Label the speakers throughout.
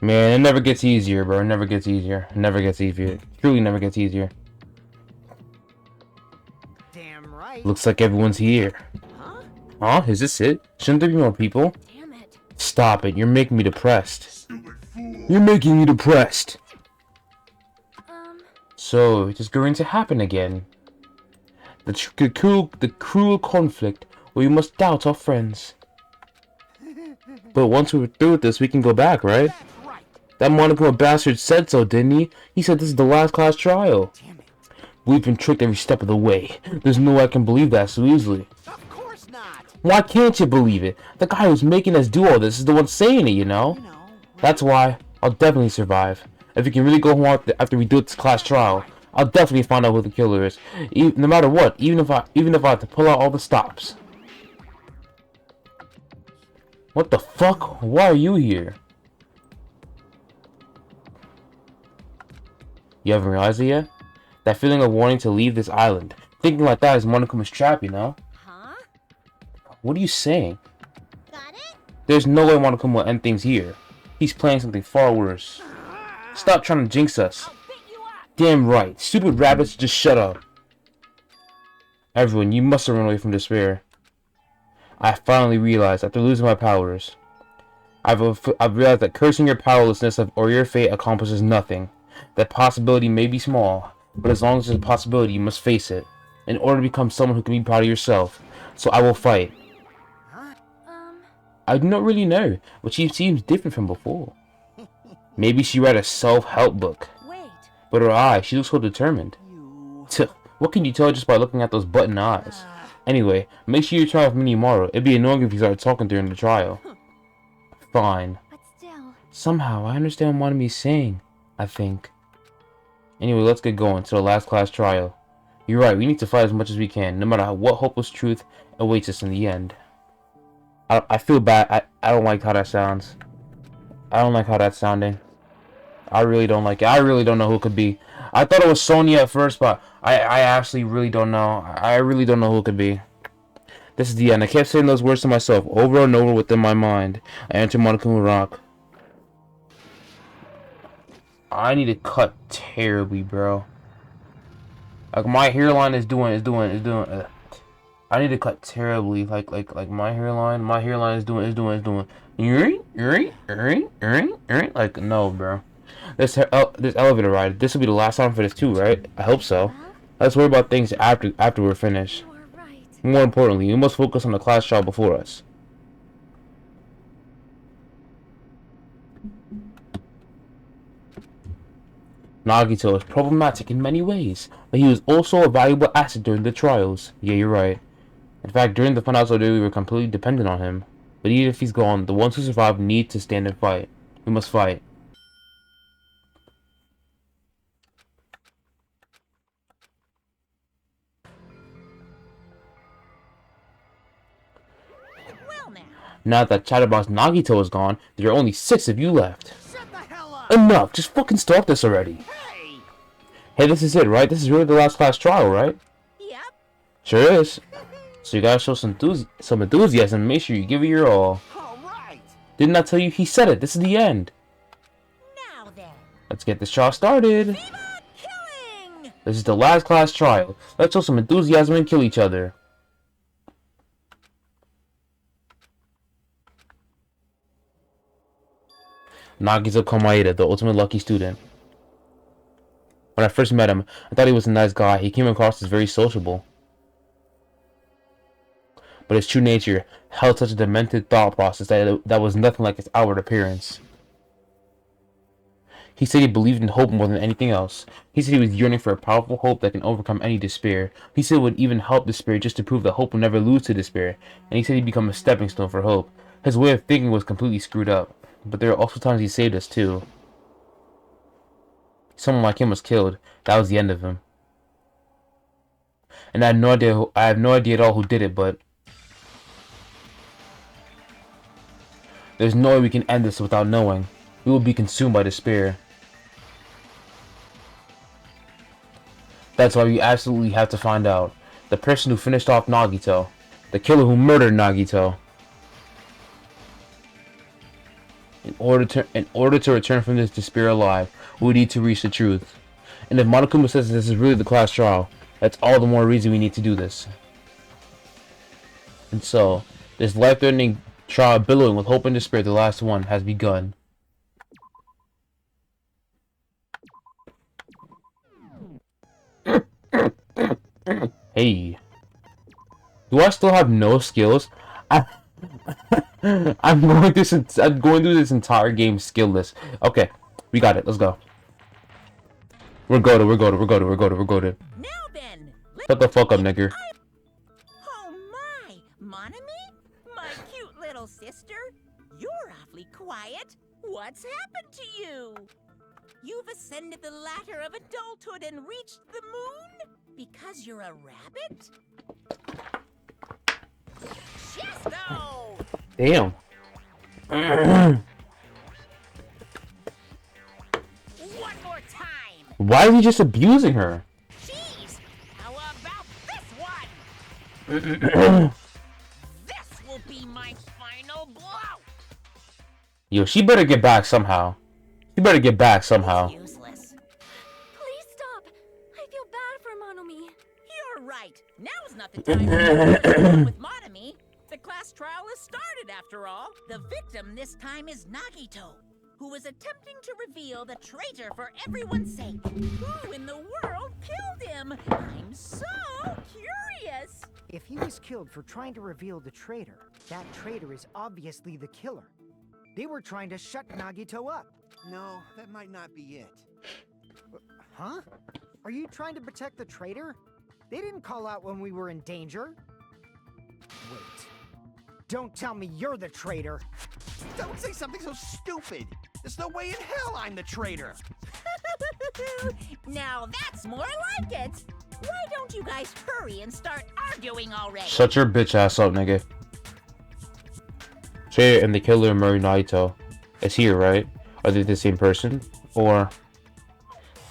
Speaker 1: Man, it never gets easier, bro. It never gets easier. It never gets easier. It truly never gets easier.
Speaker 2: Damn right.
Speaker 1: Looks like everyone's here.
Speaker 2: Huh?
Speaker 1: Huh? Is this it? Shouldn't there be more people?
Speaker 3: Damn it.
Speaker 1: Stop it. You're making me depressed. You're making me depressed. So, it is going to happen again. The cruel conflict where we must doubt our friends. But once we're through with this, we can go back, right?
Speaker 2: That's right.
Speaker 1: That Monaco bastard said so, didn't he? He said this is the last class trial.
Speaker 2: Damn it.
Speaker 1: We've been tricked every step of the way. There's no way I can believe that so easily.
Speaker 2: Of course not.
Speaker 1: Why can't you believe it? The guy who's making us do all this is the one saying it, you know?
Speaker 2: You know.
Speaker 1: That's why I'll definitely survive. If we can really go home after we do this class trial, I'll definitely find out who the killer is. No matter what, even if I have to pull out all the stops. What the fuck? Why are you here? You haven't realized it yet? That feeling of wanting to leave this island. Thinking like that is Monokuma's trap, you know?
Speaker 3: Huh?
Speaker 1: What are you saying?
Speaker 3: Got it?
Speaker 1: There's no way Monokuma will end things here. He's planning something far worse. Stop trying to jinx us.
Speaker 3: I'll beat you up.
Speaker 1: Damn right. Stupid rabbits, just shut up. Everyone, you must have run away from despair. I finally realized, after losing my powers, I've realized that cursing your powerlessness or your fate accomplishes nothing. That possibility may be small, but as long as there's a possibility, you must face it, in order to become someone who can be proud of yourself. So I will fight.
Speaker 2: Huh?
Speaker 1: I don't really know, but she seems different from before. Maybe she read a self-help book.
Speaker 3: Wait.
Speaker 1: But her eyes, she looks so determined.
Speaker 2: You.
Speaker 1: Tuh, what can you tell just by looking at those button eyes? Anyway, make sure you try with me tomorrow. It'd be annoying if you started talking during the trial. Fine.
Speaker 3: But still.
Speaker 1: Somehow, I understand what he's saying, I think. Anyway, let's get going to the last class trial. You're right, we need to fight as much as we can, no matter what hopeless truth awaits us in the end. I feel bad. I don't like how that sounds. I don't like how that's sounding. I really don't like it. I really don't know who it could be. I thought it was Sonya at first, but I actually really don't know. I really don't know who it could be. This is the end. I kept saying those words to myself over and over within my mind. I entered Monokuma Rock. I need to cut terribly, bro. Like my hairline is doing. I need to cut terribly. Like my hairline is doing. Like no, bro. This elevator ride. This will be the last time for this too, right? I hope so.
Speaker 3: Huh?
Speaker 1: Let's worry about things after we're finished.
Speaker 3: You are right.
Speaker 1: More importantly, we must focus on the class trial before us. Nagito is problematic in many ways, but he was also a valuable asset during the trials. Yeah, you're right. In fact, during the finals ordeal, we were completely dependent on him. But even if he's gone, the ones who survive need to stand and fight. We must fight.
Speaker 3: Well now.
Speaker 1: Now that Chatterbox Nagito is gone, there are only 6 of you left.
Speaker 2: Shut the hell up.
Speaker 1: Enough! Just fucking start this already.
Speaker 2: Hey.
Speaker 1: Hey, this is it, right? This is really the last class trial, right?
Speaker 3: Yep.
Speaker 1: Sure is. So you gotta show some enthusiasm and make sure you give it your all.
Speaker 2: All right.
Speaker 1: Didn't I tell you? He said it. This is the end.
Speaker 3: Now then.
Speaker 1: Let's get this trial started.
Speaker 3: Viva killing!
Speaker 1: This is the last class trial. Let's show some enthusiasm and kill each other. Nagito Komaeda, the ultimate lucky student. When I first met him, I thought he was a nice guy. He came across as very sociable. But his true nature held such a demented thought process that was nothing like his outward appearance. He said he believed in hope more than anything else. He said he was yearning for a powerful hope that can overcome any despair. He said it would even help despair just to prove that hope will never lose to despair. And he said he'd become a stepping stone for hope. His way of thinking was completely screwed up. But there are also times he saved us too. Someone like him was killed. That was the end of him. And I have no idea at all who did it, but there's no way we can end this without knowing. We will be consumed by despair. That's why we absolutely have to find out. The person who finished off Nagito. The killer who murdered Nagito. In order to return from this despair alive, we need to reach the truth. And if Monokuma says this is really the class trial, that's all the more reason we need to do this. And so, this life-threatening trial billowing with hope and despair, the last one, has begun. Hey. Do I still have no skills? I'm going through this entire game skillless. Okay, we got it. Let's go. We're goated.
Speaker 3: Now then,
Speaker 1: Shut the fuck up, nigger.
Speaker 3: oh my, Monami? My cute little sister? You're awfully quiet. What's happened to you? You've ascended the ladder of adulthood and reached the moon? Because you're a rabbit? Chesto!
Speaker 1: Damn.
Speaker 3: One more time!
Speaker 1: Why is he just abusing her?
Speaker 3: Jeez! How about this one? This will be my final blow!
Speaker 1: Yo, she better get back somehow.
Speaker 3: Useless.
Speaker 4: Please stop. I feel bad for Monomi.
Speaker 3: You're right. Now's not the time to with Monami. The class trial has started after all. The victim this time is Nagito, who is attempting to reveal the traitor for everyone's sake. Who in the world killed him? I'm so curious.
Speaker 5: If he was killed for trying to reveal the traitor, that traitor is obviously the killer. They were trying to shut Nagito up.
Speaker 2: No, that might not be it.
Speaker 5: Huh? Are you trying to protect the traitor? They didn't call out when we were in danger. Wait. Don't tell me you're the traitor.
Speaker 2: Don't say something so stupid. There's no way in hell I'm the traitor.
Speaker 3: Now that's more like it. Why don't you guys hurry and start arguing already?
Speaker 1: Shut your bitch ass up, nigga. Traitor and the killer Murray Naito is here, right? Are they the same person? Or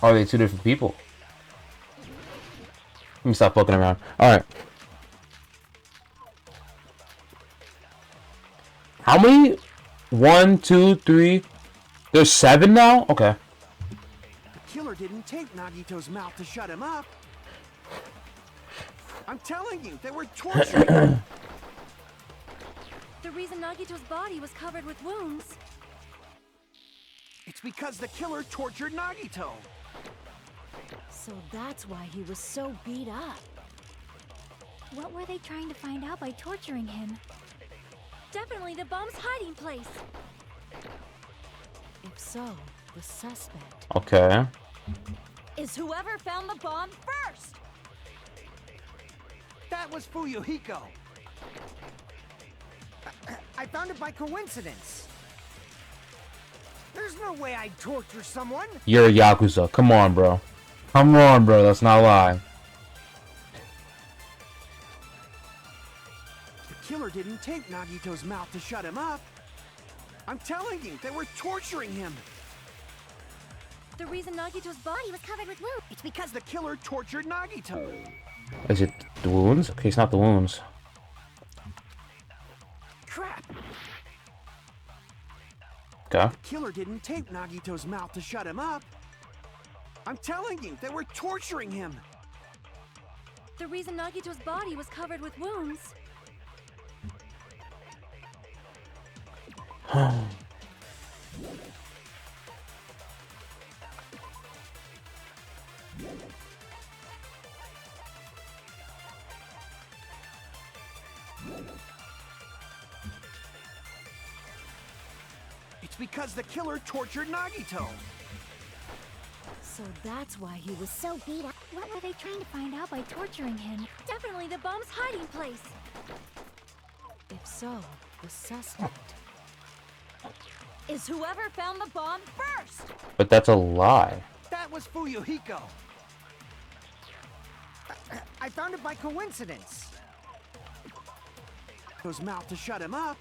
Speaker 1: are they two different people? Let me stop fucking around. Alright. How many? 1, 2, 3. There's 7 now? Okay.
Speaker 2: The killer didn't take Nagito's mouth to shut him up. I'm telling you, they were torturing him.
Speaker 4: The reason Nagito's body was covered with wounds.
Speaker 2: It's because the killer tortured Nagito.
Speaker 4: So that's why he was so beat up. What were they trying to find out by torturing him? Definitely the bomb's hiding place. If so, the suspect
Speaker 1: Okay.
Speaker 4: is whoever found the bomb first.
Speaker 2: That was Fuyuhiko.
Speaker 5: I found it by coincidence. There's no way I'd torture someone.
Speaker 1: You're a Yakuza. Come on, bro. Come on, bro. Let's not lie.
Speaker 2: The killer didn't take Nagito's mouth to shut him up. I'm telling you, they were torturing him.
Speaker 4: The reason Nagito's body was covered with wounds.
Speaker 2: It's because the killer tortured Nagito.
Speaker 1: Is it the wounds? Okay, it's not the wounds.
Speaker 2: Crap.
Speaker 1: Okay.
Speaker 2: The killer didn't take Nagito's mouth to shut him up. I'm telling you, they were torturing him.
Speaker 4: The reason Nagito's body was covered with wounds.
Speaker 2: It's because the killer tortured Nagito.
Speaker 4: So that's why he was so beat up. What were they trying to find out by torturing him? Definitely the bomb's hiding place. If so, the suspect is whoever found the bomb first.
Speaker 1: But that's a lie.
Speaker 2: That was Fuyuhiko.
Speaker 5: I found it by coincidence.
Speaker 2: His mouth to shut him up.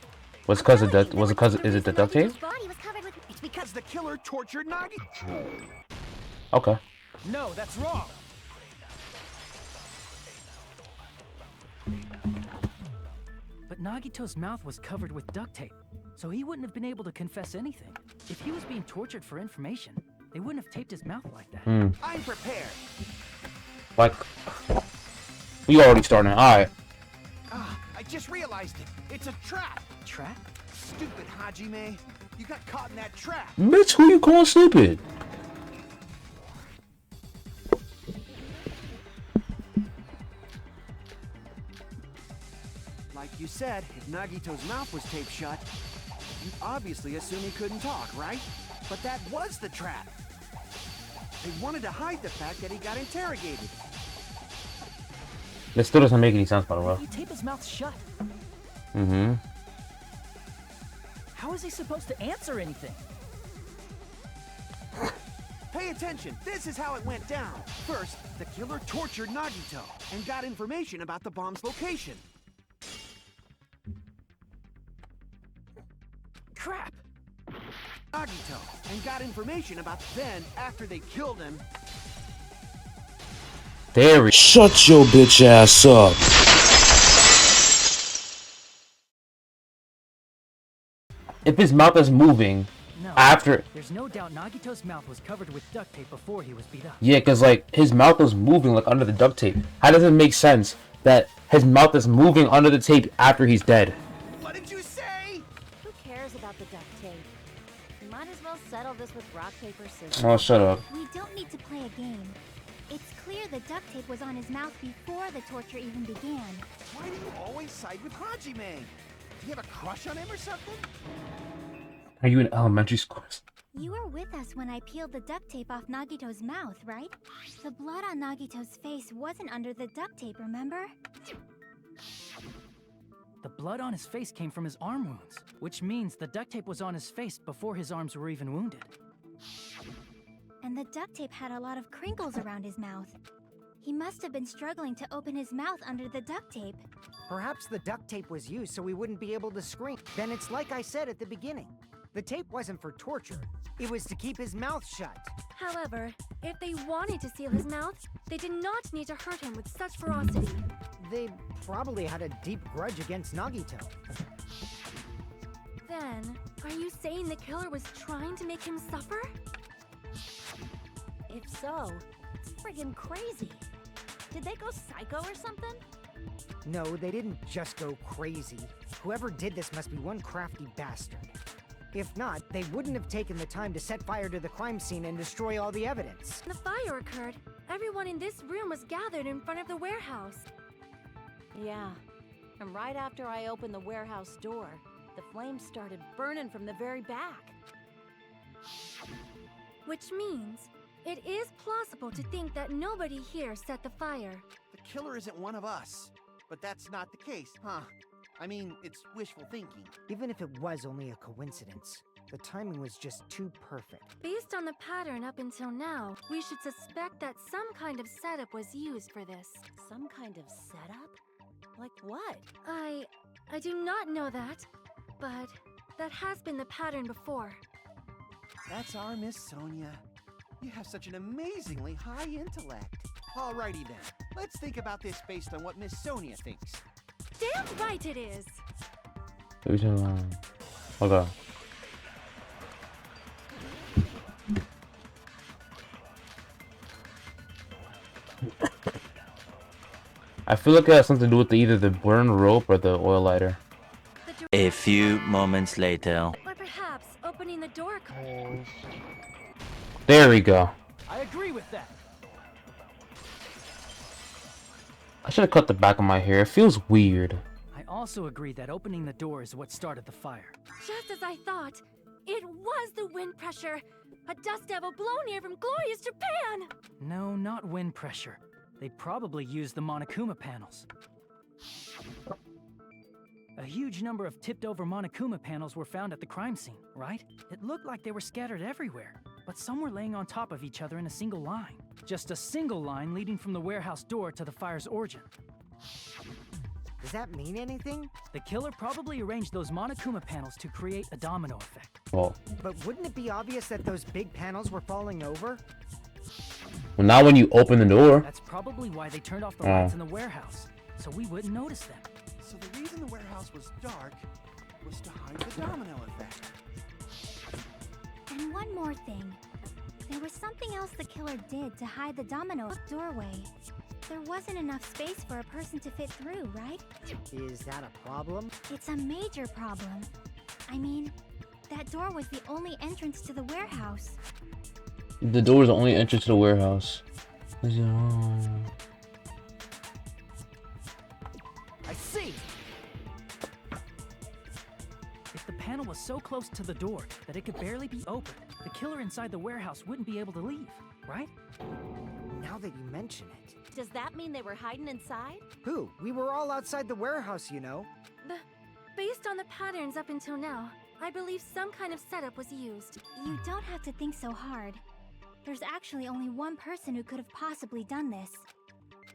Speaker 1: Was it because of that? Was it because? Is it the duct tape?
Speaker 4: Nagito's body was covered with.
Speaker 2: It's because the killer tortured Nagito.
Speaker 1: Okay.
Speaker 5: No, that's wrong.
Speaker 6: But Nagito's mouth was covered with duct tape, so he wouldn't have been able to confess anything. If he was being tortured for information, they wouldn't have taped his mouth like that.
Speaker 2: I'm prepared.
Speaker 1: Like, we already started. Alright.
Speaker 2: Ah, I just realized it. It's a trap.
Speaker 6: Trap?
Speaker 2: Stupid Hajime. You got caught in that trap.
Speaker 1: Bitch, who you calling stupid?
Speaker 2: Like you said, if Nagito's mouth was taped shut, you'd obviously assume he couldn't talk, right? But that was the trap. They wanted to hide the fact that he got interrogated.
Speaker 1: This still doesn't make any sense, by the way.
Speaker 6: You tape his mouth shut.
Speaker 1: Mm-hmm.
Speaker 6: How is he supposed to answer anything?
Speaker 2: Pay attention. This is how it went down. First, the killer tortured Nagito and got information about the bomb's location.
Speaker 6: Crap!
Speaker 2: Nagito and got information about then after they killed him.
Speaker 1: There we shut your bitch ass up. If his mouth is moving
Speaker 6: No,
Speaker 1: after,
Speaker 6: there's no doubt Nagito's mouth was covered with duct tape before he was beat up.
Speaker 1: yeah, cause like his mouth was moving like under the duct tape. How does it make sense that his mouth is moving under the tape after he's dead?
Speaker 2: What did you say?
Speaker 4: Who cares about the duct tape? We might as well settle this with rock, paper, scissors.
Speaker 1: Oh, shut up.
Speaker 7: We don't need to play a game. It's clear the duct tape was on his mouth before the torture even began.
Speaker 2: Why do you always side with Hajime? Do you have a crush on him or something?
Speaker 1: Are you in elementary school?
Speaker 7: You were with us when I peeled the duct tape off Nagito's mouth, right? The blood on Nagito's face wasn't under the duct tape, remember?
Speaker 6: The blood on his face came from his arm wounds, which means the duct tape was on his face before his arms were even wounded.
Speaker 7: And the duct tape had a lot of crinkles around his mouth. He must have been struggling to open his mouth under the duct tape.
Speaker 5: Perhaps the duct tape was used so we wouldn't be able to scream. Then it's like I said at the beginning. The tape wasn't for torture. It was to keep his mouth shut.
Speaker 4: However, if they wanted to seal his mouth, they did not need to hurt him with such ferocity.
Speaker 5: They probably had a deep grudge against Nagito.
Speaker 4: Then, are you saying the killer was trying to make him suffer?
Speaker 8: If so, it's friggin' crazy. Did they go psycho or something?
Speaker 5: No, they didn't just go crazy. Whoever did this must be one crafty bastard. If not, they wouldn't have taken the time to set fire to the crime scene and destroy all the evidence.
Speaker 4: When the fire occurred, everyone in this room was gathered in front of the warehouse.
Speaker 8: Yeah. And right after I opened the warehouse door, the flames started burning from the very back.
Speaker 4: Which means, it is plausible to think that nobody here set the fire.
Speaker 2: The killer isn't one of us. But that's not the case, huh? I mean, it's wishful thinking.
Speaker 5: Even if it was only a coincidence, the timing was just too perfect.
Speaker 4: Based on the pattern up until now, we should suspect that some kind of setup was used for this.
Speaker 8: Some kind of setup? Like what?
Speaker 4: I do not know that, but that has been the pattern before.
Speaker 2: That's our Miss Sonia. You have such an amazingly high intellect. Alrighty then, let's think about this based on what Miss Sonia thinks.
Speaker 4: Damn right it is!
Speaker 1: Okay. I feel like it has something to do with either the burn rope or the oil lighter.
Speaker 9: A few moments later.
Speaker 4: Or perhaps opening the door.
Speaker 1: There we go.
Speaker 6: I agree with that.
Speaker 1: I should have cut the back of my hair. It feels weird.
Speaker 6: I also agree that opening the door is what started the fire.
Speaker 4: Just as I thought, it was the wind pressure. A dust devil blown here from glorious Japan!
Speaker 6: No, not wind pressure. They probably used the Monokuma panels. A huge number of tipped-over Monokuma panels were found at the crime scene, right? It looked like they were scattered everywhere, but some were laying on top of each other in a single line. Just a single line leading from the warehouse door to the fire's origin.
Speaker 5: Does that mean anything?
Speaker 6: The killer probably arranged those Monokuma panels to create a domino effect.
Speaker 1: Well,
Speaker 5: But wouldn't it be obvious that those big panels were falling over?
Speaker 1: now when you open the door,
Speaker 6: That's probably why they turned off the lights in the warehouse, so we wouldn't notice them.
Speaker 2: So the reason the warehouse was dark was to hide the domino effect.
Speaker 7: And one more thing. There was something else the killer did to hide the domino doorway. There wasn't enough space for a person to fit through, right?
Speaker 5: Is that a problem?
Speaker 7: It's a major problem. I mean, that door was the only entrance to the warehouse.
Speaker 1: The door is the only entrance to the warehouse.
Speaker 2: I see!
Speaker 6: If the panel was so close to the door that it could barely be opened, the killer inside the warehouse wouldn't be able to leave, right?
Speaker 5: Now that you mention it.
Speaker 8: Does that mean they were hiding inside?
Speaker 5: Who? We were all outside the warehouse, you know.
Speaker 4: Based on the patterns up until now, I believe some kind of setup was used.
Speaker 7: You don't have to think so hard. There's actually only one person who could have possibly done this.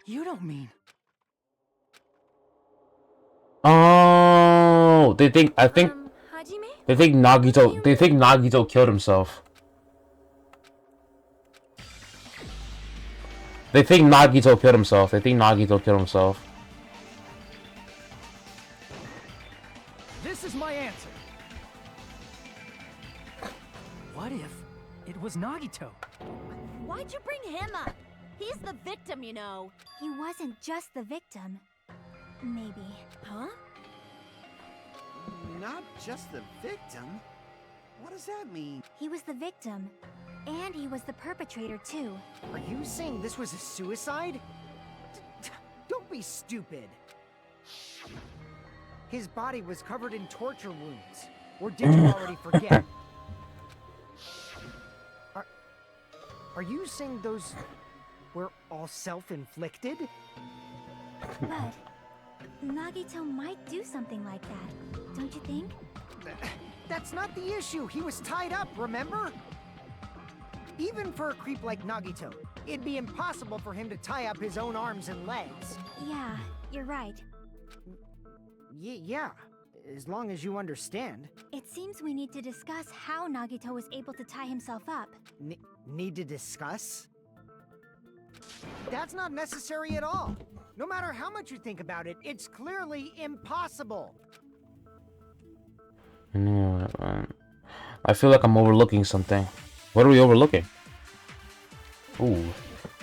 Speaker 6: You don't mean...
Speaker 1: Oh, I think
Speaker 4: Hajime?
Speaker 1: they think Nagito killed himself. They think Nagito killed himself.
Speaker 6: This is my answer. What if it was Nagito?
Speaker 8: Why'd you bring him up? He's the victim, you know.
Speaker 7: He wasn't just the victim. Maybe.
Speaker 8: Huh?
Speaker 2: Not just the victim? What does that mean?
Speaker 7: He was the victim. And he was the perpetrator, too.
Speaker 5: Are you saying this was a suicide? Don't be stupid. His body was covered in torture wounds. Or did you already forget? Are you saying those were all self-inflicted?
Speaker 7: But Nagito might do something like that, don't you think?
Speaker 5: That's not the issue. He was tied up, remember? Even for a creep like Nagito, it'd be impossible for him to tie up his own arms and legs.
Speaker 7: Yeah, you're right.
Speaker 5: Yeah, as long as you understand.
Speaker 7: It seems we need to discuss how Nagito was able to tie himself up.
Speaker 5: Need to discuss? That's not necessary at all. No matter how much you think about it, it's clearly impossible.
Speaker 1: I feel like I'm overlooking something. What are we overlooking? Ooh.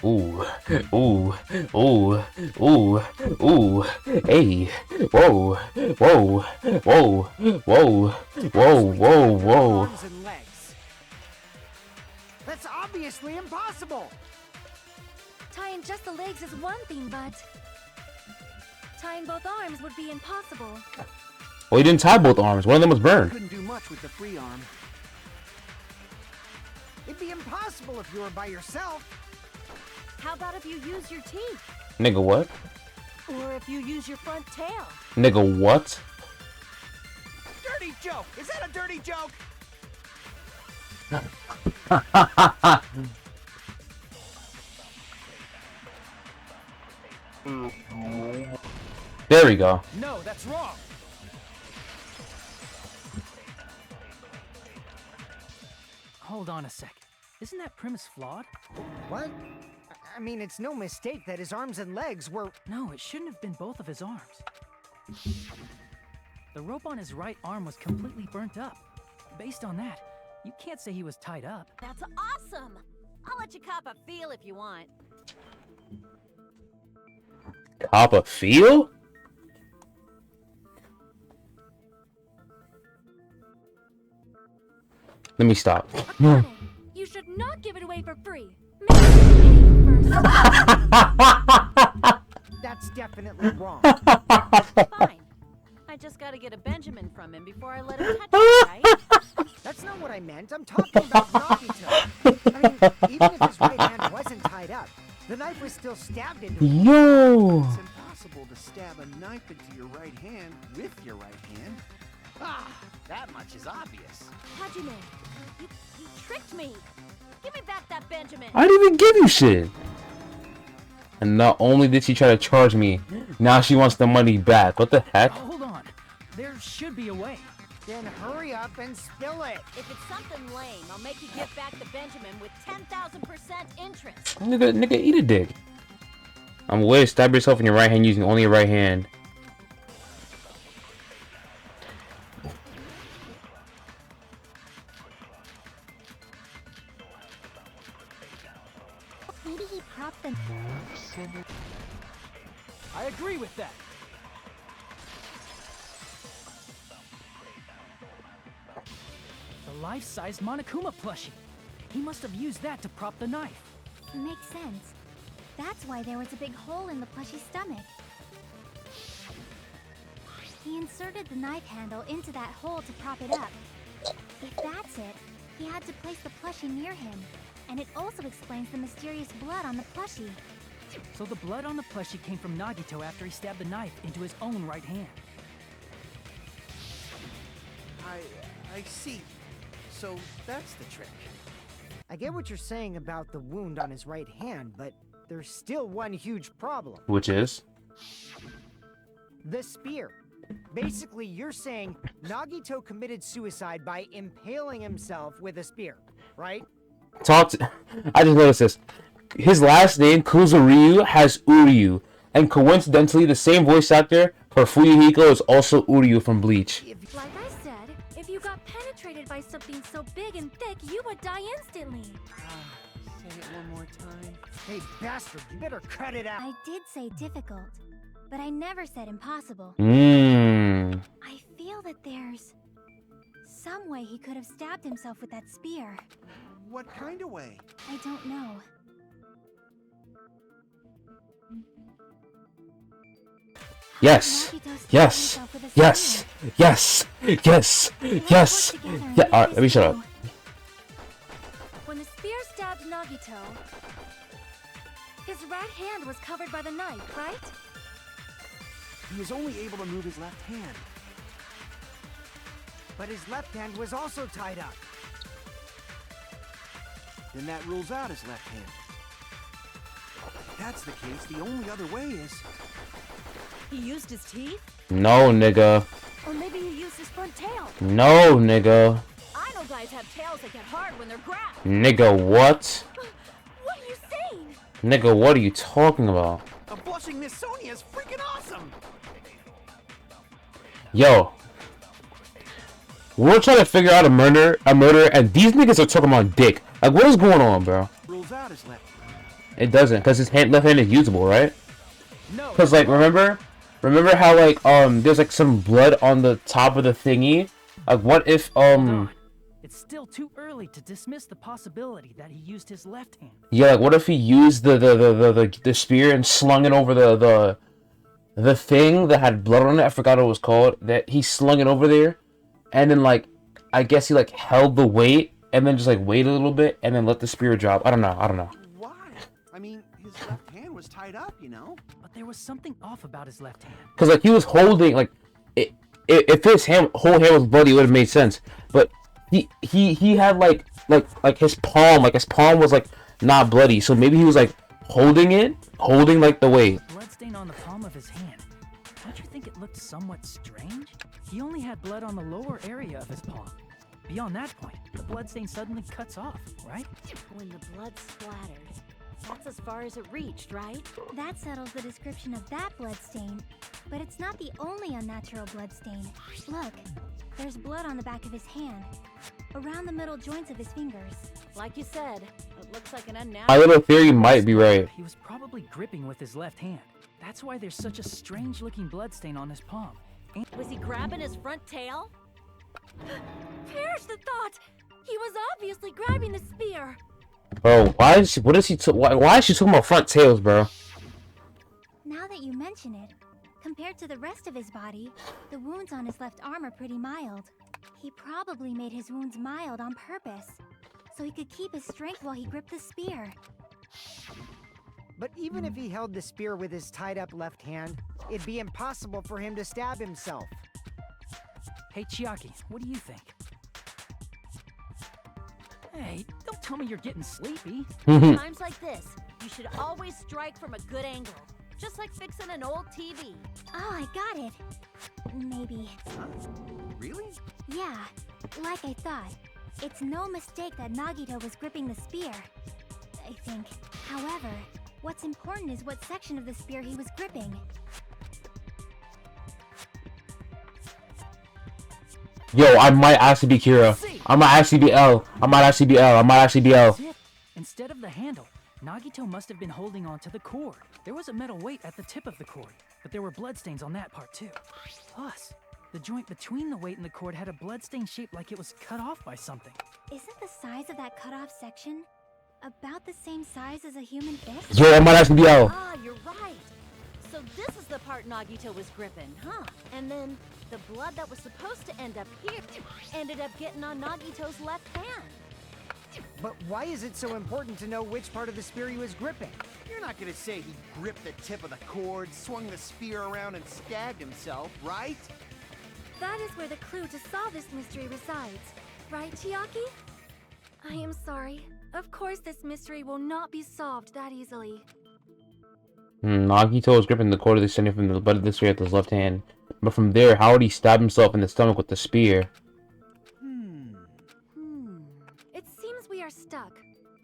Speaker 1: Ooh. Ooh. Ooh. Ooh. Ooh. Hey. Whoa. Whoa. Whoa. Whoa. Whoa. Whoa. Whoa.
Speaker 5: Arms and legs. That's obviously impossible.
Speaker 4: Tying just the legs is one thing, but tying both arms would be impossible.
Speaker 1: Well, he didn't tie both arms. One of them was burned.
Speaker 2: Couldn't do much with the free arm.
Speaker 5: It'd be impossible if you were by yourself.
Speaker 8: How about if you use your teeth?
Speaker 1: Nigga, what?
Speaker 8: Or if you use your front tail?
Speaker 1: Nigga, what?
Speaker 2: Dirty joke! Is that a dirty joke?
Speaker 1: There we go.
Speaker 6: No, that's wrong. Hold on a sec. Isn't that premise flawed?
Speaker 5: What? I mean, it's no mistake that his arms and legs were...
Speaker 6: No, it shouldn't have been both of his arms. The rope on his right arm was completely burnt up. Based on that, you can't say he was tied up.
Speaker 8: That's awesome! I'll let you cop a feel if you want.
Speaker 1: Cop a feel? Let me stop.
Speaker 4: You should not give it away for free. Maybe pay you first.
Speaker 5: That's definitely wrong.
Speaker 8: Fine. I just gotta get a Benjamin from him before I let him touch it, right?
Speaker 5: That's not what I meant. I'm talking about Nagito. I mean, even if his right hand wasn't tied up, the knife was still stabbed into him.
Speaker 1: Yo!
Speaker 2: It's impossible to stab a knife into your right hand with your right hand. Ah, that much is obvious.
Speaker 8: Hajime, you tricked me. Give me back that Benjamin.
Speaker 1: I didn't even give you shit. And not only did she try to charge me, now she wants the money back. What the heck?
Speaker 6: Hold on. There should be a way.
Speaker 5: Then hurry up and spill it.
Speaker 8: If it's something lame, I'll make you give back the Benjamin with 10,000% interest.
Speaker 1: Nigga, eat a dick. I'm away to stab yourself in your right hand using only your right hand.
Speaker 7: he propped the...
Speaker 6: I agree with that. The life-size Monokuma plushie. He must have used that to prop the knife.
Speaker 7: Makes sense. That's why there was a big hole in the plushie's stomach. He inserted the knife handle into that hole to prop it up. If that's it, he had to place the plushie near him. And it also explains the mysterious blood on the plushie.
Speaker 6: So the blood on the plushie came from Nagito after he stabbed the knife into his own right hand.
Speaker 2: I see. So that's the trick.
Speaker 5: I get what you're saying about the wound on his right hand, but there's still one huge problem.
Speaker 1: Which is?
Speaker 5: The spear. Basically, you're saying Nagito committed suicide by impaling himself with a spear, right?
Speaker 1: I just noticed this. His last name, Kuzuryu, has Uryu. And coincidentally, the same voice actor for Fuyuhiko is also Uryu from Bleach.
Speaker 4: Like I said, if you got penetrated by something so big and thick, you would die instantly.
Speaker 2: Say it one more time.
Speaker 5: Hey, bastard, you better cut it out.
Speaker 7: I did say difficult, but I never said impossible. I feel that there's some way he could have stabbed himself with that spear.
Speaker 2: What kind of way?
Speaker 7: I don't know.
Speaker 1: Yes. Yes. Yes. Yes. Yes. Yes. Yeah. Alright, let me shut up.
Speaker 4: When the spear stabbed Nagito, his right hand was covered by the knife, right?
Speaker 2: He was only able to move his left hand.
Speaker 5: But his left hand was also tied up.
Speaker 2: Then that rules out his left hand. If that's the case, the only other way is...
Speaker 8: He used his teeth?
Speaker 1: No, nigga.
Speaker 4: Or maybe he used his front tail.
Speaker 1: No, nigga.
Speaker 8: I know guys have tails that get hard when they're grabbed.
Speaker 1: Nigga, what?
Speaker 4: What are you saying?
Speaker 1: Nigga, what are you talking about?
Speaker 2: A blushing Miss Sonia is freaking awesome!
Speaker 1: Yo. We're trying to figure out a murder, and these niggas are talking about dick. Like, what is going on, bro?
Speaker 2: Rules out his left.
Speaker 1: It doesn't, because his left hand is usable, right?
Speaker 6: No.
Speaker 1: Because, like, remember how, like, there's, like, some blood on the top of the thingy? Like, what if,
Speaker 6: It's still too early to dismiss the possibility that he used his left hand.
Speaker 1: yeah, like, what if he used the spear and slung it over the thing that had blood on it? I forgot what it was called. That he slung it over there, and then, like, I guess he, like, held the weight, and then just, like, waited a little bit, and then let the spear drop. I don't know.
Speaker 2: Why? I mean, his left hand was tied up, you know?
Speaker 6: But there was something off about his left hand.
Speaker 1: Because, like, he was holding, like, if his whole hand was bloody, it would have made sense. But he had, like his palm was, like, not bloody. So maybe he was, like, holding, like, the weight.
Speaker 6: Bloodstain on the palm of his hand. Don't you think it looked somewhat strange? He only had blood on the lower area of his palm. Beyond that point, the bloodstain suddenly cuts off, right?
Speaker 8: When the blood splattered, that's as far as it reached, right?
Speaker 7: That settles the description of that bloodstain. But it's not the only unnatural bloodstain. Look, there's blood on the back of his hand, around the middle joints of his fingers.
Speaker 8: Like you said, it looks like an
Speaker 1: My
Speaker 8: unnatural...
Speaker 1: little theory might be right.
Speaker 6: He was probably gripping with his left hand. That's why there's such a strange-looking bloodstain on his palm. And
Speaker 8: Was he grabbing his front tail?
Speaker 4: Perish the thought! He was obviously grabbing the spear.
Speaker 1: Bro, why is she talking about front tails, bro?
Speaker 7: Now that you mention it, compared to the rest of his body, the wounds on his left arm are pretty mild. He probably made his wounds mild on purpose, so he could keep his strength while he gripped the spear.
Speaker 5: But even if he held the spear with his tied-up left hand, it'd be impossible for him to stab himself.
Speaker 6: hey, Chiaki, what do you think? Hey, don't tell me you're getting sleepy.
Speaker 8: Times like this, you should always strike from a good angle. Just like fixing an old TV.
Speaker 7: Oh, I got it. Maybe.
Speaker 2: Huh? Really?
Speaker 7: Yeah, like I thought. It's no mistake that Nagito was gripping the spear, I think. However, what's important is what section of the spear he was gripping.
Speaker 1: Yo, I might actually be Kira. I might actually be L. I might actually be L.
Speaker 6: That's it. Instead of the handle, Nagito Nagito must have been holding on to the cord. There was a metal weight at the tip of the cord, but there were bloodstains on that part too. Plus, the joint between the weight and the cord had a bloodstain shaped like it was cut off by something.
Speaker 7: Isn't the size of that cut-off section about the same size as a human fist?
Speaker 1: Yo, I might actually be out.
Speaker 8: Ah, you're right. So this is the part Nagito was gripping, huh? And then the blood that was supposed to end up here ended up getting on Nagito's left hand.
Speaker 5: But why is it so important to know which part of the spear he was gripping?
Speaker 2: You're not gonna say he gripped the tip of the cord, swung the spear around, and stabbed himself, right?
Speaker 4: That is where the clue to solve this mystery resides. Right, Chiaki? I am sorry. Of course this mystery will not be solved that easily.
Speaker 1: Nagito was gripping the cord extending from the butt of the spear with his left hand. But from there, how would he stab himself in the stomach with the spear?
Speaker 4: It seems we are stuck.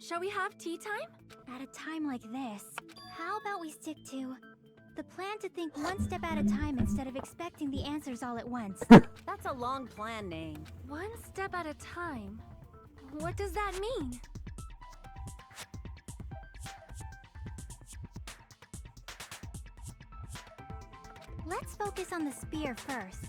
Speaker 4: Shall we have tea time?
Speaker 7: At a time like this, how about we stick to the plan to think one step at a time instead of expecting the answers all at once?
Speaker 8: That's a long plan name.
Speaker 4: One step at a time? What does that mean?
Speaker 7: Let's focus on the spear first.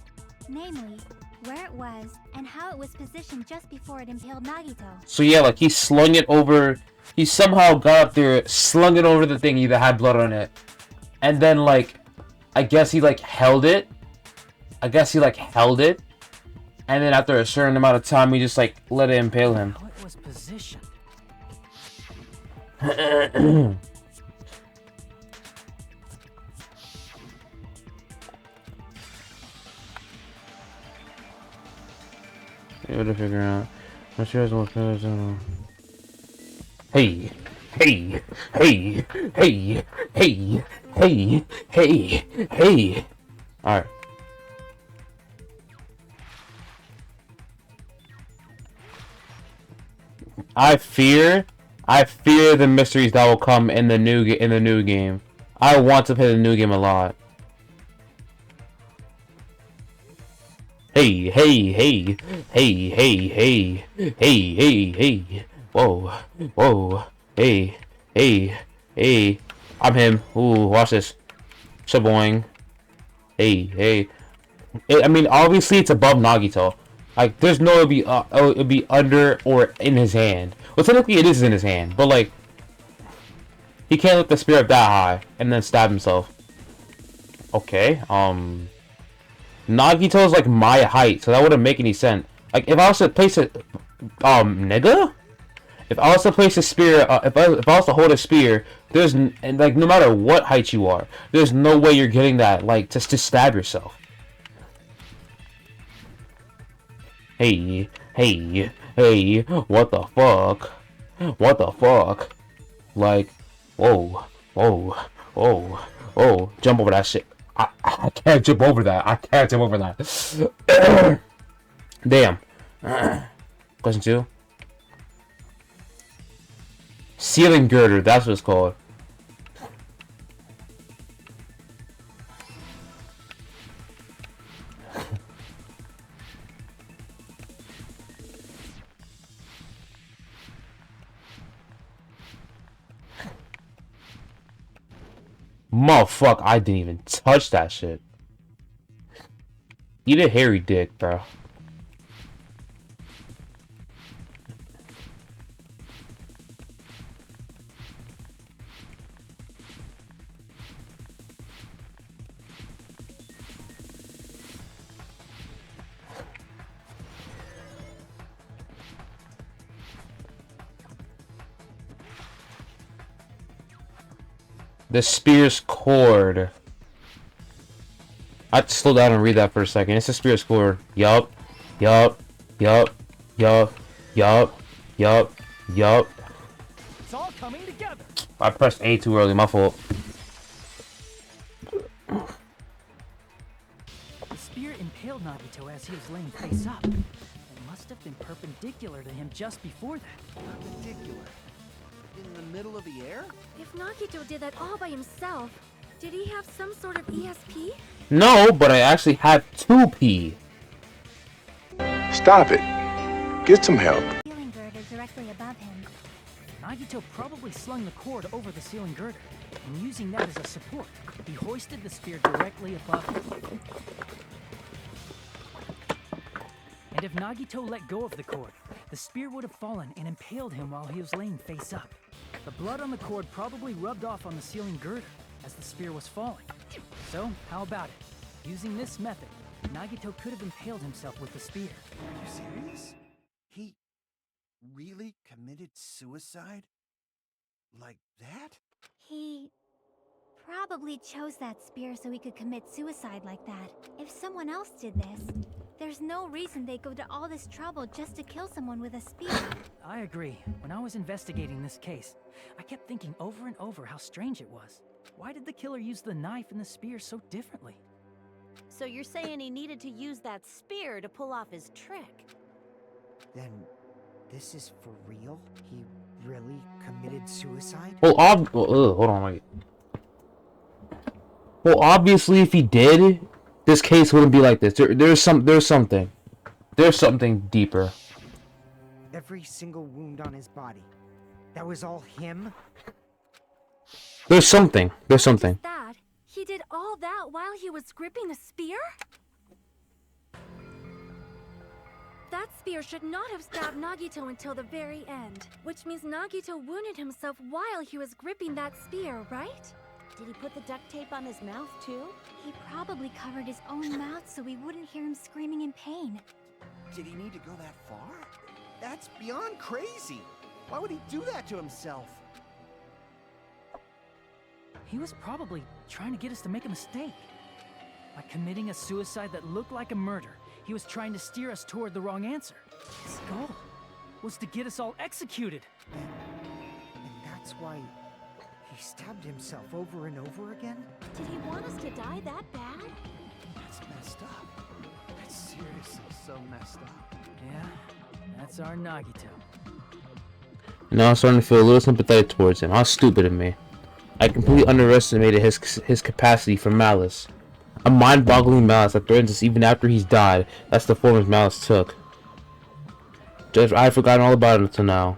Speaker 7: Namely, where it was and how it was positioned just before it impaled Nagito.
Speaker 1: So yeah, like he slung it over. He somehow got up there, slung it over the thingy that had blood on it, and then like, I guess he like held it. And then after a certain amount of time, he just like let it impale him.
Speaker 6: How it was positioned.
Speaker 1: Able to figure out. Not sure what Hey, hey, hey, hey, hey, hey, hey, hey. Alright. I fear the mysteries that will come in the new game. I want to play the new game a lot. Hey, hey, hey, hey, hey, hey, hey, hey, hey, whoa, whoa, hey, hey, hey, I'm him. Ooh, watch this. Shaboing. Hey, hey. I mean, obviously it's above Nagito. Like, there's no it'd be under or in his hand. Well, technically it is in his hand, but like, he can't lift the spear up that high and then stab himself. Okay, Nagito's like my height, so that wouldn't make any sense. Like, if I was to place it, nigga? If I was to place a spear, if I was to hold a spear, there's, and like, no matter what height you are, there's no way you're getting that, like, to stab yourself. Hey, hey, hey, what the fuck? What the fuck? Like, whoa, whoa, whoa, whoa, jump over that shit. I can't jump over that. I can't jump over that. Damn. Question 2. Ceiling girder. That's what it's called. Motherfuck, I didn't even touch that shit. Eat a hairy dick, bro. The spear's cord. I have to slow down and read that for a second. It's the spear's cord. Yup. Yup. Yup. Yup. Yup. Yup. Yup.
Speaker 6: It's all coming together.
Speaker 1: I pressed A too early. My fault.
Speaker 6: The spear impaled Nagito as he was laying face up. It must have been perpendicular to him just before that.
Speaker 2: Perpendicular. In the middle of the air?
Speaker 4: If Nagito did that all by himself, did he have some sort of ESP?
Speaker 1: No, but I actually have 2P.
Speaker 10: Stop it. Get some help.
Speaker 7: Ceiling girder directly above him.
Speaker 6: Nagito Nagito probably slung the cord over the ceiling girder, and using that as a support, he hoisted the spear directly above him. And if Nagito let go of the cord, the spear would have fallen and impaled him while he was laying face up. The blood on the cord probably rubbed off on the ceiling girder as the spear was falling. So, how about it? Using this method, Nagito could have impaled himself with the spear.
Speaker 2: Are you serious? He really committed suicide? Like that?
Speaker 7: He probably chose that spear so he could commit suicide like that. If someone else did this, there's no reason they'd go to all this trouble just to kill someone with a spear.
Speaker 6: I agree. When I was investigating this case, I kept thinking over and over how strange it was. Why did the killer use the knife and the spear so differently?
Speaker 8: So you're saying he needed to use that spear to pull off his trick?
Speaker 5: Then, this is for real? He really committed suicide?
Speaker 1: Well, hold on, wait. Well, obviously, if he did, this case wouldn't be like this. There's something deeper.
Speaker 5: Every single wound on his body. That was all him?
Speaker 1: There's something.
Speaker 4: That? He did all that while he was gripping the spear? That spear should not have stabbed Nagito until the very end, which means Nagito wounded himself while he was gripping that spear, right?
Speaker 8: Did he put the duct tape on his mouth, too?
Speaker 7: He probably covered his own mouth so we wouldn't hear him screaming in pain.
Speaker 2: Did he need to go that far? That's beyond crazy. Why would he do that to himself?
Speaker 6: He was probably trying to get us to make a mistake. By committing a suicide that looked like a murder, he was trying to steer us toward the wrong answer. His goal was to get us all executed.
Speaker 5: And that's why he stabbed himself over and over again?
Speaker 8: Did he want us to die that bad?
Speaker 2: That's messed up. That's seriously so messed up.
Speaker 6: Yeah, that's our Nagito.
Speaker 1: Now I'm starting to feel a little sympathetic towards him. How stupid of me. I completely underestimated his capacity for malice. A mind-boggling malice that threatens us even after he's died. That's the form his malice took. Just, I had forgotten all about it until now.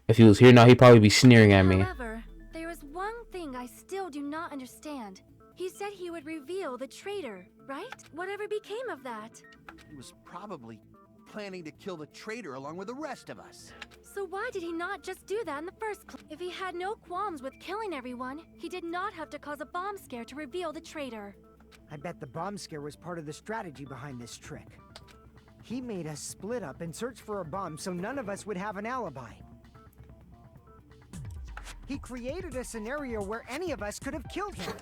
Speaker 1: If he was here now, he'd probably be sneering at me.
Speaker 4: However, there is one thing I still do not understand. He said he would reveal the traitor, right? Whatever became of that?
Speaker 2: He was probably planning to kill the traitor along with the rest of us.
Speaker 4: So why did he not just do that in the first place? If he had no qualms with killing everyone, he did not have to cause a bomb scare to reveal the traitor.
Speaker 5: I bet the bomb scare was part of the strategy behind this trick. He made us split up and search for a bomb so none of us would have an alibi. He created a scenario where any of us could have killed him.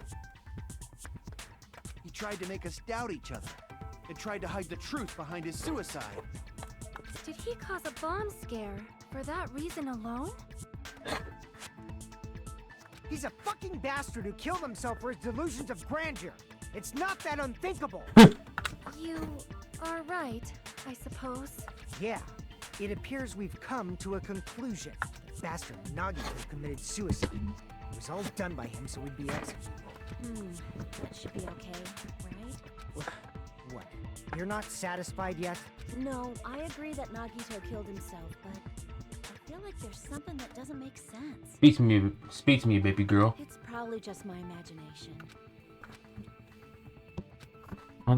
Speaker 2: He tried to make us doubt each other and tried to hide the truth behind his suicide.
Speaker 4: Did he cause a bomb scare for that reason alone?
Speaker 5: He's a fucking bastard who killed himself for his delusions of grandeur. It's not that unthinkable.
Speaker 4: You are right, I suppose.
Speaker 5: Yeah, it appears we've come to a conclusion. Bastard Nagito committed suicide. It was all done by him so we'd be executed.
Speaker 8: That should be okay, right?
Speaker 5: What? You're not satisfied yet?
Speaker 8: No, I agree that Nagito killed himself, but I feel like there's something that doesn't make sense.
Speaker 1: Speak to me, baby girl.
Speaker 8: It's probably just my imagination.
Speaker 3: So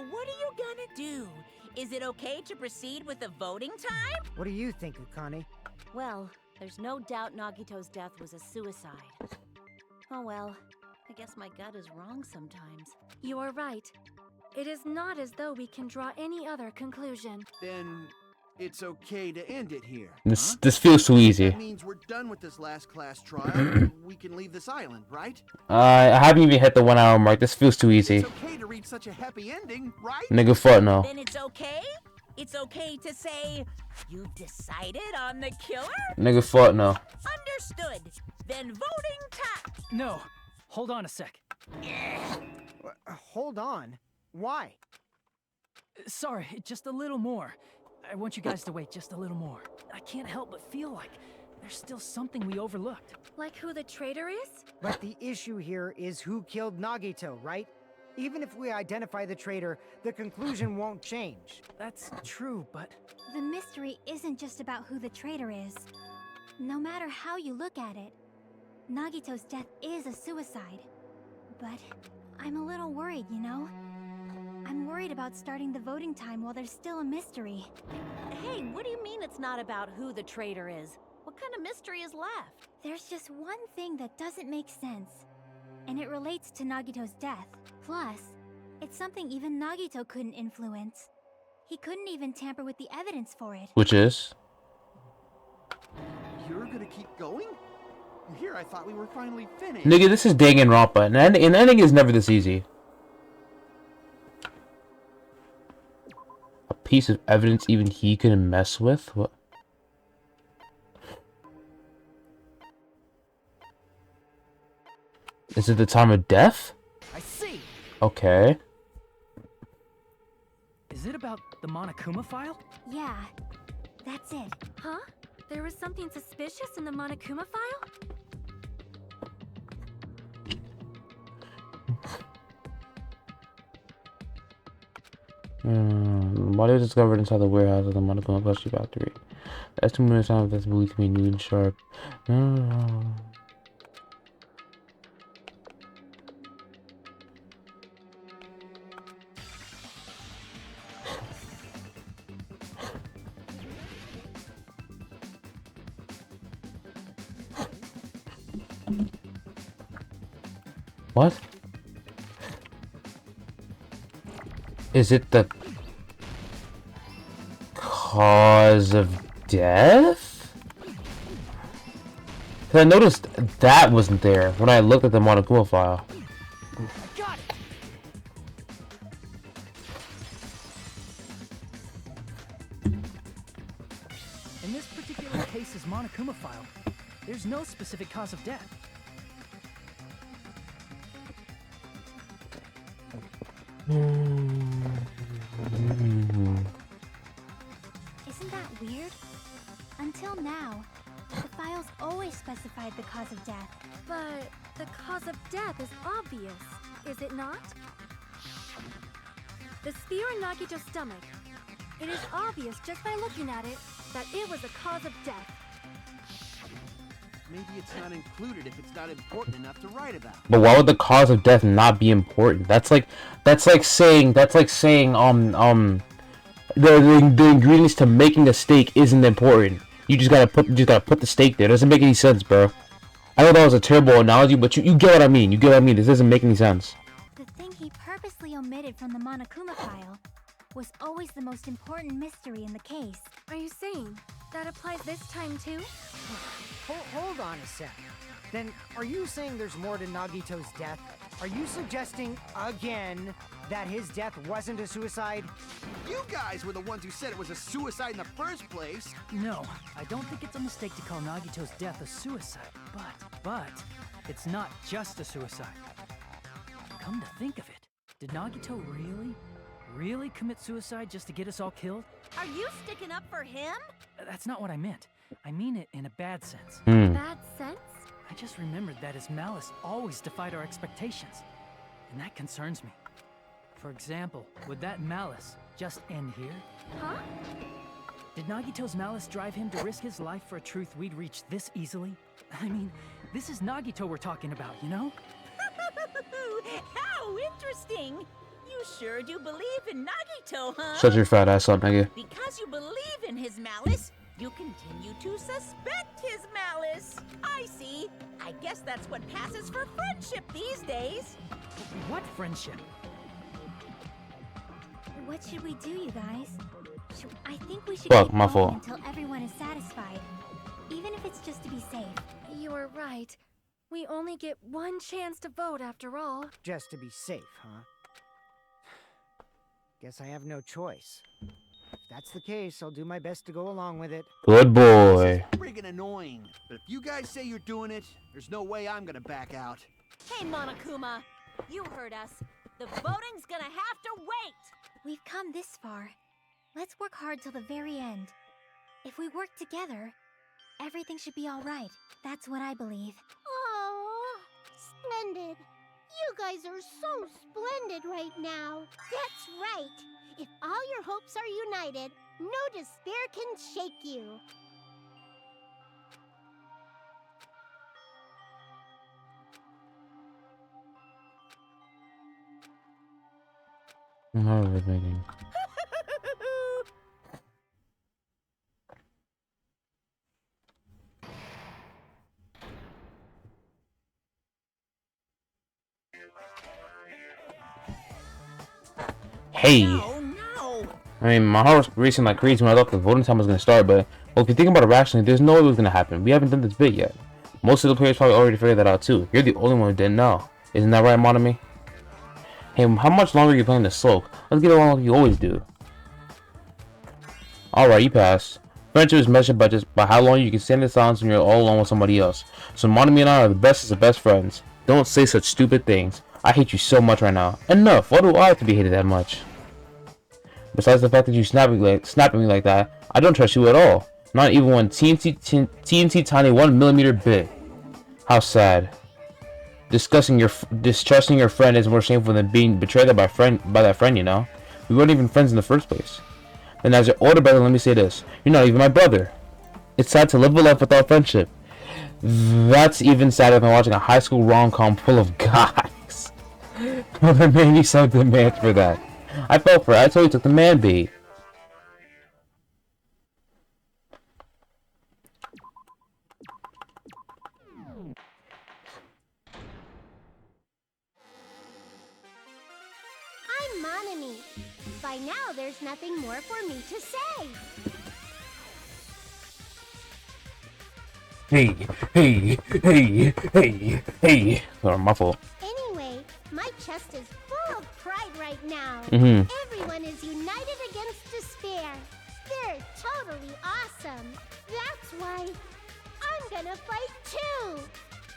Speaker 3: what are you gonna do? Is it okay to proceed with the voting time?
Speaker 5: What do you think, Akane?
Speaker 8: Well, there's no doubt Nagito's death was a suicide. Oh well, I guess my gut is wrong sometimes.
Speaker 4: You are right. It is not as though we can draw any other conclusion.
Speaker 2: Then it's okay to end it here.
Speaker 1: This feels too easy.
Speaker 2: That means we're done with this last class trial. We can leave this island, right?
Speaker 1: I haven't even hit the 1 hour mark. This feels too easy.
Speaker 2: It's okay to reach such a happy ending, right?
Speaker 1: Nigga, fuck no.
Speaker 3: Then it's okay? It's okay to say, you've decided on the killer?
Speaker 1: Nigga, fuck no.
Speaker 3: Understood. Then voting time.
Speaker 6: No, hold on a sec.
Speaker 5: Hold on. Why?
Speaker 6: Sorry, just a little more. I want you guys to wait just a little more. I can't help but feel like there's still something we overlooked.
Speaker 4: Like who the traitor is?
Speaker 5: But the issue here is who killed Nagito, right? Even if we identify the traitor, the conclusion won't change.
Speaker 6: That's true, but
Speaker 7: The mystery isn't just about who the traitor is. No matter how you look at it, Nagito's death is a suicide. But I'm a little worried, you know? I'm worried about starting the voting time while there's still a mystery.
Speaker 8: Hey, what do you mean it's not about who the traitor is? What kind of mystery is left?
Speaker 7: There's just one thing that doesn't make sense, and it relates to Nagito's death. Plus, it's something even Nagito couldn't influence. He couldn't even tamper with the evidence for it.
Speaker 1: Which is?
Speaker 2: You're gonna keep going? Here, I thought we were finally finished.
Speaker 1: Nigga, this is Danganronpa, and ending is never this easy. A piece of evidence even he couldn't mess with? What? Is it the time of death?
Speaker 6: I see.
Speaker 1: Okay.
Speaker 6: Is it about the Monokuma file?
Speaker 7: Yeah, that's it.
Speaker 4: Huh? There was something suspicious in the Monokuma file?
Speaker 1: Body was discovered inside the warehouse of the Monokuma plushie factory. The estimated time of death believed to be noon sharp. What? Is it the cause of death? 'Cause I noticed that wasn't there when I looked at the Monokuma file.
Speaker 6: Got it. In this particular case's Monokuma file, there's no specific cause of death.
Speaker 7: Isn't that weird? Until now, the files always specified the cause of death.
Speaker 4: But the cause of death is obvious, is it not? The spear in Nagito's stomach. It is obvious just by looking at it that it was a cause of death.
Speaker 2: Maybe it's not included if it's not important enough to write about.
Speaker 1: But why would the cause of death not be important? That's like saying the ingredients to making a steak isn't important. You just gotta put the steak there. It doesn't make any sense, bro. I know that was a terrible analogy, but you get what I mean. You get what I mean. This doesn't make any sense.
Speaker 7: The thing he purposely omitted from the Monokuma file was always the most important mystery in the case.
Speaker 4: Are you saying that applies this time too?
Speaker 5: Hold on a sec. Then, are you saying there's more to Nagito's death? Are you suggesting, again, that his death wasn't a suicide?
Speaker 2: You guys were the ones who said it was a suicide in the first place.
Speaker 6: No, I don't think it's a mistake to call Nagito's death a suicide. But it's not just a suicide. Come to think of it, did Nagito really commit suicide just to get us all killed?
Speaker 8: Are you sticking up for him?
Speaker 6: That's not what I meant. I mean it in a bad sense.
Speaker 4: Bad sense?
Speaker 6: I just remembered that his malice always defied our expectations. And that concerns me. For example, would that malice just end here?
Speaker 4: Huh?
Speaker 6: Did Nagito's malice drive him to risk his life for a truth we'd reach this easily? I mean, this is Nagito we're talking about, you know?
Speaker 3: How interesting! You sure do believe in Nagito, huh?
Speaker 1: Shut your fat ass up, nigga.
Speaker 3: Because you believe in his malice, you continue to suspect his malice. I see. I guess that's what passes for friendship these days.
Speaker 6: What friendship?
Speaker 7: What should we do, you guys? I think we should
Speaker 1: Fuck,
Speaker 7: keep
Speaker 1: my
Speaker 7: going
Speaker 1: fault.
Speaker 7: until everyone is satisfied. Even if it's just to be safe.
Speaker 4: You are right. We only get one chance to vote after all.
Speaker 5: Just to be safe, huh? Guess I have no choice. If that's the case, I'll do my best to go along with it.
Speaker 1: Good boy.
Speaker 2: Friggin' annoying. But if you guys say you're doing it, there's no way I'm gonna back out.
Speaker 8: Hey, Monokuma, you heard us. The voting's gonna have to wait.
Speaker 7: We've come this far. Let's work hard till the very end. If we work together, everything should be all right. That's what I believe.
Speaker 10: Oh, splendid. You guys are so splendid right now. That's right. If all your hopes are united, no despair can shake you.
Speaker 1: I'm not overthinking. Hey!
Speaker 3: Oh no!
Speaker 1: I mean, my heart was racing like crazy when I thought the voting time was gonna start, but well, if you think about it rationally, there's no way it was gonna happen. We haven't done this bit yet. Most of the players probably already figured that out too. You're the only one who didn't know. Isn't that right, Monami? Hey, how much longer are you playing the slope? Let's get along like you always do. Alright, you passed. Friendship is measured by how long you can stand in silence when you're all alone with somebody else. So Monami and I are the best of best friends. Don't say such stupid things. I hate you so much right now. Enough! Why do I have to be hated that much? Besides the fact that you snap at me like that, I don't trust you at all. Not even one TNT tiny 1mm bit. How sad. Distrusting your friend is more shameful than being betrayed by that friend, you know? We weren't even friends in the first place. And as your older brother, let me say this. You're not even my brother. It's sad to live a life without friendship. That's even sadder than watching a high school rom-com full of guys. Well, there may be some demand for that. I fell for it. I totally took the man bait.
Speaker 10: I'm Monami. By now, there's nothing more for me to say.
Speaker 1: Hey. Oh, my fault.
Speaker 10: Anyway, my chest is full of pride right now. Everyone is united against despair. They're totally awesome. That's why I'm gonna fight too.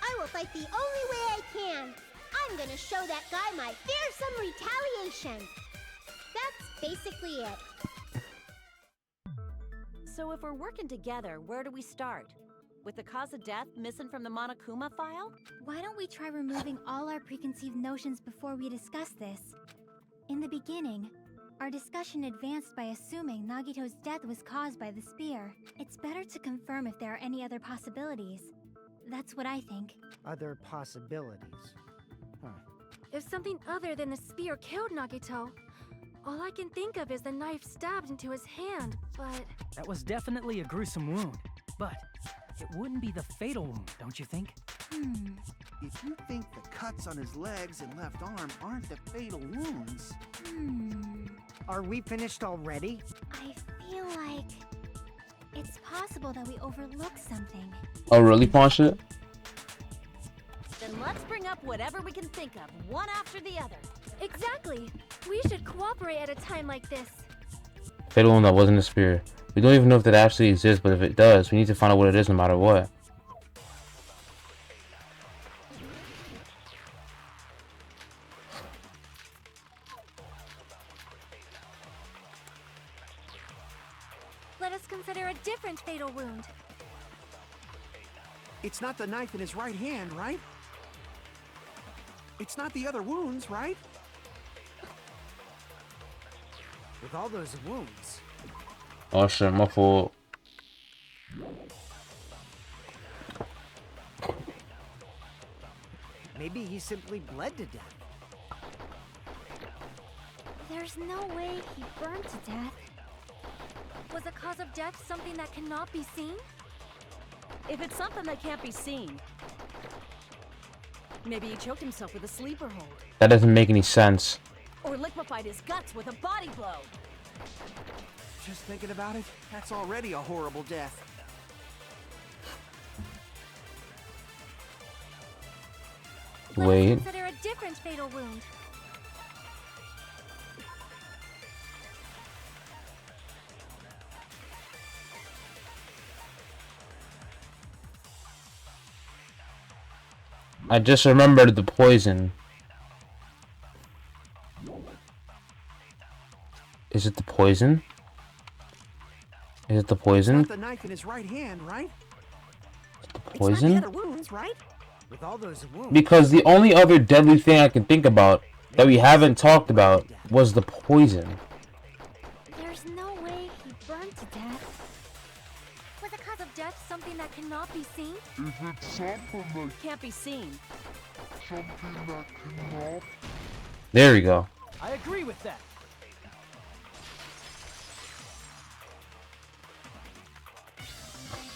Speaker 10: I will fight the only way I can. I'm gonna show that guy my fearsome retaliation. That's basically it.
Speaker 8: So if we're working together, where do we start? With the cause of death missing from the Monokuma file?
Speaker 7: Why don't we try removing all our preconceived notions before we discuss this? In the beginning, our discussion advanced by assuming Nagito's death was caused by the spear. It's better to confirm if there are any other possibilities. That's what I think.
Speaker 5: Other possibilities. Huh.
Speaker 4: If something other than the spear killed Nagito, all I can think of is the knife stabbed into his hand, but...
Speaker 6: That was definitely a gruesome wound, but it wouldn't be the fatal wound, don't you think?
Speaker 2: If you think the cuts on his legs and left arm aren't the fatal wounds...
Speaker 5: Are we finished already?
Speaker 7: I feel like... it's possible that we overlooked something.
Speaker 1: Oh, really, Poncha?
Speaker 8: Then let's bring up whatever we can think of, one after the other.
Speaker 4: Exactly! We should cooperate at a time like this.
Speaker 1: Fatal one that wasn't a spear. We don't even know if that actually exists, but if it does, we need to find out what it is no matter what.
Speaker 4: Let us consider a different fatal wound.
Speaker 2: It's not the knife in his right hand, right? It's not the other wounds, right?
Speaker 5: With all those wounds.
Speaker 1: Oh shit, my fault.
Speaker 5: Maybe he simply bled to death.
Speaker 7: There's no way he burned to death.
Speaker 4: Was the cause of death something that cannot be seen?
Speaker 8: If it's something that can't be seen, maybe he choked himself with a sleeper hold.
Speaker 1: That doesn't make any sense.
Speaker 8: Or liquefied his guts with a body blow.
Speaker 2: Just thinking about it, that's already a horrible death.
Speaker 1: Wait.
Speaker 4: Let us consider a different fatal wound.
Speaker 1: I just remembered the poison. Is it the poison? Is it the poison?
Speaker 2: It's not the knife in his right hand, right?
Speaker 1: Is it the
Speaker 2: It's not
Speaker 1: poison?
Speaker 2: the other wounds, right?
Speaker 5: With all those wounds.
Speaker 1: Because the only other deadly thing I can think about that we haven't talked about was the poison.
Speaker 4: There's no way he burned to death. Was the cause of death something that cannot be seen?
Speaker 8: Can't be seen.
Speaker 1: There we go.
Speaker 6: I agree with that.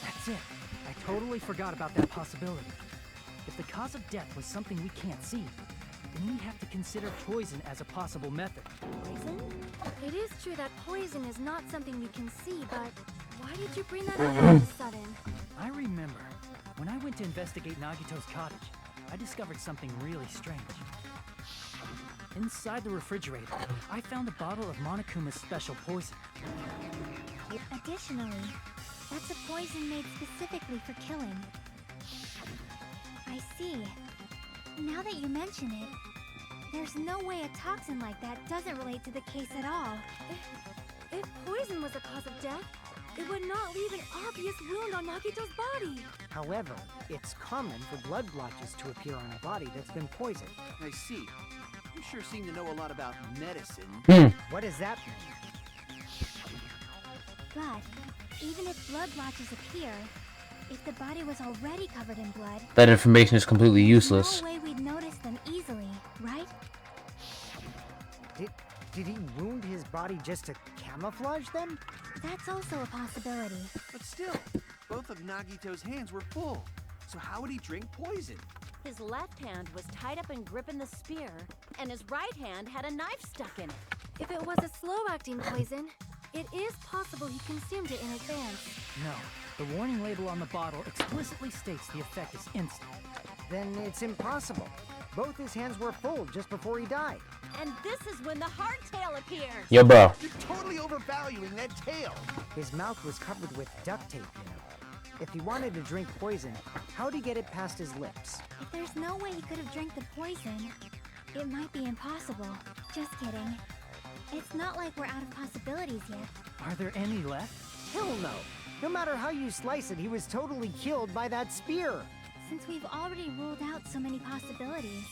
Speaker 6: That's it. I totally forgot about that possibility. If the cause of death was something we can't see, then we have to consider poison as a possible method.
Speaker 4: Poison? It is true that poison is not something we can see, but why did you bring that up all of a sudden?
Speaker 6: I remember, when I went to investigate Nagito's cottage, I discovered something really strange. Inside the refrigerator, I found a bottle of Monokuma's special poison.
Speaker 7: Additionally, that's a poison made specifically for killing. I see. Now that you mention it, there's no way a toxin like that doesn't relate to the case at all.
Speaker 4: If poison was the cause of death, it would not leave an obvious wound on Nagito's body.
Speaker 5: However, it's common for blood blotches to appear on a body that's been poisoned.
Speaker 2: I see. You sure seem to know a lot about medicine.
Speaker 5: What does that mean?
Speaker 7: But even if blood blotches appear, if the body was already covered in blood,
Speaker 1: That information is completely useless.
Speaker 7: no way we'd notice them easily, right?
Speaker 5: Did he wound his body just to camouflage them?
Speaker 7: That's also a possibility.
Speaker 2: But still, both of Nagito's hands were full. So how would he drink poison?
Speaker 8: His left hand was tied up and gripping the spear, and his right hand had a knife stuck in it.
Speaker 4: If it was a slow-acting poison, it is possible he consumed it in advance.
Speaker 6: No, the warning label on the bottle explicitly states the effect is instant.
Speaker 5: Then it's impossible. Both his hands were full just before he died.
Speaker 8: And this is when the hardtail appears.
Speaker 1: Yo, bro.
Speaker 2: You're totally overvaluing that tail.
Speaker 5: His mouth was covered with duct tape, you know. If he wanted to drink poison, how'd he get it past his lips?
Speaker 7: If there's no way he could have drank the poison, it might be impossible. Just kidding. It's not like we're out of possibilities yet.
Speaker 6: Are there any left?
Speaker 5: Hell no! No matter how you slice it, he was totally killed by that spear.
Speaker 7: Since we've already ruled out so many possibilities,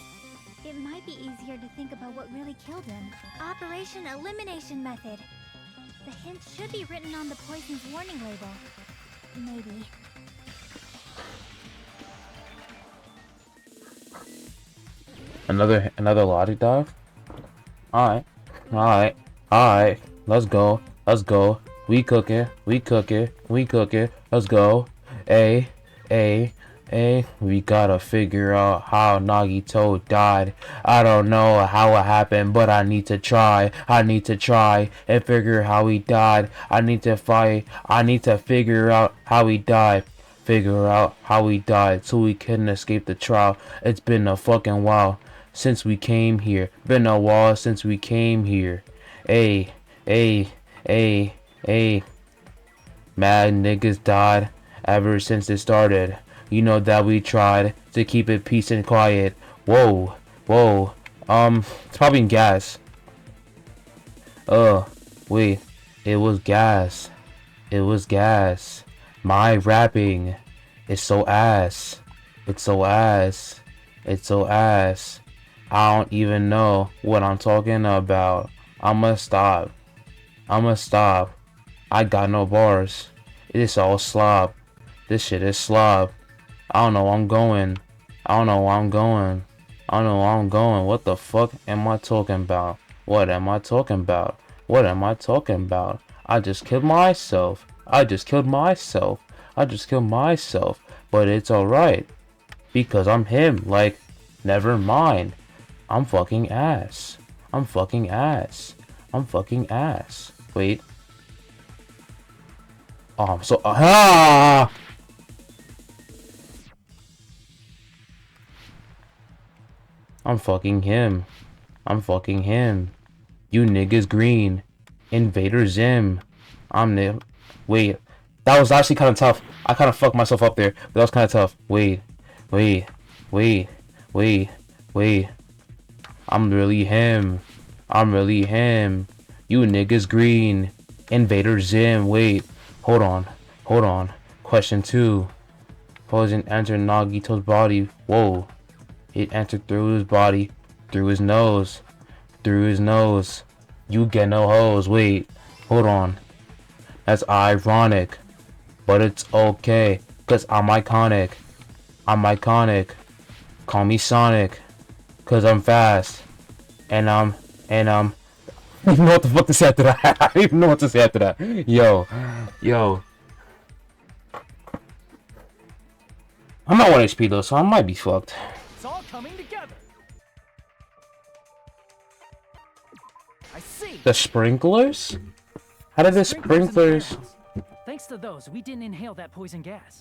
Speaker 7: it might be easier to think about what really killed him. Operation Elimination Method. The hint should be written on the poison's warning label. Maybe.
Speaker 1: Another logic dive? Alright. Let's go. We cook it. Let's go. We gotta figure out how Nagito died. I don't know how it happened, but I need to try and figure how he died. I need to figure out how he died. So we can escape the trial. It's been a fucking while since we came here. Mad niggas died ever since it started. You know that we tried to keep it peace and quiet. Whoa. It's probably in gas. Wait. It was gas. My rapping is so ass. It's so ass. I don't even know what I'm talking about. I'ma stop. I got no bars. It's all slob. This shit is slob. I don't know where I'm going. What the fuck am I talking about? What am I talking about? I just killed myself. But it's alright. Because I'm him. Like, never mind. I'm fucking ass. Wait. Oh, I'm so... I'm fucking him. You niggas green. Invader Zim. Wait. That was actually kind of tough. I kind of fucked myself up there. But that was kind of tough. Wait. I'm really him. You niggas green. Invader Zim. Wait. Hold on. Question 2. poison entered Nagito's body. Whoa. It entered through his body, through his nose, through his nose. You get no hose. Wait, hold on. That's ironic. But it's okay, cause I'm iconic. I'm iconic. Call me Sonic, cause I'm fast. And I'm I don't even know what the fuck to say after that. I don't even know what to say after that. Yo. I'm not 1 HP though, so I might be fucked.
Speaker 6: It's all coming together. I see.
Speaker 1: The sprinklers? How did the sprinklers?
Speaker 6: in the warehouse. Thanks to those, we didn't inhale that poison gas.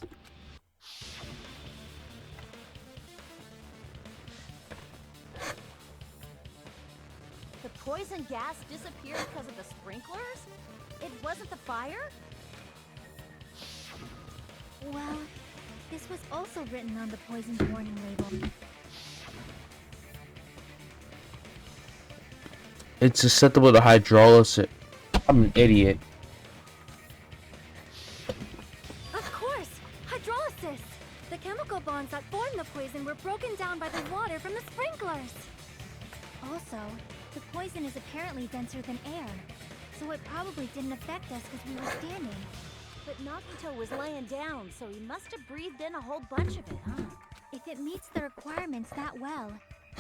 Speaker 8: The poison gas disappeared because of the sprinklers? It wasn't the fire?
Speaker 7: Well, this was also written on the poison's warning label.
Speaker 1: It's susceptible to hydrolysis. I'm an idiot.
Speaker 4: Of course! Hydrolysis! The chemical bonds that formed the poison were broken down by the water from the sprinklers.
Speaker 7: Also, the poison is apparently denser than air, so it probably didn't affect us because we were standing.
Speaker 8: But Nagito was laying down, so he must have breathed in a whole bunch of it, huh?
Speaker 7: If it meets the requirements that well,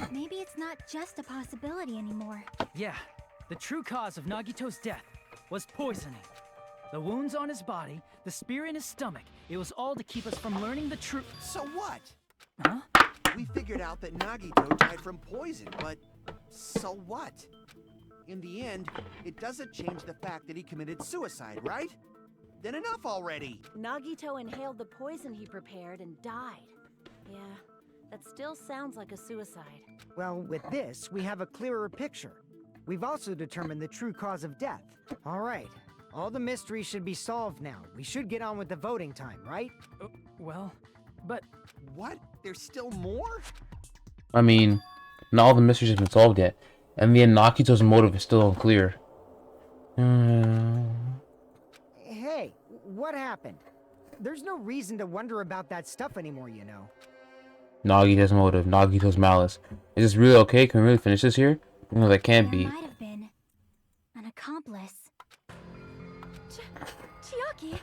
Speaker 7: maybe it's not just a possibility anymore.
Speaker 6: Yeah, the true cause of Nagito's death was poisoning. The wounds on his body, the spear in his stomach, it was all to keep us from learning the truth.
Speaker 2: So what?
Speaker 6: Huh?
Speaker 2: We figured out that Nagito died from poison, but so what? In the end, it doesn't change the fact that he committed suicide, right? Then enough already!
Speaker 8: Nagito inhaled the poison he prepared and died. Yeah, that still sounds like a suicide.
Speaker 5: Well, with this, we have a clearer picture. We've also determined the true cause of death. All right, all the mysteries should be solved now. We should get on with the voting time, right?
Speaker 6: Well, but...
Speaker 2: What? There's still more?
Speaker 1: I mean, not all the mysteries have been solved yet. And the Nagito's motive is still unclear.
Speaker 5: Hey, what happened? There's no reason to wonder about that stuff anymore, you know.
Speaker 1: Nagito's motive, Nagito's malice. Is this really okay? Can we really finish this here? No, that can't be.
Speaker 7: There might have been an accomplice.
Speaker 4: Chiaki,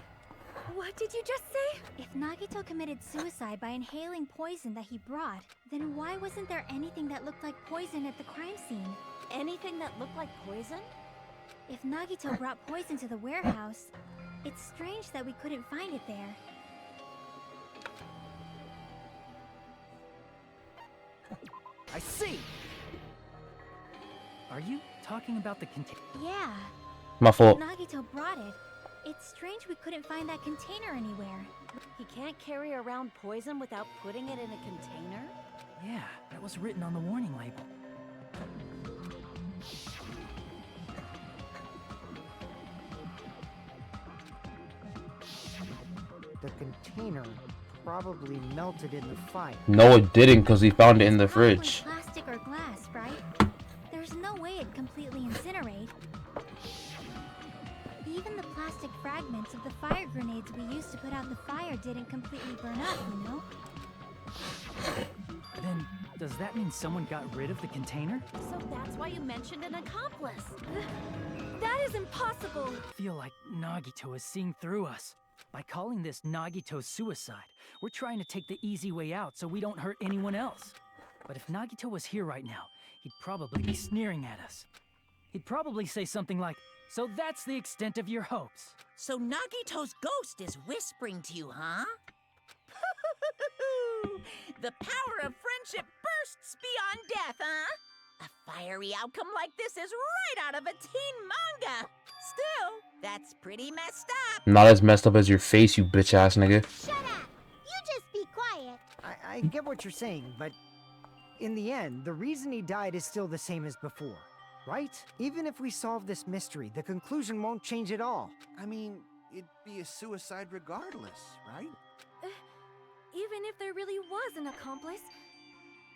Speaker 4: what did you just say?
Speaker 7: If Nagito committed suicide by inhaling poison that he brought, then why wasn't there anything that looked like poison at the crime scene?
Speaker 8: Anything that looked like poison?
Speaker 7: If Nagito brought poison to the warehouse, it's strange that we couldn't find it there.
Speaker 6: I see! Are you talking about the container?
Speaker 7: Yeah.
Speaker 1: My fault.
Speaker 7: Nagito brought it. It's strange we couldn't find that container anywhere.
Speaker 8: He can't carry around poison without putting it in a container?
Speaker 6: Yeah, that was written on the warning label.
Speaker 5: The container probably melted in the fire.
Speaker 1: No, it didn't, because we found it in the
Speaker 7: Probably
Speaker 1: fridge.
Speaker 7: plastic or glass, right? There's no way it'd completely incinerate. Even the plastic fragments of the fire grenades we used to put out the fire didn't completely burn up, you know?
Speaker 6: Then, does that mean someone got rid of the container?
Speaker 8: So that's why you mentioned an accomplice.
Speaker 4: That is impossible!
Speaker 6: I feel like Nagito is seeing through us. By calling this Nagito's suicide, we're trying to take the easy way out so we don't hurt anyone else. But if Nagito was here right now, he'd probably be sneering at us. He'd probably say something like, "So that's the extent of your hopes."
Speaker 3: So Nagito's ghost is whispering to you, huh? The power of friendship bursts beyond death, huh? A fiery outcome like this is right out of a teen manga. Still, that's pretty messed up.
Speaker 1: Not as messed up as your face, you bitch ass nigga.
Speaker 10: Shut up! You just be quiet.
Speaker 5: I get what you're saying, but in the end, the reason he died is still the same as before, right? Even if we solve this mystery, the conclusion won't change at all.
Speaker 2: I mean, it'd be a suicide regardless, right?
Speaker 4: Even if there really was an accomplice,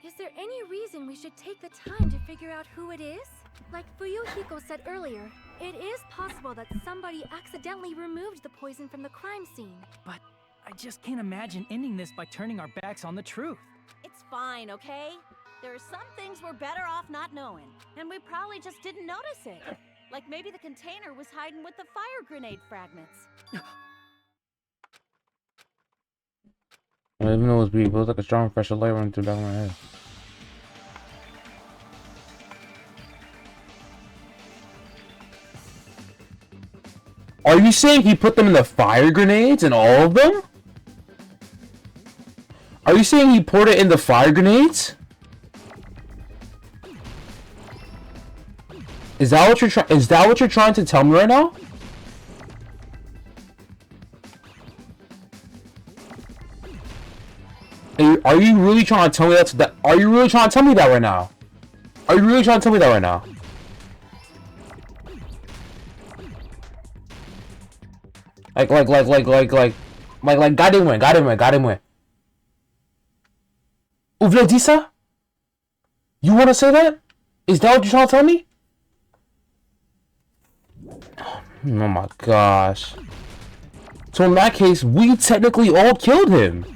Speaker 4: is there any reason we should take the time to figure out who it is? Like Fuyuhiko said earlier, it is possible that somebody accidentally removed the poison from the crime scene.
Speaker 6: But I just can't imagine ending this by turning our backs on the truth.
Speaker 8: It's fine, okay? There are some things we're better off not knowing, and we probably just didn't notice it. Like maybe the container was hiding with the fire grenade fragments.
Speaker 1: I even know it was brief. It was like a strong fresh light running through the back of my head. Are you saying he put them in the fire grenades and all of them? Are you saying he poured it in the fire grenades? Is that what you're trying to tell me right now? Are you really trying to tell me that? Are you really trying to tell me that right now? Are you really trying to tell me that right now? Like, got him win. Uvledisa? You want to say that? Is that what you're trying to tell me? Oh my gosh. So in that case, we technically all killed him.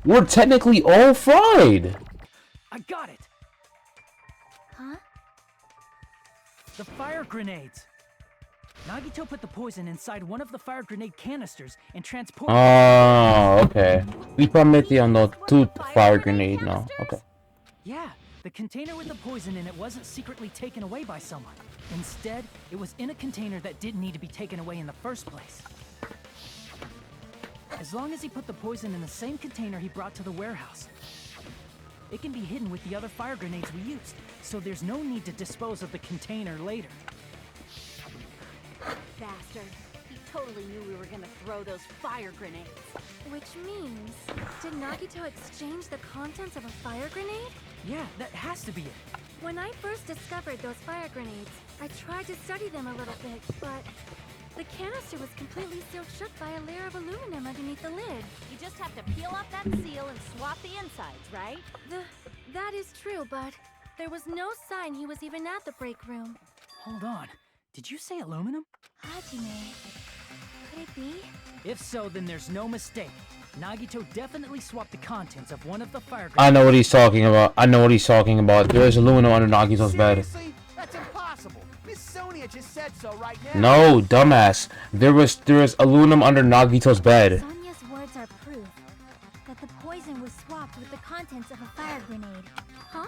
Speaker 1: We're technically all fried.
Speaker 6: I got it.
Speaker 7: Huh?
Speaker 6: The fire grenades. Nagito put the poison inside one of the fire grenade canisters and transported.
Speaker 1: Oh, okay. We prometí on the two fire grenade now. Okay.
Speaker 6: Yeah, the container with the poison in it wasn't secretly taken away by someone. Instead, it was in a container that didn't need to be taken away in the first place. As long as he put the poison in the same container he brought to the warehouse, it can be hidden with the other fire grenades we used, so there's no need to dispose of the container later.
Speaker 8: Bastard. He totally knew we were gonna throw those fire grenades.
Speaker 4: Which means, did Nagito exchange the contents of a fire grenade?
Speaker 6: Yeah, that has to be it.
Speaker 4: When I first discovered those fire grenades, I tried to study them a little bit, but the canister was completely sealed shut by a layer of aluminum underneath the lid.
Speaker 8: You just have to peel off that seal and swap the insides, right?
Speaker 4: That is true, but there was no sign he was even at the break room.
Speaker 6: Hold on. Did you say aluminum?
Speaker 4: Hajime, could it be?
Speaker 6: If so, then there's no mistake. Nagito definitely swapped the contents of one of the fire grenades.
Speaker 1: I know what he's talking about. There's aluminum under Nagito's bed.
Speaker 2: Seriously? That's impossible. Miss Sonia just said so right now.
Speaker 1: No, dumbass. There is aluminum under Nagito's bed.
Speaker 7: Sonia's words are proof that the poison was swapped with the contents of a fire grenade. Huh?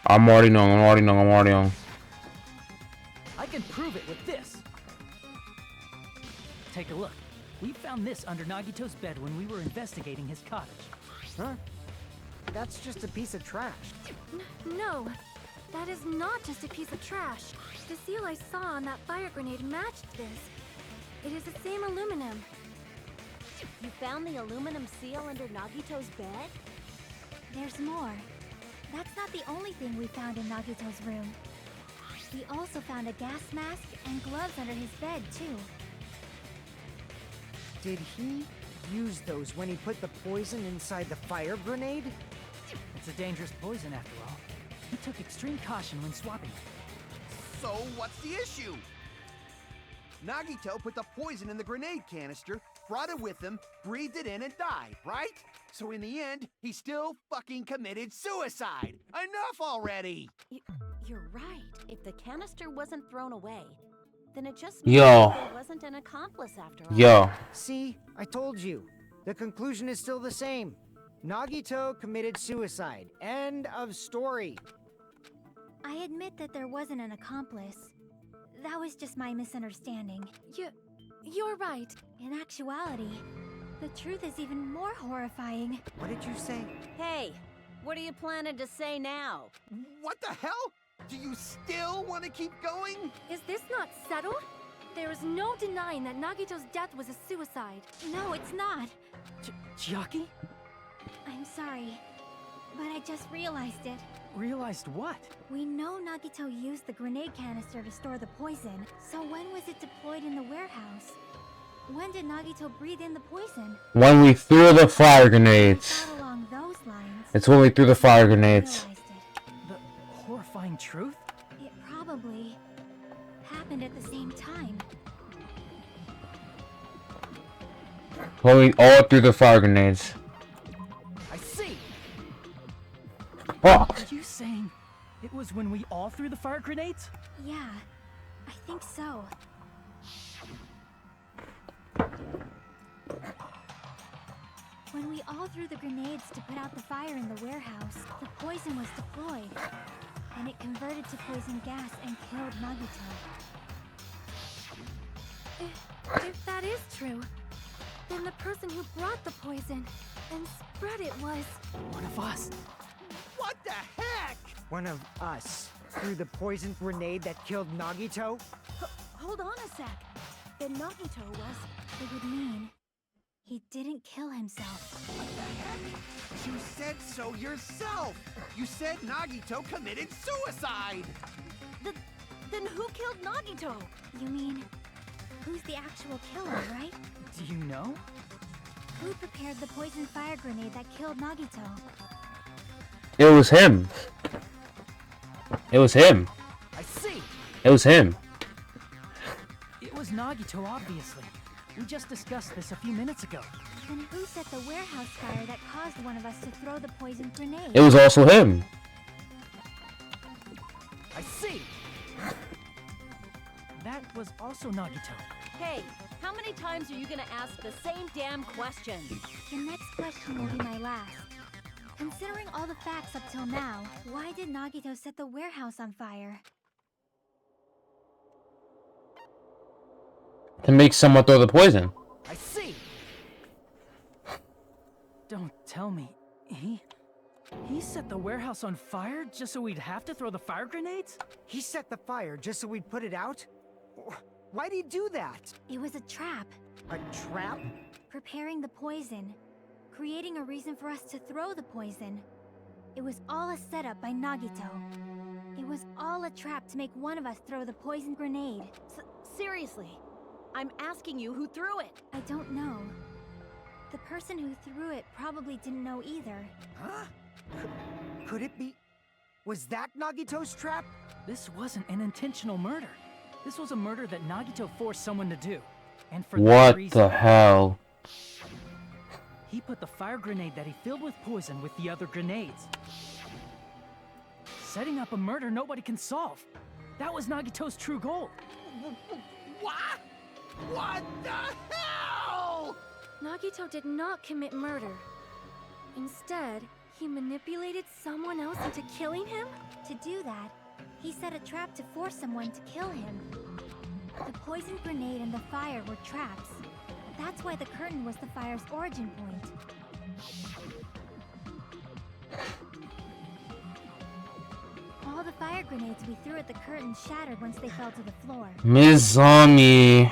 Speaker 1: I'm already knowing.
Speaker 6: I can prove it with this. Take a look. We found this under Nagito's bed when we were investigating his cottage.
Speaker 5: Huh? That's just a piece of trash.
Speaker 4: No, that is not just a piece of trash. The seal I saw on that fire grenade matched this. It is the same aluminum.
Speaker 8: You found the aluminum seal under Nagito's bed?
Speaker 7: There's more. That's not the only thing we found in Nagito's room. We also found a gas mask and gloves under his bed, too.
Speaker 5: Did he use those when he put the poison inside the fire grenade?
Speaker 6: It's a dangerous poison after all. He took extreme caution when swapping it.
Speaker 2: So what's the issue? Nagito put the poison in the grenade canister, brought it with him, breathed it in, and died, right? So in the end, he still fucking committed suicide. Enough already!
Speaker 8: You're right. If the canister wasn't thrown away, then it just means
Speaker 1: Yo.
Speaker 8: there wasn't an accomplice after all.
Speaker 1: Yo.
Speaker 5: See, I told you. The conclusion is still the same. Nagito committed suicide. End of story.
Speaker 7: I admit that there wasn't an accomplice. That was just my misunderstanding.
Speaker 4: You're right.
Speaker 7: In actuality, the truth is even more horrifying.
Speaker 5: What did you say?
Speaker 8: Hey, what are you planning to say now?
Speaker 2: What the hell? Do you still want to keep going?
Speaker 4: Is this not settled? There is no denying that Nagito's death was a suicide.
Speaker 7: No, it's not.
Speaker 6: Chiaki?
Speaker 7: I'm sorry, but I just realized it.
Speaker 6: Realized what?
Speaker 7: We know Nagito used the grenade canister to store the poison, so when was it deployed in the warehouse? When did Nagito breathe in the poison?
Speaker 1: When we threw the fire grenades.
Speaker 7: Thought along those lines.
Speaker 1: It's when we threw the fire grenades.
Speaker 7: Realized it.
Speaker 6: The horrifying truth?
Speaker 1: Throwing all through the fire grenades.
Speaker 6: I see.
Speaker 1: Fuck!
Speaker 6: Are you saying it was when we all threw the fire grenades?
Speaker 7: Yeah, I think so. When we all threw the grenades to put out the fire in the warehouse, the poison was deployed. And it converted to poison gas and killed Nagito.
Speaker 4: If that is true, then the person who brought the poison and spread it was...
Speaker 6: One of us.
Speaker 2: What the heck?
Speaker 5: One of us threw the poison grenade that killed Nagito?
Speaker 4: Hold on a sec. Then Nagito was...
Speaker 7: It would mean he didn't kill himself.
Speaker 2: What the heck? You said so yourself. You said Nagito committed suicide.
Speaker 8: Then who killed Nagito?
Speaker 7: You mean, who's the actual killer, right?
Speaker 6: Do you know?
Speaker 7: Who prepared the poison fire grenade that killed Nagito?
Speaker 1: It was him. It was him.
Speaker 6: I see.
Speaker 1: It was him.
Speaker 6: It was Nagito, obviously. We just discussed this a few minutes ago.
Speaker 7: Then who set the warehouse fire that caused one of us to throw the poison grenade?
Speaker 1: It was also him.
Speaker 6: I see. That was also Nagito.
Speaker 8: Hey, how many times are you gonna ask the same damn question?
Speaker 7: The next question will be my last. Considering all the facts up till now, why did Nagito set the warehouse on fire?
Speaker 1: To make someone throw the poison.
Speaker 6: I see. Don't tell me. He set the warehouse on fire just so we'd have to throw the fire grenades?
Speaker 5: He set the fire just so we'd put it out? Why'd he do that?
Speaker 7: It was a trap.
Speaker 5: A trap?
Speaker 7: Preparing the poison. Creating a reason for us to throw the poison. It was all a setup by Nagito. It was all a trap to make one of us throw the poison grenade.
Speaker 8: Seriously, I'm asking you who threw it.
Speaker 7: I don't know. The person who threw it probably didn't know either.
Speaker 5: Huh? Could it be... Was that Nagito's trap?
Speaker 6: This wasn't an intentional murder. This was a murder that Nagito forced someone to do. And for that
Speaker 1: What
Speaker 6: reason,
Speaker 1: the hell?
Speaker 6: he put the fire grenade that he filled with poison with the other grenades. Setting up a murder nobody can solve. That was Nagito's true goal.
Speaker 2: What? What the hell?
Speaker 4: Nagito did not commit murder. Instead, he manipulated someone else into killing him?
Speaker 7: To do that, he set a trap to force someone to kill him. The poison grenade and the fire were traps. That's why the curtain was the fire's origin point. All the fire grenades we threw at the curtain shattered once they fell to the floor.
Speaker 1: Mizami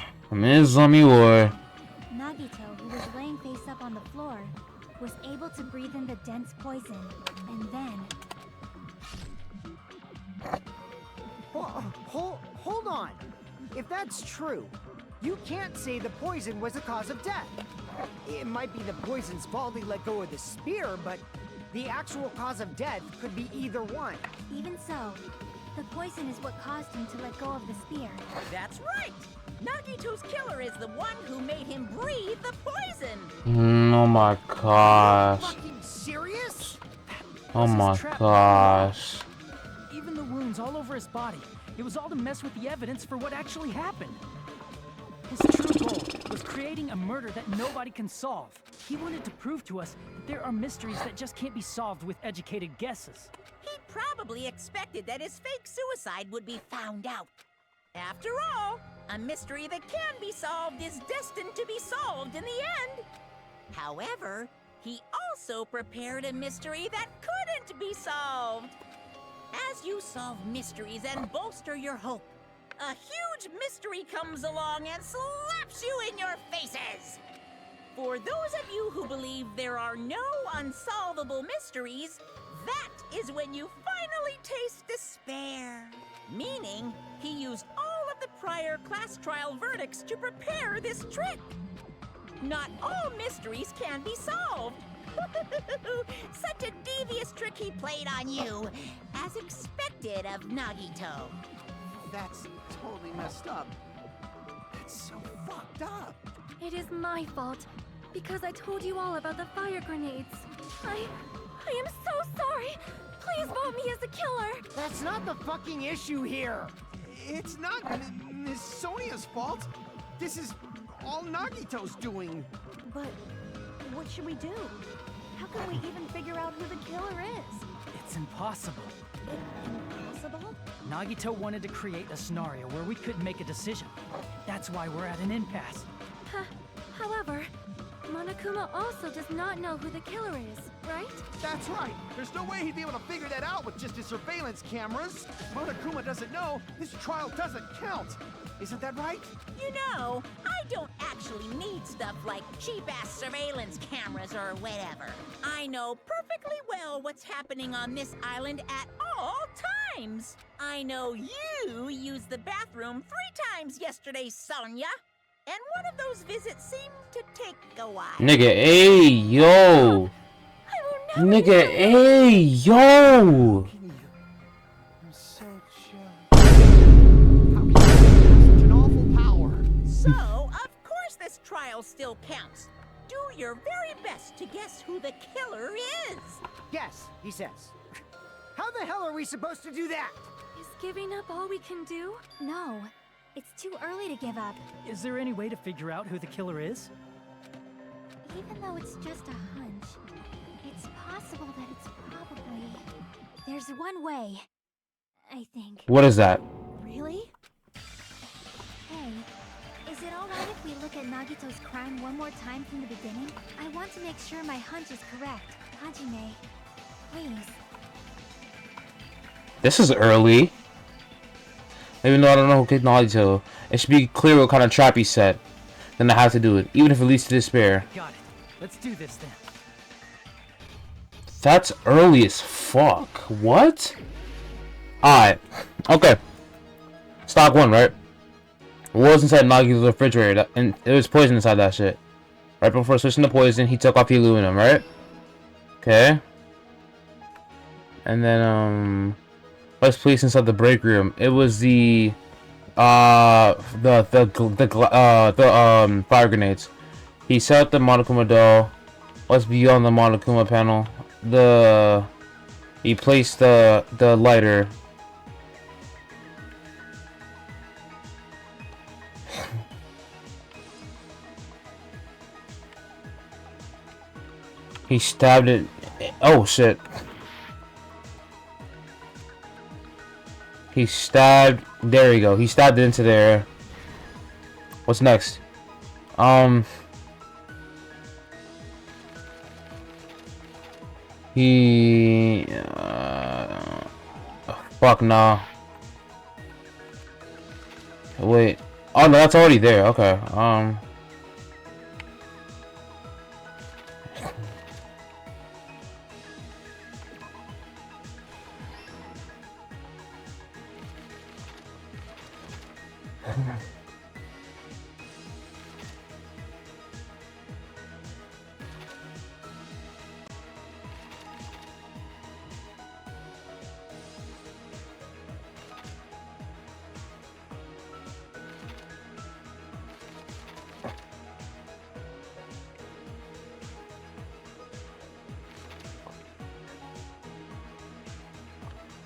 Speaker 1: war.
Speaker 7: Nagito, who was laying face up on the floor, was able to breathe in the dense poison, and then...
Speaker 5: Hold on! If that's true, you can't say the poison was the cause of death. It might be the poison's fault he let go of the spear, but the actual cause of death could be either one.
Speaker 7: Even so, the poison is what caused him to let go of the spear.
Speaker 3: That's right! Nagito's killer is the one who made him breathe the poison!
Speaker 1: Oh my gosh.
Speaker 5: Fucking serious?
Speaker 1: Oh
Speaker 6: Was
Speaker 1: my
Speaker 6: his trap.
Speaker 1: gosh.
Speaker 6: Even the wounds all over his body. It was all to mess with the evidence for what actually happened. His true goal was creating a murder that nobody can solve. He wanted to prove to us that there are mysteries that just can't be solved with educated guesses.
Speaker 3: He probably expected that his fake suicide would be found out. After all, a mystery that can be solved is destined to be solved in the end. However, he also prepared a mystery that couldn't be solved. As you solve mysteries and bolster your hope, a huge mystery comes along and slaps you in your faces. For those of you who believe there are no unsolvable mysteries, that is when you finally taste despair. Meaning, he used all of the prior class trial verdicts to prepare this trick. Not all mysteries can be solved. Such a devious trick he played on you, as expected of Nagito.
Speaker 2: That's totally messed up. That's so fucked up.
Speaker 4: It is my fault. Because I told you all about the fire grenades. I am so sorry. Please vote me as the killer.
Speaker 5: That's not the fucking issue here.
Speaker 2: It's not Miss Sonia's fault. This is all Nagito's doing.
Speaker 8: But what should we do? How can we even figure out who the killer is?
Speaker 6: It's impossible.
Speaker 8: Impossible?
Speaker 6: Nagito wanted to create a scenario where we couldn't make a decision. That's why we're at an impasse.
Speaker 4: However, Monokuma also does not know who the killer is, right?
Speaker 2: That's right. There's no way he'd be able to figure that out with just his surveillance cameras. Monokuma doesn't know. This trial doesn't count. Isn't that right?
Speaker 3: You know, I don't actually need stuff like cheap-ass surveillance cameras or whatever. I know perfectly well what's happening on this island at all times. I know you used the bathroom 3 times yesterday, Sonia. And one of those visits seemed to take a while.
Speaker 1: Nigga, hey, yo. Nigga, hey, yo.
Speaker 2: I'm so jealous. How can you have such an awful power?
Speaker 3: So, of course this trial still counts. Do your very best to guess who the killer is.
Speaker 5: Yes, he says. How the hell are we supposed to do that?
Speaker 4: Is giving up all we can do?
Speaker 7: No, it's too early to give up.
Speaker 6: Is there any way to figure out who the killer is?
Speaker 7: Even though it's just a hunch, it's possible that it's probably... There's one way, I think.
Speaker 1: What is that?
Speaker 8: Really?
Speaker 7: Hey, is it alright if we look at Nagito's crime one more time from the beginning? I want to make sure my hunch is correct. Hajime, please.
Speaker 1: This is early. Even though I don't know who killed Nagito, it should be clear what kind of trap he set. Then I have to do it, even if it leads to despair.
Speaker 6: Got it. Let's do this then.
Speaker 1: That's early as fuck. What? Alright. Okay. Stock 1, right? What was inside Nagito's refrigerator? And there was poison inside that shit. Right before switching to poison, he took off the aluminum, right? Okay. And then, let's place inside the break room. It was the fire grenades. He set up the Monokuma doll. What's beyond the Monokuma panel? He placed the lighter. He stabbed it. Oh shit. He stabbed. There we go. He stabbed it into there. What's next? He. Fuck nah. Wait. Oh no, that's already there. Okay.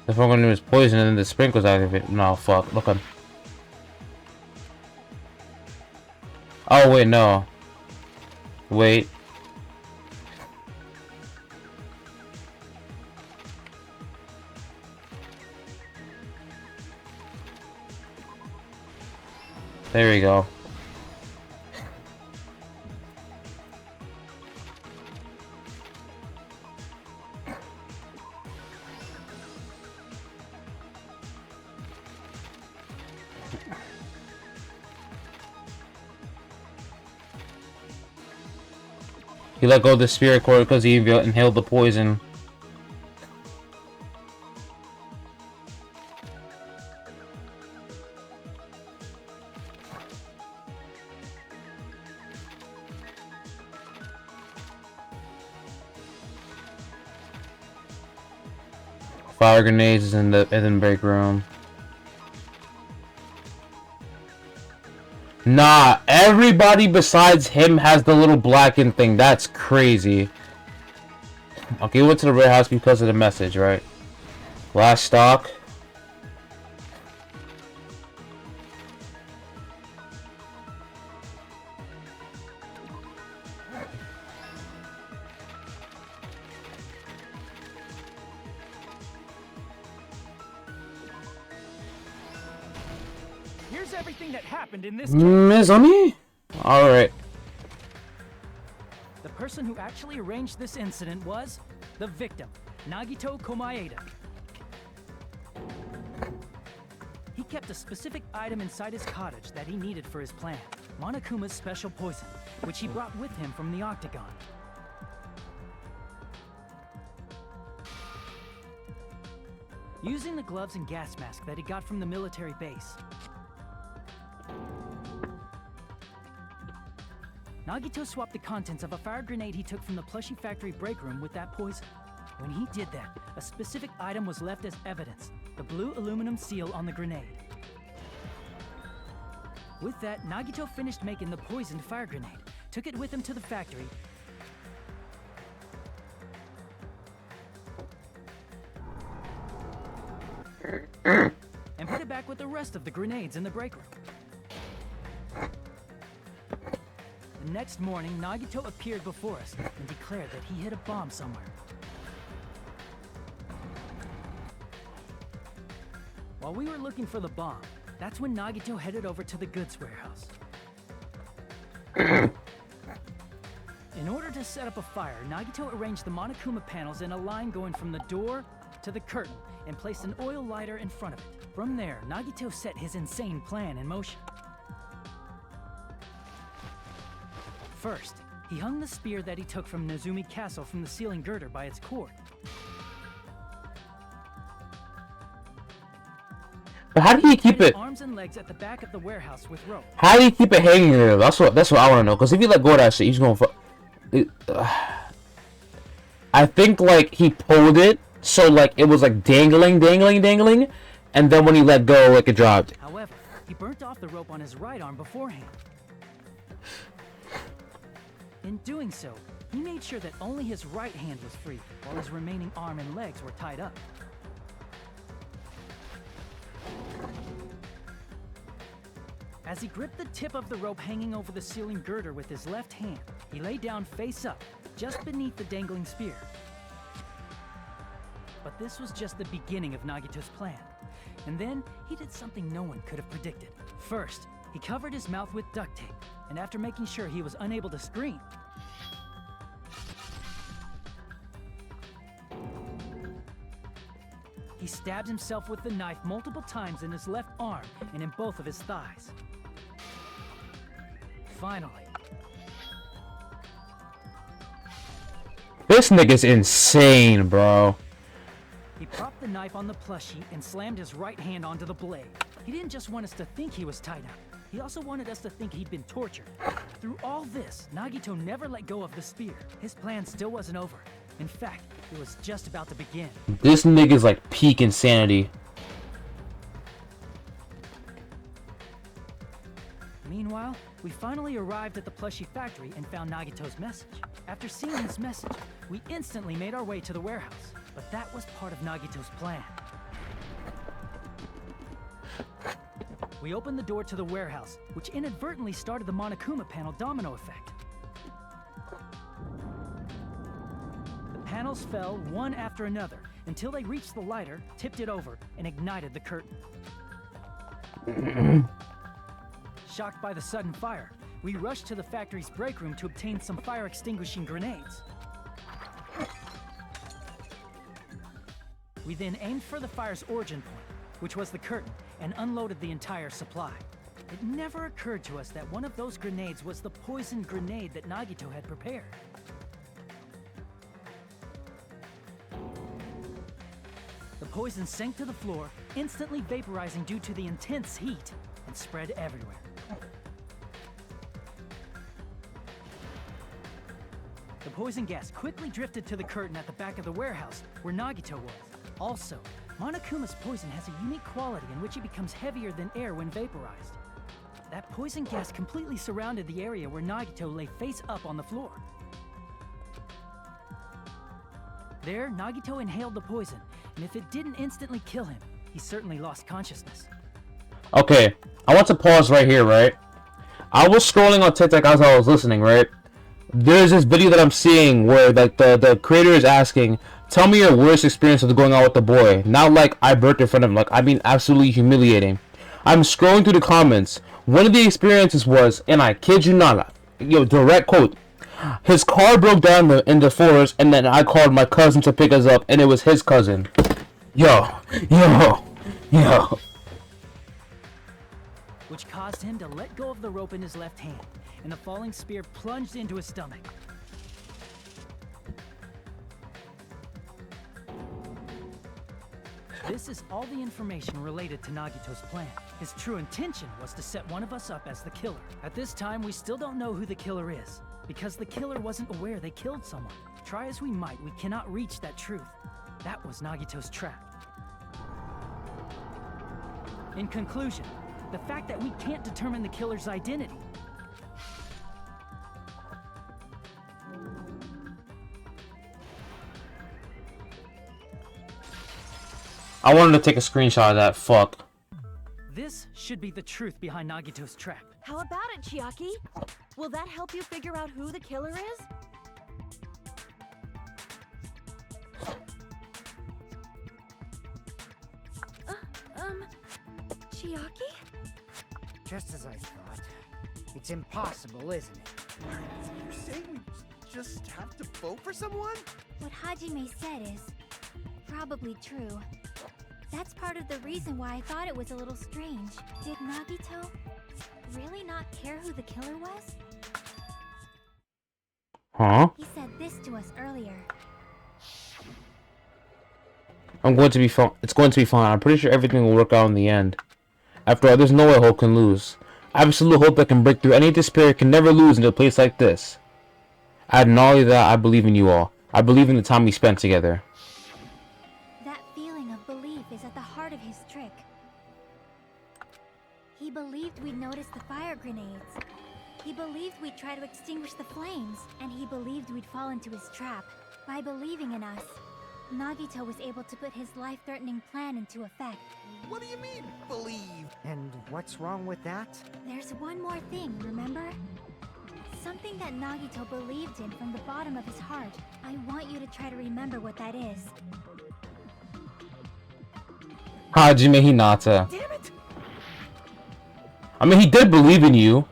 Speaker 1: The phone gun was poison and then the sprinklers activated. No, fuck. Look on. Oh, wait, no. Wait. There we go. He let go of the spirit cord because he inhaled the poison. Fire grenades is in the break room. Nah, everybody besides him has the little blackened thing. That's crazy. Okay, we went to the Red House because of the message, right? Last stock.
Speaker 6: Here's everything that happened in this
Speaker 1: Miss Ami? Alright.
Speaker 6: The person who actually arranged this incident was the victim, Nagito Komaeda. He kept a specific item inside his cottage that he needed for his plan, Monokuma's special poison, which he brought with him from the Octagon. Using the gloves and gas mask that he got from the military base, Nagito swapped the contents of a fire grenade he took from the plushie factory break room with that poison. When he did that, a specific item was left as evidence, the blue aluminum seal on the grenade. With that, Nagito finished making the poisoned fire grenade, took it with him to the factory, and put it back with the rest of the grenades in the break room. The next morning, Nagito appeared before us and declared that he hid a bomb somewhere. While we were looking for the bomb, that's when Nagito headed over to the goods warehouse. In order to set up a fire, Nagito arranged the Monokuma panels in a line going from the door to the curtain and placed an oil lighter in front of it. From there, Nagito set his insane plan in motion. First, he hung the spear that he took from Nezumi Castle from the ceiling girder by its cord.
Speaker 1: But how do you keep it?
Speaker 6: Arms and legs at the back of the warehouse with rope.
Speaker 1: How do you keep it hanging there? That's what I want to know. Because if you let go of that shit, he's going. I think like he pulled it, so like it was like dangling, and then when he let go, like it dropped.
Speaker 6: However, he burnt off the rope on his right arm beforehand. In doing so, he made sure that only his right hand was free, while his remaining arm and legs were tied up. As he gripped the tip of the rope hanging over the ceiling girder with his left hand, he lay down face up, just beneath the dangling spear. But this was just the beginning of Nagito's plan. And then, he did something no one could have predicted. First, he covered his mouth with duct tape, and after making sure he was unable to scream, he stabbed himself with the knife multiple times in his left arm and in both of his thighs. Finally,
Speaker 1: This nigga's insane, bro.
Speaker 6: he propped the knife on the plushie and slammed his right hand onto the blade. He didn't just want us to think he was tied up. He also wanted us to think he'd been tortured. Through all this, Nagito never let go of the spear. His plan still wasn't over. In fact, it was just about to begin.
Speaker 1: This nigga's like peak insanity.
Speaker 6: Meanwhile, we finally arrived at the plushie factory and found Nagito's message. After seeing his message, we instantly made our way to the warehouse. But that was part of Nagito's plan. We opened the door to the warehouse, which inadvertently started the Monokuma panel domino effect. The panels fell one after another until they reached the lighter, tipped it over, and ignited the curtain. Shocked by the sudden fire, we rushed to the factory's break room to obtain some fire-extinguishing grenades. We then aimed for the fire's origin point, which was the curtain, and unloaded the entire supply. It never occurred to us that one of those grenades was the poisoned grenade that Nagito had prepared. The poison sank to the floor, instantly vaporizing due to the intense heat, and spread everywhere. The poison gas quickly drifted to the curtain at the back of the warehouse, where Nagito was. Also, Monokuma's poison has a unique quality in which it becomes heavier than air when vaporized. that poison gas completely surrounded the area where Nagito lay face up on the floor. There, Nagito inhaled the poison, and if it didn't instantly kill him, he certainly lost consciousness.
Speaker 1: Okay, I want to pause right here, right? I was scrolling on TikTok as I was listening, right? There's this video that I'm seeing where like the creator is asking, tell me your worst experience of going out with the boy. Not like I burnt in front of him, like I mean absolutely humiliating. I'm scrolling through the comments. One of the experiences was, and I kid you not, direct quote, his car broke down in the forest, and then I called my cousin to pick us up, and it was his cousin. Yo.
Speaker 6: Which caused him to let go of the rope in his left hand, and the falling spear plunged into his stomach. This is all the information related to Nagito's plan. His true intention was to set one of us up as the killer. At this time, we still don't know who the killer is, because the killer wasn't aware they killed someone. Try as we might, we cannot reach that truth. That was Nagito's trap. In conclusion, the fact that we can't determine the killer's identity.
Speaker 1: I wanted to take a screenshot of that. Fuck.
Speaker 6: This should be the truth behind Nagito's trap.
Speaker 8: How about it, Chiaki? Will that help you figure out who the killer is? Chiaki?
Speaker 5: Just as I thought. It's impossible, isn't it?
Speaker 2: You're saying we just have to vote for someone?
Speaker 7: What Hajime said is probably true. That's part of the reason why I thought it was a little strange. Did Nagito really not care who the killer was?
Speaker 1: Huh?
Speaker 7: He said this to us earlier.
Speaker 1: I'm going to be fine. It's going to be fine. I'm pretty sure everything will work out in the end. After all, there's no way Hope can lose. Absolute hope that can break through any despair can never lose in a place like this. Add not only that, I believe in you all. I believe in the time we spent together.
Speaker 7: That feeling of belief is at the heart of his trick. He believed we'd notice the fire grenades. He believed we'd try to extinguish the flames. And he believed we'd fall into his trap. By believing in us, Nagito was able to put his life-threatening plan into effect.
Speaker 2: What do you mean, believe?
Speaker 5: And what's wrong with that?
Speaker 7: There's one more thing, remember? Something that Nagito believed in from the bottom of his heart. I want you to try to remember what that is.
Speaker 1: Hajime Hinata.
Speaker 6: Damn it!
Speaker 1: I mean, he did believe in you.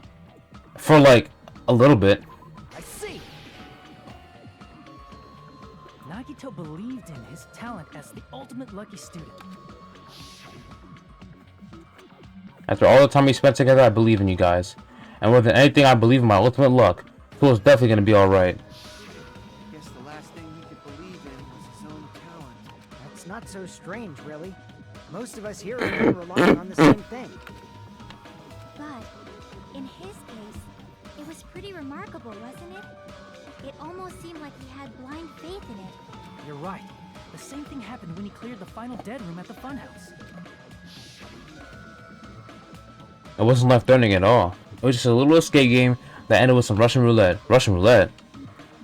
Speaker 1: For like, a little bit.
Speaker 5: I see!
Speaker 6: Nagito believed in his talent as the ultimate lucky student.
Speaker 1: After all the time we spent together, I believe in you guys. And more than anything, I believe in my ultimate luck. Phil's definitely gonna be alright.
Speaker 2: I guess the last thing he could believe in was his own talent.
Speaker 5: That's not so strange, really. Most of us here are relying on the same thing.
Speaker 7: But, in his case, it was pretty remarkable, wasn't it? It almost seemed like he had blind faith in it.
Speaker 6: You're right. The same thing happened when he cleared the final dead room at the funhouse.
Speaker 1: It wasn't life-threatening at all. It was just a little escape game that ended with some Russian roulette. Russian roulette?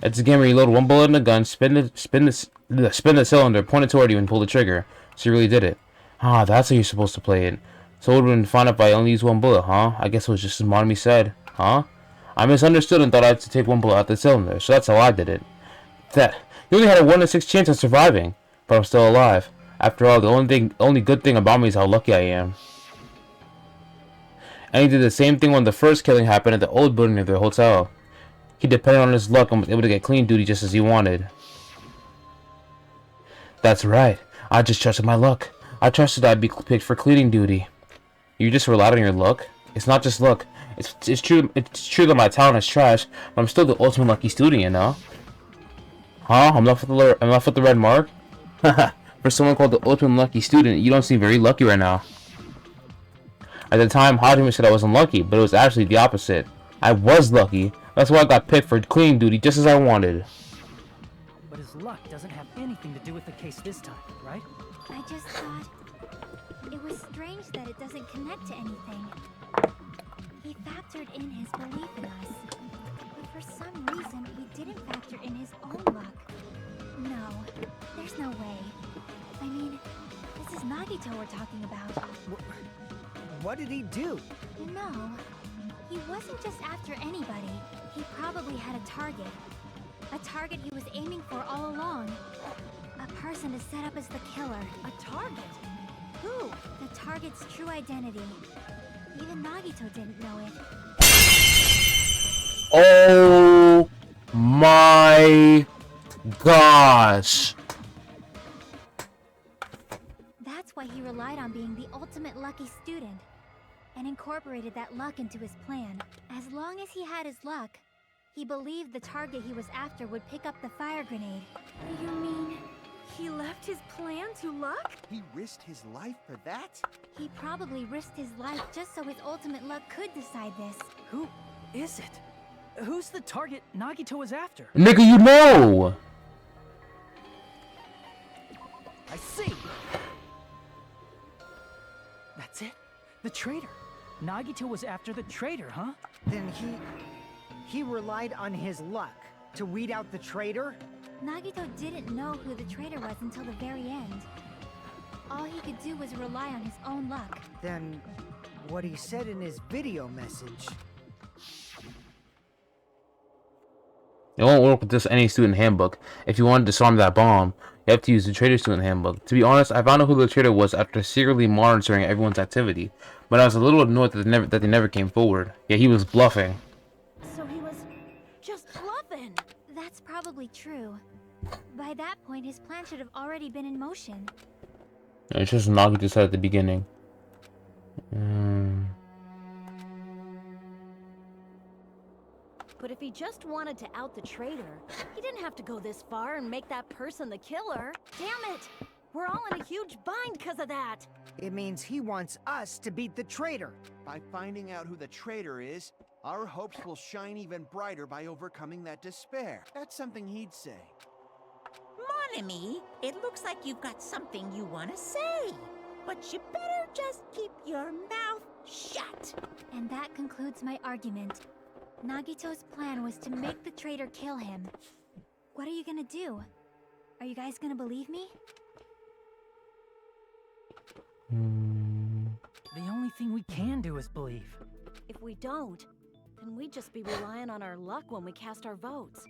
Speaker 1: It's a game where you load one bullet in a gun, spin the cylinder, point it toward you, and pull the trigger. So you really did it. Ah, that's how you're supposed to play it. So it would have been fine if I only used one bullet, huh? I guess it was just as Monami said, huh? I misunderstood and thought I had to take one bullet out the cylinder, so that's how I did it. You only had a 1 in 6 chance of surviving, but I'm still alive. After all, the only good thing about me is how lucky I am. And he did the same thing when the first killing happened at the old building of the hotel. He depended on his luck and was able to get clean duty just as he wanted. That's right. I just trusted my luck. I trusted I'd be picked for cleaning duty. You just relied on your luck? It's not just luck. It's true that my talent is trash, but I'm still the ultimate lucky student, you know? Huh? I'm left with the red mark? Haha. For someone called the ultimate lucky student, you don't seem very lucky right now. At the time, Hajime said I wasn't lucky, but it was actually the opposite. I was lucky. That's why I got picked for cleaning duty just as I wanted.
Speaker 6: But his luck doesn't have anything to do with the case this time, right?
Speaker 7: I just thought it was strange that it doesn't connect to anything. He factored in his belief in us. But for some reason, he didn't factor in his own luck. No, there's no way. I mean, this is Nagito we're talking about.
Speaker 5: What did he do?
Speaker 7: No, he wasn't just after anybody. He probably had a target. A target he was aiming for all along. A person to set up as the killer.
Speaker 8: A target? Who?
Speaker 7: The target's true identity. Even Nagito didn't know it.
Speaker 1: Oh my gosh.
Speaker 7: That's why he relied on being the ultimate lucky student, and incorporated that luck into his plan. As long as he had his luck, he believed the target he was after would pick up the fire grenade.
Speaker 4: You mean he left his plan to luck?
Speaker 2: He risked his life for that?
Speaker 7: He probably risked his life just so his ultimate luck could decide this.
Speaker 6: Who is it? Who's the target Nagito was after?
Speaker 1: Nigga, you know!
Speaker 6: I see! That's it? The traitor. Nagito was after the traitor, huh?
Speaker 5: Then he relied on his luck to weed out the traitor?
Speaker 7: Nagito didn't know who the traitor was until the very end. All he could do was rely on his own luck.
Speaker 5: Then what he said in his video message.
Speaker 1: It won't work with just any student handbook. If you want to disarm that bomb, you have to use the traitor student handbook. To be honest, I found out who the traitor was after secretly monitoring everyone's activity, but I was a little annoyed that they never came forward. Yeah, he was bluffing.
Speaker 8: So he was just bluffing.
Speaker 7: That's probably true. By that point, his plan should have already been in motion.
Speaker 1: It's just Nagito said at the beginning.
Speaker 8: But if he just wanted to out the traitor, he didn't have to go this far and make that person the killer. Damn it! We're all in a huge bind because of that.
Speaker 5: It means he wants us to beat the traitor.
Speaker 2: By finding out who the traitor is, our hopes will shine even brighter by overcoming that despair. That's something he'd say.
Speaker 3: Mon ami, it looks like you've got something you want to say. But you better just keep your mouth shut.
Speaker 7: And that concludes my argument. Nagito's plan was to make the traitor kill him. What are you gonna do? Are you guys gonna believe me?
Speaker 6: The only thing we can do is believe.
Speaker 8: If we don't, then we'd just be relying on our luck when we cast our votes.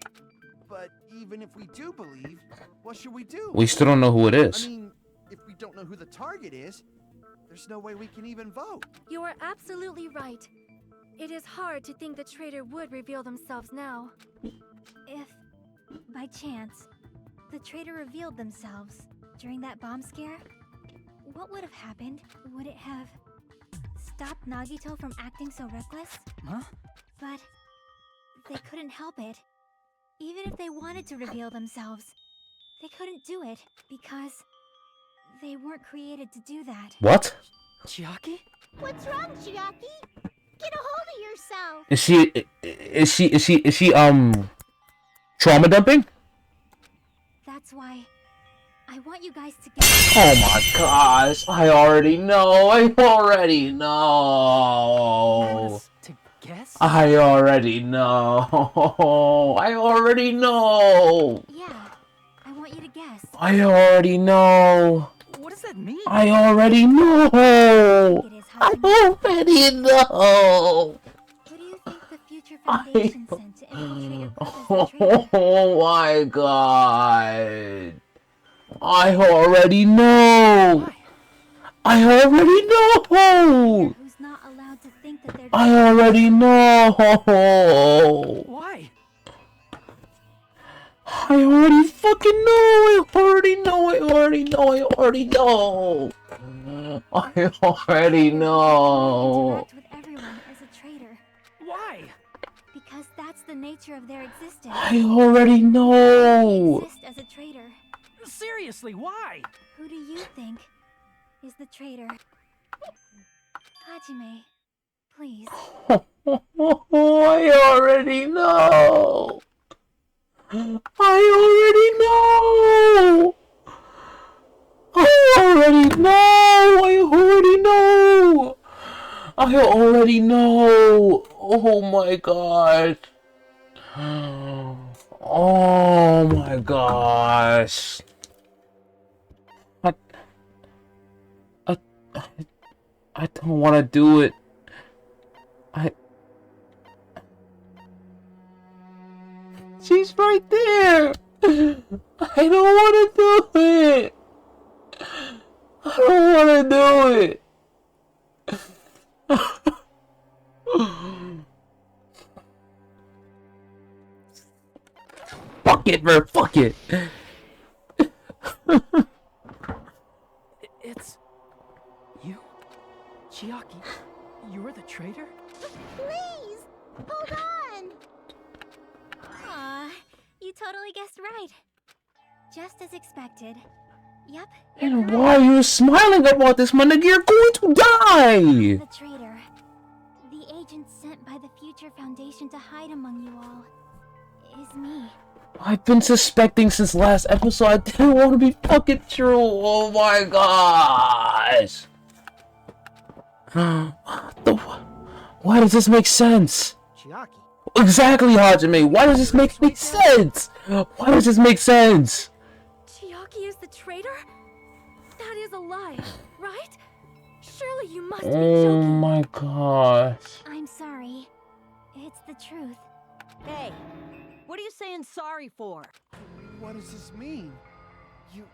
Speaker 2: But even if we do believe, what should we do?
Speaker 1: We still don't know who it is.
Speaker 2: I mean, if we don't know who the target is, there's no way we can even vote.
Speaker 4: You are absolutely right. It is hard to think the traitor would reveal themselves now.
Speaker 7: If, by chance, the traitor revealed themselves during that bomb scare, what would have happened? Would it have stopped Nagito from acting so reckless?
Speaker 6: Huh?
Speaker 7: But they couldn't help it. Even if they wanted to reveal themselves, they couldn't do it because they weren't created to do that.
Speaker 1: What?
Speaker 6: Chiaki?
Speaker 10: What's wrong, Chiaki? Get a hold of yourself.
Speaker 1: Is she trauma dumping?
Speaker 7: That's why I want you guys to get.
Speaker 1: Oh my gosh, I already know.
Speaker 6: You want us to guess?
Speaker 1: I already know. I already know.
Speaker 7: Yeah, I want you to guess.
Speaker 1: I already know.
Speaker 6: What does that mean?
Speaker 1: I already know.
Speaker 7: It is
Speaker 1: I already know.
Speaker 7: Who do you think the future foundation sent to infiltrate your group as the traitor?
Speaker 1: Oh my god. I already know.
Speaker 6: Why?
Speaker 1: I already know.
Speaker 7: Who's not allowed to think that they're.
Speaker 1: I already know.
Speaker 6: Why?
Speaker 1: I already fucking know. I already know. I already know. I already know. I already know.
Speaker 7: Interact with everyone as a traitor.
Speaker 6: Why?
Speaker 7: Because that's the nature of their existence.
Speaker 1: I already
Speaker 7: They
Speaker 1: know.
Speaker 7: exist as a traitor.
Speaker 6: Seriously, why?
Speaker 7: Who do you think is the traitor? Hajime, please.
Speaker 1: I already know. I already know. I already know. I already know. I I already know. Oh my god. Oh my gosh. I, I, I don't want to do it. She's right there. I don't want to do it. I don't want to do it. Fuck it, bro. Fuck it.
Speaker 6: It's you, Chiaki. You're the traitor?
Speaker 10: Please, hold on.
Speaker 7: Aw, you totally guessed right. Just as expected. Yep.
Speaker 1: And why are you smiling about this, my nigga? You're going to die!
Speaker 7: The traitor. The agent sent by the Future Foundation to hide among you all. Is me.
Speaker 1: I've been suspecting since last episode. I didn't want to be fucking true. Oh my gosh. Why does this make sense?
Speaker 5: Chiaki.
Speaker 1: Exactly, Hajime. Why does this make sense? Why does this make sense?
Speaker 4: Chiaki is the traitor? That is a lie, right? Surely you must be
Speaker 1: Oh
Speaker 4: joking.
Speaker 1: my gosh.
Speaker 7: I'm sorry. It's the truth.
Speaker 8: Hey, what are you saying sorry for?
Speaker 2: What does this mean? You...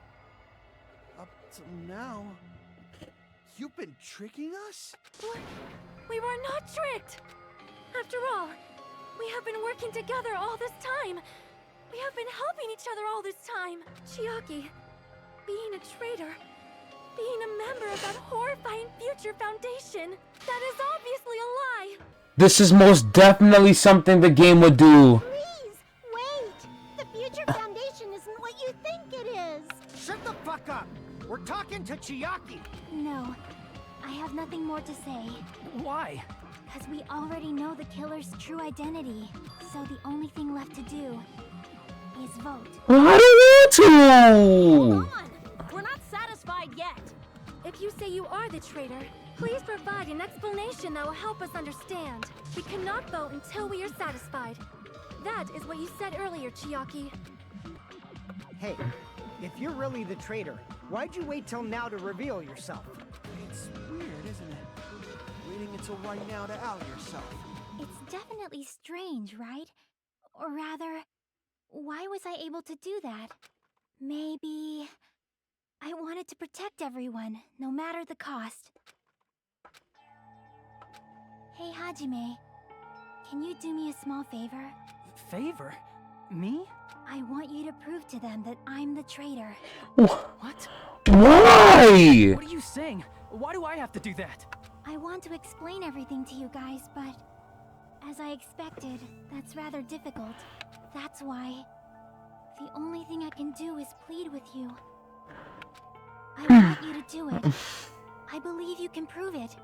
Speaker 2: Up till now... You've been tricking us?
Speaker 4: What? We were not tricked! After all, we have been working together all this time. We have been helping each other all this time. Chiaki, being a traitor, being a member of that horrifying Future Foundation, that is obviously a lie.
Speaker 1: This is most definitely something the game would do.
Speaker 10: Please, wait. The Future Foundation isn't what you think it is.
Speaker 5: Shut the fuck up! We're talking to Chiaki!
Speaker 7: No, I have nothing more to say.
Speaker 6: Why?
Speaker 7: Because we already know the killer's true identity. So the only thing left to do is vote.
Speaker 1: I don't want to!
Speaker 8: Hold on! We're not satisfied yet.
Speaker 4: If you say you are the traitor, please provide an explanation that will help us understand. We cannot vote until we are satisfied. That is what you said earlier, Chiaki.
Speaker 5: Hey, if you're really the traitor, why'd you wait till now to reveal yourself?
Speaker 2: It's weird, isn't it? Waiting until right now to out yourself.
Speaker 7: It's definitely strange, right? Or rather, why was I able to do that? Maybe... I wanted to protect everyone, no matter the cost. Hey, Hajime. Can you do me a small favor?
Speaker 6: Favor? Me?
Speaker 7: I want you to prove to them that I'm the traitor.
Speaker 6: What?
Speaker 1: Why?
Speaker 6: What are you saying? Why do I have to do that?
Speaker 7: I want to explain everything to you guys, but... as I expected, that's rather difficult. That's why... the only thing I can do is plead with you. I want you to do it. I believe you can prove it.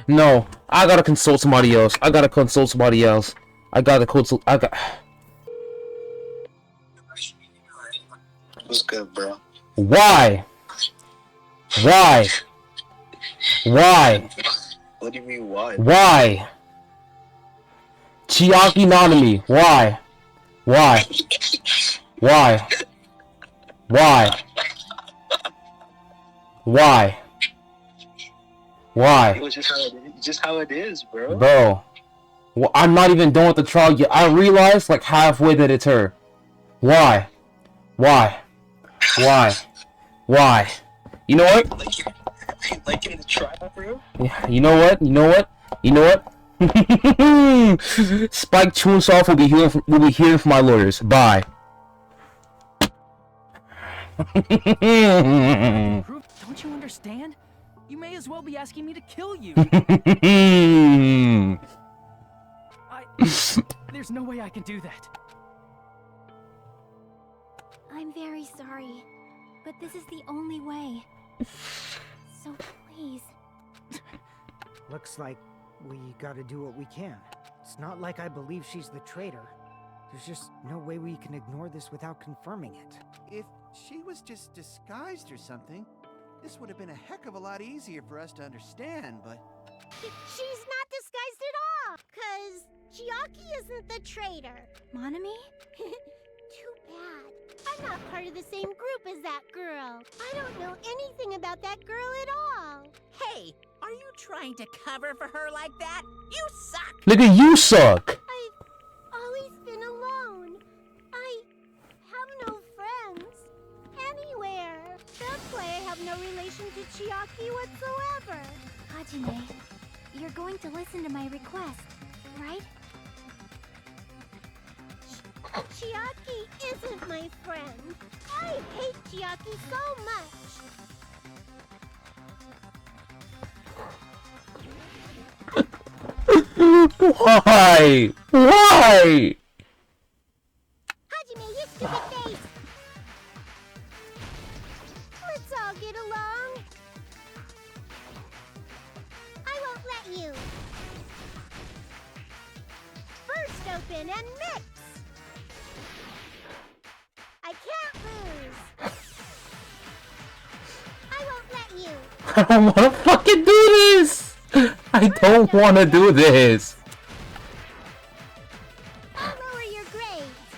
Speaker 1: No, I gotta consult somebody else. I gotta consult somebody else. I gotta consult.
Speaker 11: What's good, bro?
Speaker 1: Why? Why? Why?
Speaker 11: What do you mean, why?
Speaker 1: Why? Chiaki Nanami. Why? Why? Why? Why? Why? Why?
Speaker 11: It was just how it is, bro.
Speaker 1: Bro. Well, I'm not even done with the trial yet. I realized like halfway that it's her. Why? Why? Why? Why? You know what?
Speaker 11: Like in the trial, bro?
Speaker 1: Yeah, you know what? You know what? You know what? Spike Chunsoft will be hearing from my lawyers. Bye.
Speaker 6: Don't you understand? You may as well be asking me to kill you. There's no way I can do that.
Speaker 7: I'm very sorry, but this is the only way. So please.
Speaker 5: Looks like we gotta do what we can. It's not like I believe she's the traitor. There's just no way we can ignore this without confirming it.
Speaker 2: If she was just disguised or something, this would have been a heck of a lot easier for us to understand, but...
Speaker 10: She's not because Chiaki isn't the traitor.
Speaker 7: Monami?
Speaker 10: Too bad. I'm not part of the same group as that girl. I don't know anything about that girl at all.
Speaker 3: Hey, are you trying to cover for her like that? You suck!
Speaker 1: Look at you suck!
Speaker 10: I've always been alone. I have no friends anywhere. That's why I have no relation to Chiaki whatsoever.
Speaker 7: Hajime, you're going to listen to my request, right?
Speaker 10: Chiaki isn't my friend. I hate Chiaki so much.
Speaker 1: Why? Why?
Speaker 10: Hajime, you stupid face! Let's all get along. I won't let you. First open and mix. I can't lose. I won't let you.
Speaker 1: I don't wanna fucking do this! I don't wanna do this!
Speaker 10: I'll lower your grades.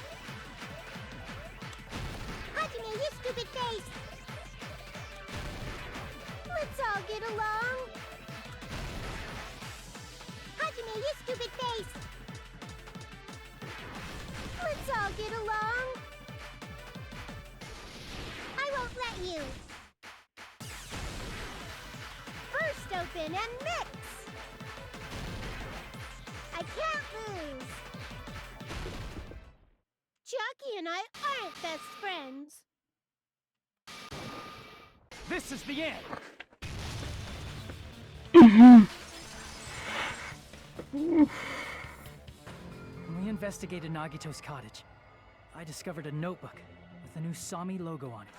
Speaker 10: Hajime, you stupid face! Let's all get along. Hajime, you stupid face! Let's all get along. I won't let you. First open and mix. I can't lose. Chiaki and I aren't best friends.
Speaker 6: This is the end. When we investigated Nagito's cottage, I discovered a notebook with the new Sami logo on it.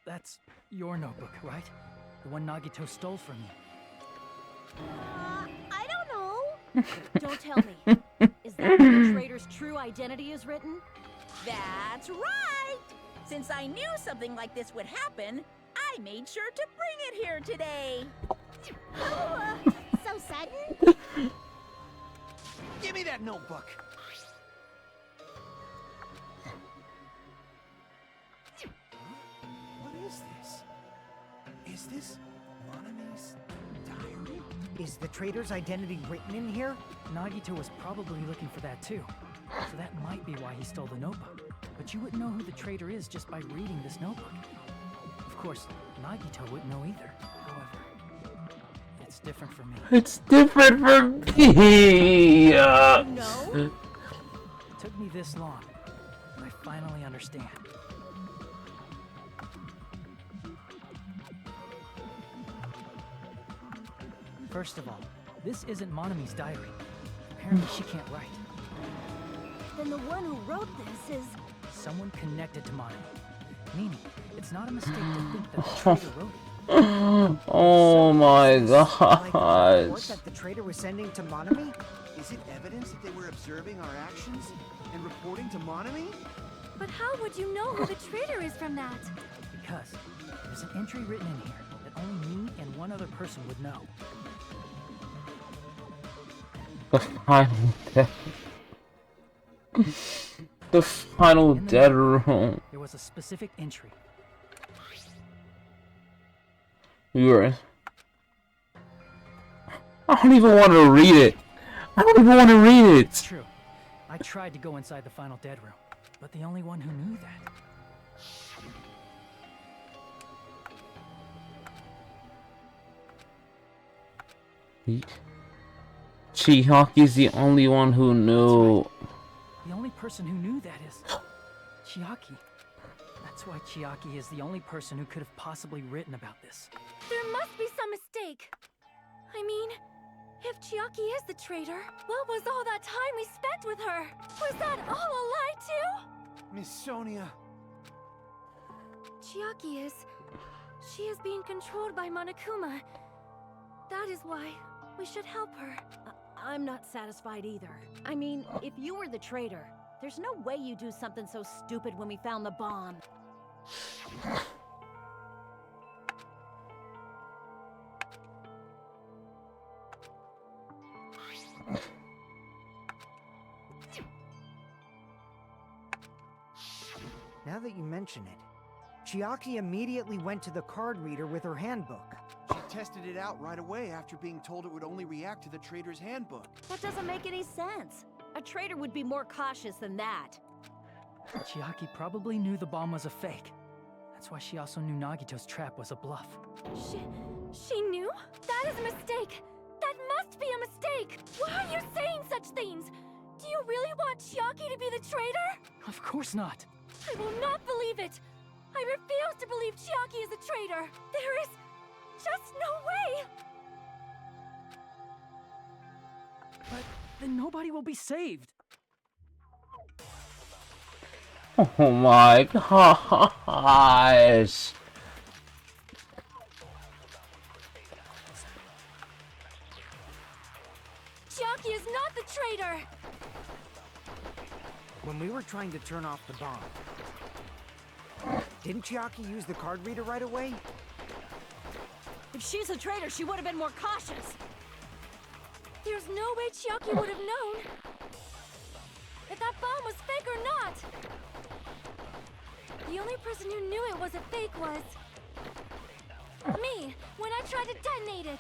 Speaker 6: That's your notebook, right? The one Nagito stole from you.
Speaker 10: I don't know.
Speaker 8: Don't tell me. Is that where the traitor's true identity is written?
Speaker 3: That's right! Since I knew something like this would happen, I made sure to bring it here today.
Speaker 10: Oh, so sudden?
Speaker 2: Give me that notebook. What is this? Is this Monami's diary?
Speaker 5: Is the traitor's identity written in here?
Speaker 6: Nagito was probably looking for that too. So that might be why he stole the notebook. But you wouldn't know who the traitor is just by reading this notebook. Of course, Nagito wouldn't know either. However, it's different for me.
Speaker 1: It's different for me!
Speaker 8: No?
Speaker 6: It took me this long, but I finally understand. First of all, this isn't Monami's diary. Apparently she can't write.
Speaker 8: Then the one who wrote this is...
Speaker 6: Someone connected to Monami. Meaning, it's not a mistake to think that the traitor wrote it.
Speaker 1: Oh my
Speaker 5: Like the report
Speaker 1: gosh.
Speaker 5: that the traitor was sending to Monami?
Speaker 2: Is it evidence that they were observing our actions and reporting to Monami?
Speaker 4: But how would you know who the traitor is from that?
Speaker 6: Because there's an entry written in here that only me and one other person would know.
Speaker 1: The final death. The final
Speaker 6: In the
Speaker 1: dead
Speaker 6: notebook,
Speaker 1: room.
Speaker 6: There was a specific entry.
Speaker 1: We were. I don't even want to read it. I don't even want to read
Speaker 6: It's
Speaker 1: it.
Speaker 6: true. I tried to go inside the final dead room, but the only one who knew that.
Speaker 1: Chihaki's the only one who knew.
Speaker 6: The only person who knew that is Chiaki. That's why Chiaki is the only person who could have possibly written about this.
Speaker 4: There must be some mistake. I mean, if Chiaki is the traitor, what was all that time we spent with her? Was that all a lie too?
Speaker 2: Miss Sonia.
Speaker 4: Chiaki is... She is being controlled by Monokuma. That is why we should help her.
Speaker 8: I'm not satisfied either. I mean, if you were the traitor, there's no way you do something so stupid when we found the bomb.
Speaker 5: that you mention it, Chiaki immediately went to the card reader with her handbook.
Speaker 2: She tested it out right away after being told it would only react to the trader's handbook.
Speaker 8: That doesn't make any sense. A traitor would be more cautious than that.
Speaker 6: Chiaki probably knew the bomb was a fake. That's why she also knew Nagito's trap was a bluff.
Speaker 4: She knew? That is a mistake! That must be a mistake! Why are you saying such things? Do you really want Chiaki to be the traitor?
Speaker 6: Of course not.
Speaker 4: I will not believe it! I refuse to believe Chiaki is a traitor! There is just no way!
Speaker 6: But then nobody will be saved.
Speaker 1: Oh my gosh.
Speaker 4: Chiaki is not the traitor!
Speaker 5: When we were trying to turn off the bomb, didn't Chiaki use the card reader right away?
Speaker 8: If she's a traitor, she would have been more cautious.
Speaker 4: There's no way Chiaki would have known if that bomb was fake or not. The only person who knew it was a fake was me, when I tried to detonate it.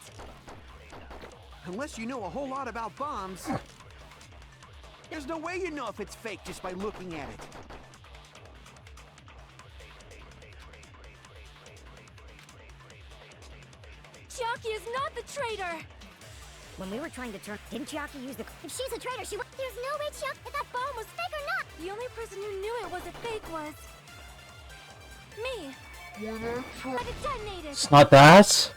Speaker 2: Unless you know a whole lot about bombs, there's no way you know if it's fake just by looking at it.
Speaker 4: Chiaki is not the traitor!
Speaker 10: When we were trying to turn, didn't Chiaki use the? If she's a traitor, she. There's no way Chiaki. If that bomb was fake or not.
Speaker 4: The only person who knew it was a fake was me. I tried to detonate it.
Speaker 1: It's not that?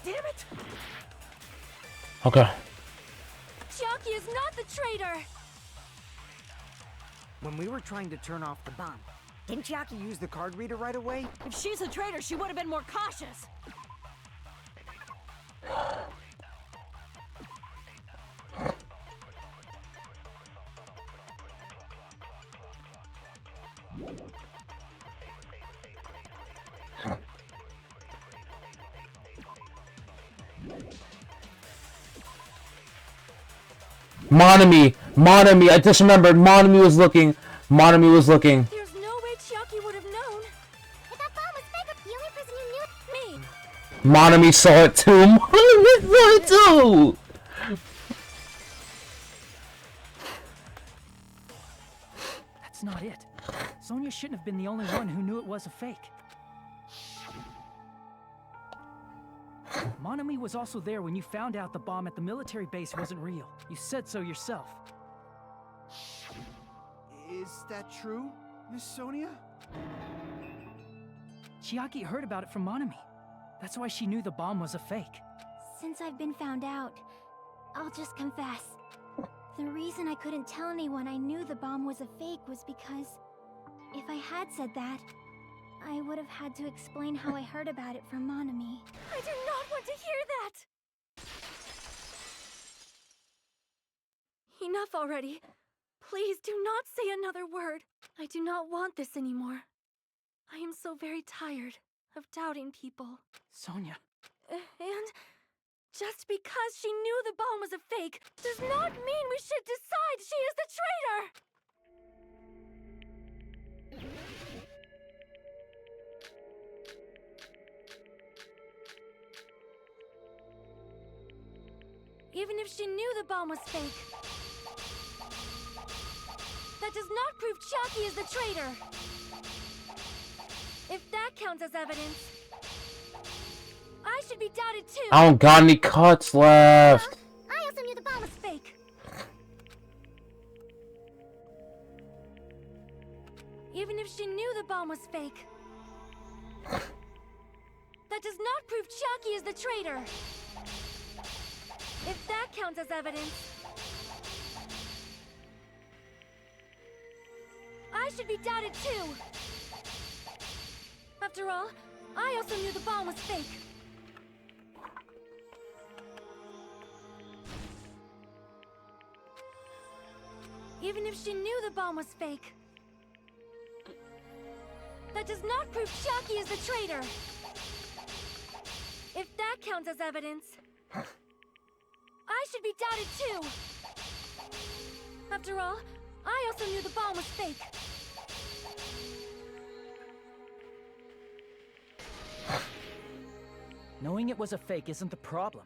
Speaker 8: Damn it!
Speaker 1: Okay.
Speaker 4: Chiaki is not the traitor!
Speaker 5: When we were trying to turn off the bomb, didn't Chiaki use the card reader right away?
Speaker 8: If she's a traitor, she would have been more cautious.
Speaker 1: Monami, I just remembered, Monami was looking.
Speaker 4: There's no way Chiaki would have known.
Speaker 10: If that bomb was fake, the only person who knew it.
Speaker 4: Me.
Speaker 1: Monami saw it too. Monami saw it too.
Speaker 6: That's not it. Sonia shouldn't have been the only one who knew it was a fake. Monami was also there when you found out the bomb at the military base wasn't real. You said so yourself.
Speaker 2: Is that true, Miss Sonia?
Speaker 6: Chiaki heard about it from Monami. That's why she knew the bomb was a fake.
Speaker 7: Since I've been found out, I'll just confess. The reason I couldn't tell anyone I knew the bomb was a fake was because if I had said that, I would have had to explain how I heard about it from Monami.
Speaker 4: I do not want to hear that! Enough already. Please do not say another word. I do not want this anymore. I am so very tired of doubting people.
Speaker 6: Sonia.
Speaker 4: And just because she knew the bomb was a fake does not mean we should decide she is the traitor! Even if she knew the bomb was fake, that does not prove Chiaki is the traitor. If that counts as evidence, I should be doubted too.
Speaker 1: I don't got any cuts left.
Speaker 10: I also knew the bomb was
Speaker 4: Fake. Even if she knew the bomb was fake, that does not prove Chiaki is the traitor. If that counts as evidence, I should be doubted too. After all, I also knew the bomb was fake. Even if she knew the bomb was fake, that does not prove Chiaki is the traitor. If that counts as evidence, I should be doubted too. After all, I also knew the bomb was fake.
Speaker 6: Knowing it was a fake isn't the problem.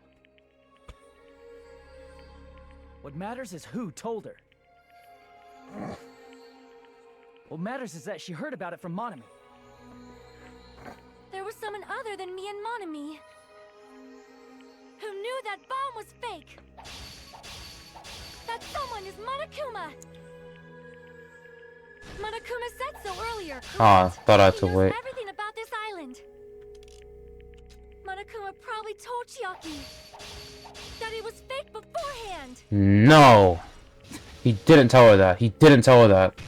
Speaker 6: What matters is who told her. What matters is that she heard about it from Monami.
Speaker 4: There was someone other than me and Monami who knew that bomb was fake. That someone is Monokuma. Monokuma said so earlier.
Speaker 1: Ah, thought I had to
Speaker 4: He knows
Speaker 1: wait.
Speaker 4: everything about this island. Monokuma probably told Chiaki that it was fake beforehand.
Speaker 1: No! He didn't tell her that. He didn't tell her that.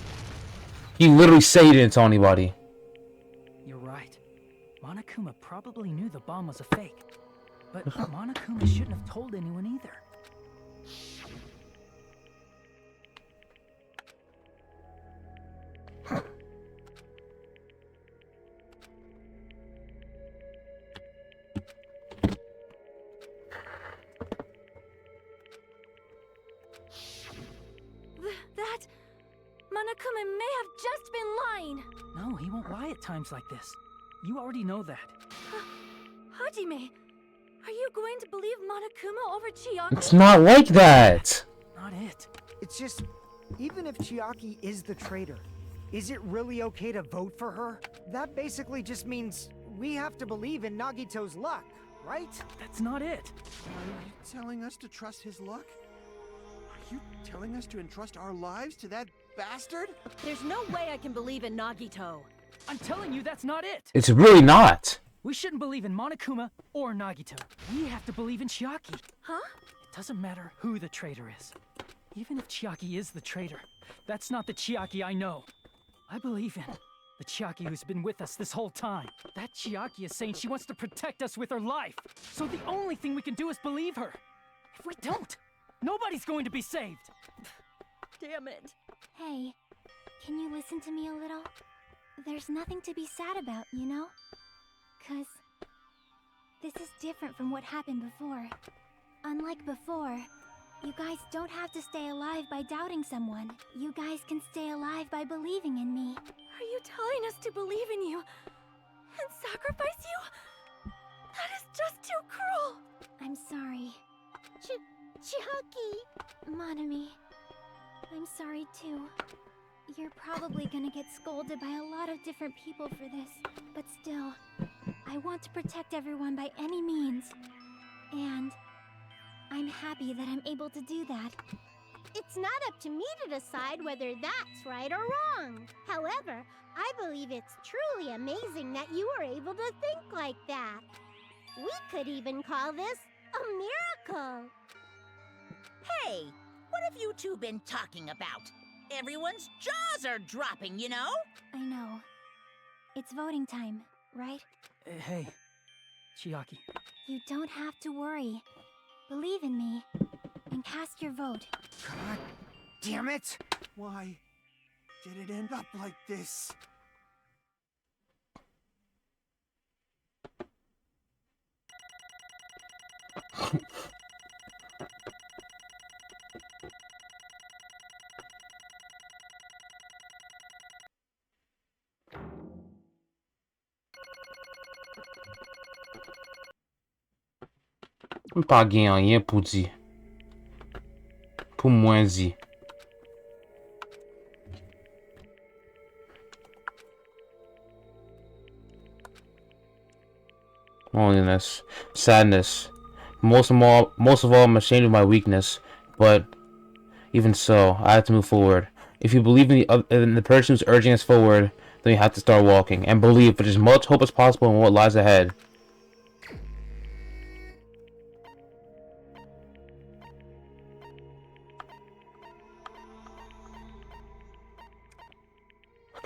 Speaker 1: He literally said he didn't tell anybody.
Speaker 6: You're right. Monokuma probably knew the bomb was a fake. But Monokuma shouldn't have told anyone either.
Speaker 4: That Monokuma may have just been lying.
Speaker 6: No, he won't lie at times like this. You already know that.
Speaker 4: Hajime, are you going to believe Monokuma over Chiaki?
Speaker 1: It's not like that!
Speaker 6: Not it.
Speaker 5: It's just, even if Chiaki is the traitor, is it really okay to vote for her? That basically just means we have to believe in Nagito's luck, right?
Speaker 6: That's not it.
Speaker 2: Are you telling us to trust his luck? Are you telling us to entrust our lives to that bastard?
Speaker 8: There's no way I can believe in Nagito.
Speaker 6: I'm telling you, that's not it.
Speaker 1: It's really not.
Speaker 6: We shouldn't believe in Monokuma or Nagito. We have to believe in Chiaki.
Speaker 4: Huh?
Speaker 6: It doesn't matter who the traitor is. Even if Chiaki is the traitor, that's not the Chiaki I know. I believe in the Chiaki who's been with us this whole time. That Chiaki is saying she wants to protect us with her life. So the only thing we can do is believe her. If we don't, nobody's going to be saved.
Speaker 8: Damn it.
Speaker 7: Hey, can you listen to me a little? There's nothing to be sad about, you know? 'Cause this is different from what happened before. Unlike before, you guys don't have to stay alive by doubting someone. You guys can stay alive by believing in me.
Speaker 4: Are you telling us to believe in you and sacrifice you? That is just too cruel.
Speaker 7: I'm sorry.
Speaker 10: Chiaki!
Speaker 7: Monami, I'm sorry too. You're probably gonna get scolded by a lot of different people for this, but still, I want to protect everyone by any means. And I'm happy that I'm able to do that.
Speaker 10: It's not up to me to decide whether that's right or wrong. However, I believe it's truly amazing that you were able to think like that. We could even call this a miracle.
Speaker 3: Hey, what have you two been talking about? Everyone's jaws are dropping, you know?
Speaker 7: I know. It's voting time, right?
Speaker 6: Hey, Chiaki.
Speaker 7: You don't have to worry. Believe in me and cast your vote.
Speaker 5: God damn it!
Speaker 2: Why did it end up like this?
Speaker 1: Pa gen anyen pou di. Pou mwen di. Loneliness. Sadness. Most of all, I'm ashamed of my weakness. But even so, I have to move forward. If you believe in the person who's urging us forward, then you have to start walking. And believe with as much hope as possible in what lies ahead.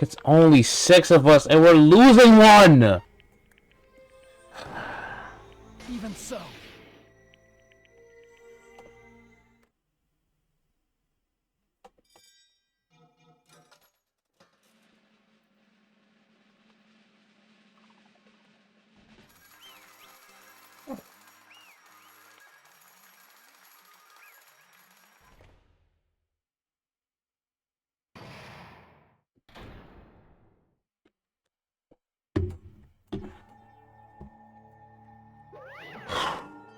Speaker 1: It's only 6 of us, and we're losing one!
Speaker 6: Even so.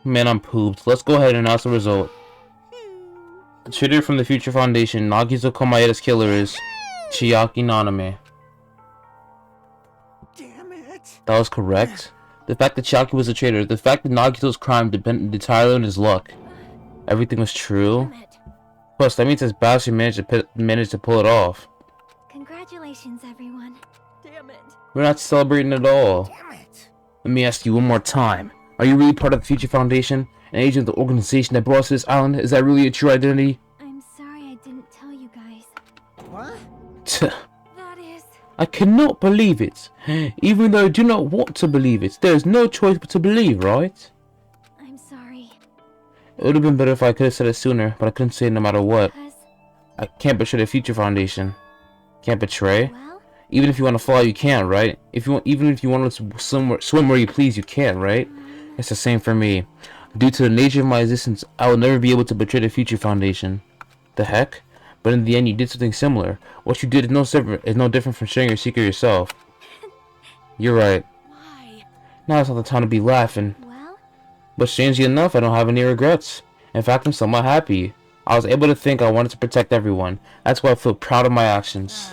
Speaker 1: Man, I'm pooped. Let's go ahead and announce the result. The traitor from the Future Foundation, Nagito Komaeda's killer is Chiaki Naname.
Speaker 2: Damn it.
Speaker 1: That was correct. The fact that Chiaki was a traitor, the fact that Nagito's crime depended entirely on his luck. Everything was true.
Speaker 8: Damn it.
Speaker 1: Plus, that means this bastard managed to pull it off.
Speaker 7: Congratulations, everyone.
Speaker 8: Damn it.
Speaker 1: We're not celebrating at all.
Speaker 2: Damn it.
Speaker 1: Let me ask you one more time. Are you really part of the Future Foundation? An agent of the organization that brought us to this island? Is that really a true identity?
Speaker 7: I'm sorry I didn't tell you guys.
Speaker 2: What?
Speaker 7: That is...
Speaker 1: I cannot believe it. Even though I do not want to believe it. There is no choice but to believe, right?
Speaker 7: I'm sorry.
Speaker 1: It would have been better if I could have said it sooner, but I couldn't say it no matter what.
Speaker 7: Because,
Speaker 1: I can't betray the Future Foundation. Can't betray?
Speaker 7: well,
Speaker 1: Even if you want to fly, you can, right? Even if you want to swim where you please, you can, right? It's the same for me. Due to the nature of my existence, I will never be able to betray the Future Foundation. The heck? But in the end, you did something similar. What you did is no different from sharing your secret yourself. You're right.
Speaker 8: Why?
Speaker 1: Now it's not the time to be laughing.
Speaker 7: well,
Speaker 1: But strangely enough, I don't have any regrets. In fact, I'm somewhat happy. I was able to think I wanted to protect everyone. That's why I feel proud of my actions.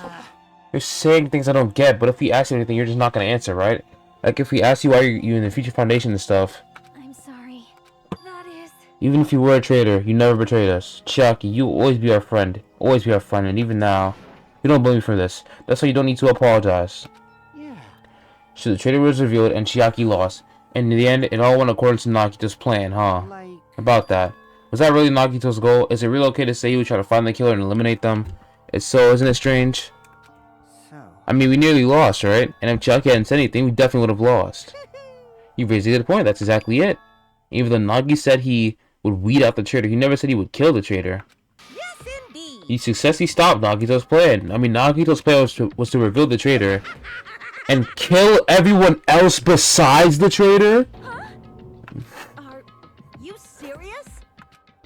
Speaker 1: You're saying things I don't get, but if we ask you anything, you're just not going to answer, right? Like if we ask you why you're in the Future Foundation and stuff.
Speaker 7: I'm sorry. That is...
Speaker 1: Even if you were a traitor, you never betrayed us. Chiaki, you will always be our friend. Always be our friend, and even now, you don't blame me for this. That's why you don't need to apologize.
Speaker 2: Yeah.
Speaker 1: So the traitor was revealed, and Chiaki lost. And in the end, it all went according to Nagito's plan, huh?
Speaker 2: Like...
Speaker 1: About that. Was that really Nagito's goal? Is it really okay to say he would try to find the killer and eliminate them? If so, isn't it strange?
Speaker 2: So...
Speaker 1: I mean, we nearly lost, right? And if Chiaki hadn't said anything, we definitely would have lost. You raised a good point. That's exactly it. Even though Nagi said he would weed out the traitor, he never said he would kill the traitor.
Speaker 3: Yes, indeed.
Speaker 1: He successfully stopped Nagito's plan. I mean, Nagito's plan was to reveal the traitor and kill everyone else besides the traitor?
Speaker 8: Are you serious?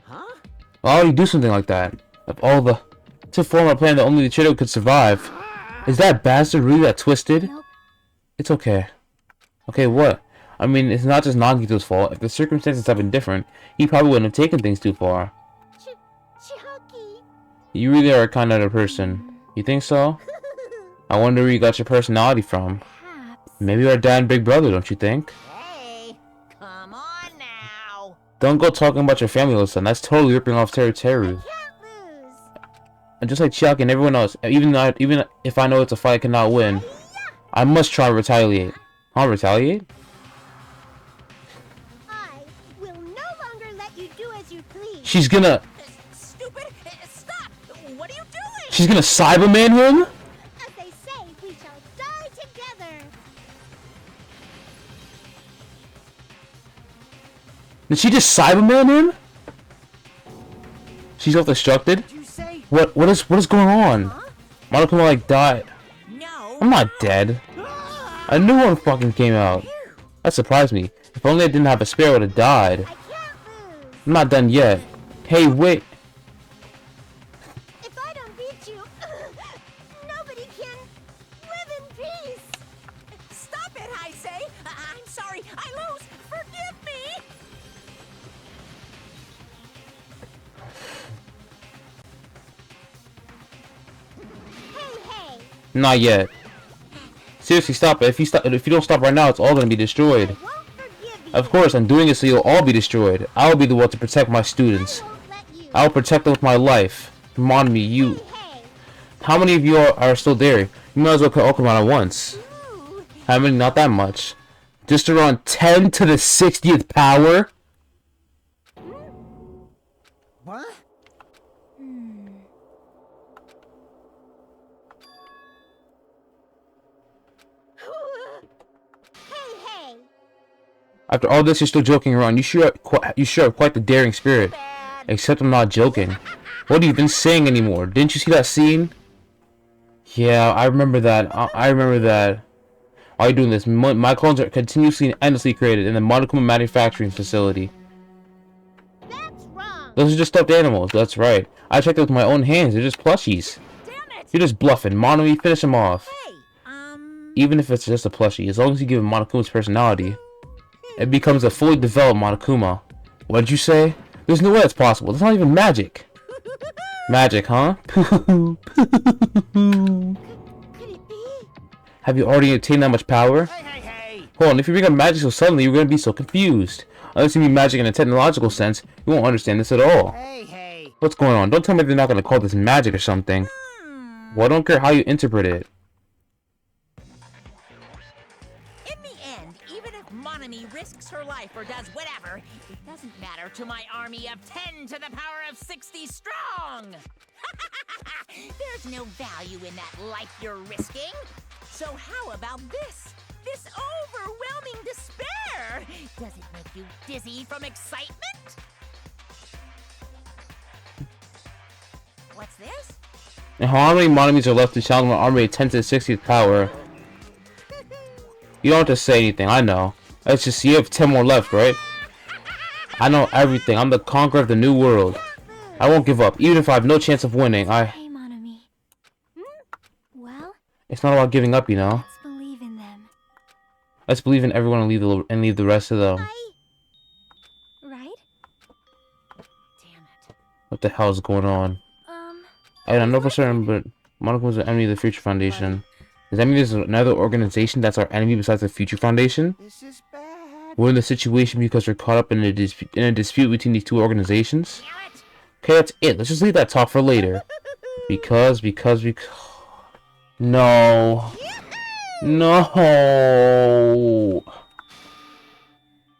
Speaker 2: Huh?
Speaker 1: Why would he do something like that? To form a plan that only the traitor could survive. Is that bastard really that twisted?
Speaker 7: Nope.
Speaker 1: It's okay. Okay, what? I mean, it's not just Nagito's fault. If the circumstances had been different, he probably wouldn't have taken things too far.
Speaker 10: Chiaki.
Speaker 1: You really are a kind of person. You think so? I wonder where you got your personality from.
Speaker 7: Perhaps.
Speaker 1: Maybe our dad and big brother, don't you think?
Speaker 3: Hey, come on now.
Speaker 1: Don't go talking about your family all of a sudden. That's totally ripping off Teru Teru.
Speaker 10: Can't lose.
Speaker 1: And just like Chiaki and everyone else, even if I know it's a fight I cannot win, I must try to retaliate. I'll retaliate?
Speaker 10: I will no longer let you do as you please.
Speaker 1: She's gonna...
Speaker 3: Stupid. Stop. What are you doing?
Speaker 1: She's gonna Cyberman him?
Speaker 10: As they say, we shall die together.
Speaker 1: Did she just Cyberman him? She's self-destructed?
Speaker 2: Did you say...
Speaker 1: What is going on? Monokuma like died.
Speaker 3: No.
Speaker 1: I'm not dead. A new one fucking came out. That surprised me. If only I didn't have a spare, I would have died.
Speaker 10: I can't lose.
Speaker 1: I'm not done yet. Hey, wait.
Speaker 10: If I don't beat you, nobody can live in peace.
Speaker 3: Stop it, I say. I'm sorry. I lose. Forgive me.
Speaker 10: Hey,
Speaker 1: Not yet. Seriously, stop it. If you don't stop right now, it's all gonna be destroyed.
Speaker 10: I won't forgive you.
Speaker 1: Of course, I'm doing it so you'll all be destroyed. I'll be the one to protect my students.
Speaker 10: I won't let you.
Speaker 1: I'll protect them with my life. Come on me, you.
Speaker 10: Hey,
Speaker 1: How many of you are still there? You might as well all come out at once.
Speaker 10: ooh.
Speaker 1: How many? Not that much. Just around 10 to the 60th power?
Speaker 2: What?
Speaker 10: Hey.
Speaker 1: After all this, you're still joking around. You sure have quite the daring spirit. Except I'm not joking. What have you been saying anymore? Didn't you see that scene? Yeah, I remember that. I remember that. Why are you doing this? My clones are continuously and endlessly created in the Monokuma manufacturing facility.
Speaker 10: That's wrong.
Speaker 1: Those are just stuffed animals. That's right. I checked it with my own hands. They're just plushies.
Speaker 3: Damn it.
Speaker 1: You're just bluffing. Monomi, finish him off.
Speaker 3: Hey.
Speaker 1: Even if it's just a plushie, as long as you give him Monokuma's personality, it becomes a fully developed Monokuma. What'd you say? There's no way that's possible. That's not even magic. Magic, huh?
Speaker 10: Could it be?
Speaker 1: Have you already attained that much power?
Speaker 2: Hey!
Speaker 1: Hold on, if you bring up magic so suddenly, you're gonna be so confused. Unless you mean magic in a technological sense, you won't understand this at all.
Speaker 2: Hey!
Speaker 1: What's going on? Don't tell me they're not gonna call this magic or something. Well, I don't care how you interpret it.
Speaker 3: In the end, even if Monami risks her life or does whatever, it doesn't matter to my army of 10 to the power of 60 strong! There's no value in that life you're risking. So how about this? This overwhelming despair! Does it make you dizzy from excitement? What's this?
Speaker 1: And how many Monamis are left to challenge my army of 10 to the 60th power? You don't have to say anything, I know. It's just you have 10 more left, right? I know everything. I'm the conqueror of the new world. I won't give up, even if I have no chance of winning.
Speaker 7: Hey, Monami. Well,
Speaker 1: It's not about giving up, you know.
Speaker 7: let's believe in them,
Speaker 1: Let's believe in everyone and leave the rest of them.
Speaker 7: right?
Speaker 8: Damn it.
Speaker 1: What the hell is going on? I don't know for certain, but Monaco was an enemy of the Future Foundation. Does that mean there's another organization that's our enemy besides the Future Foundation?
Speaker 2: This is bad.
Speaker 1: We're in this situation because we're caught up in a dispute between these two organizations. Okay, that's it. Let's just leave that talk for later. Because... No. No.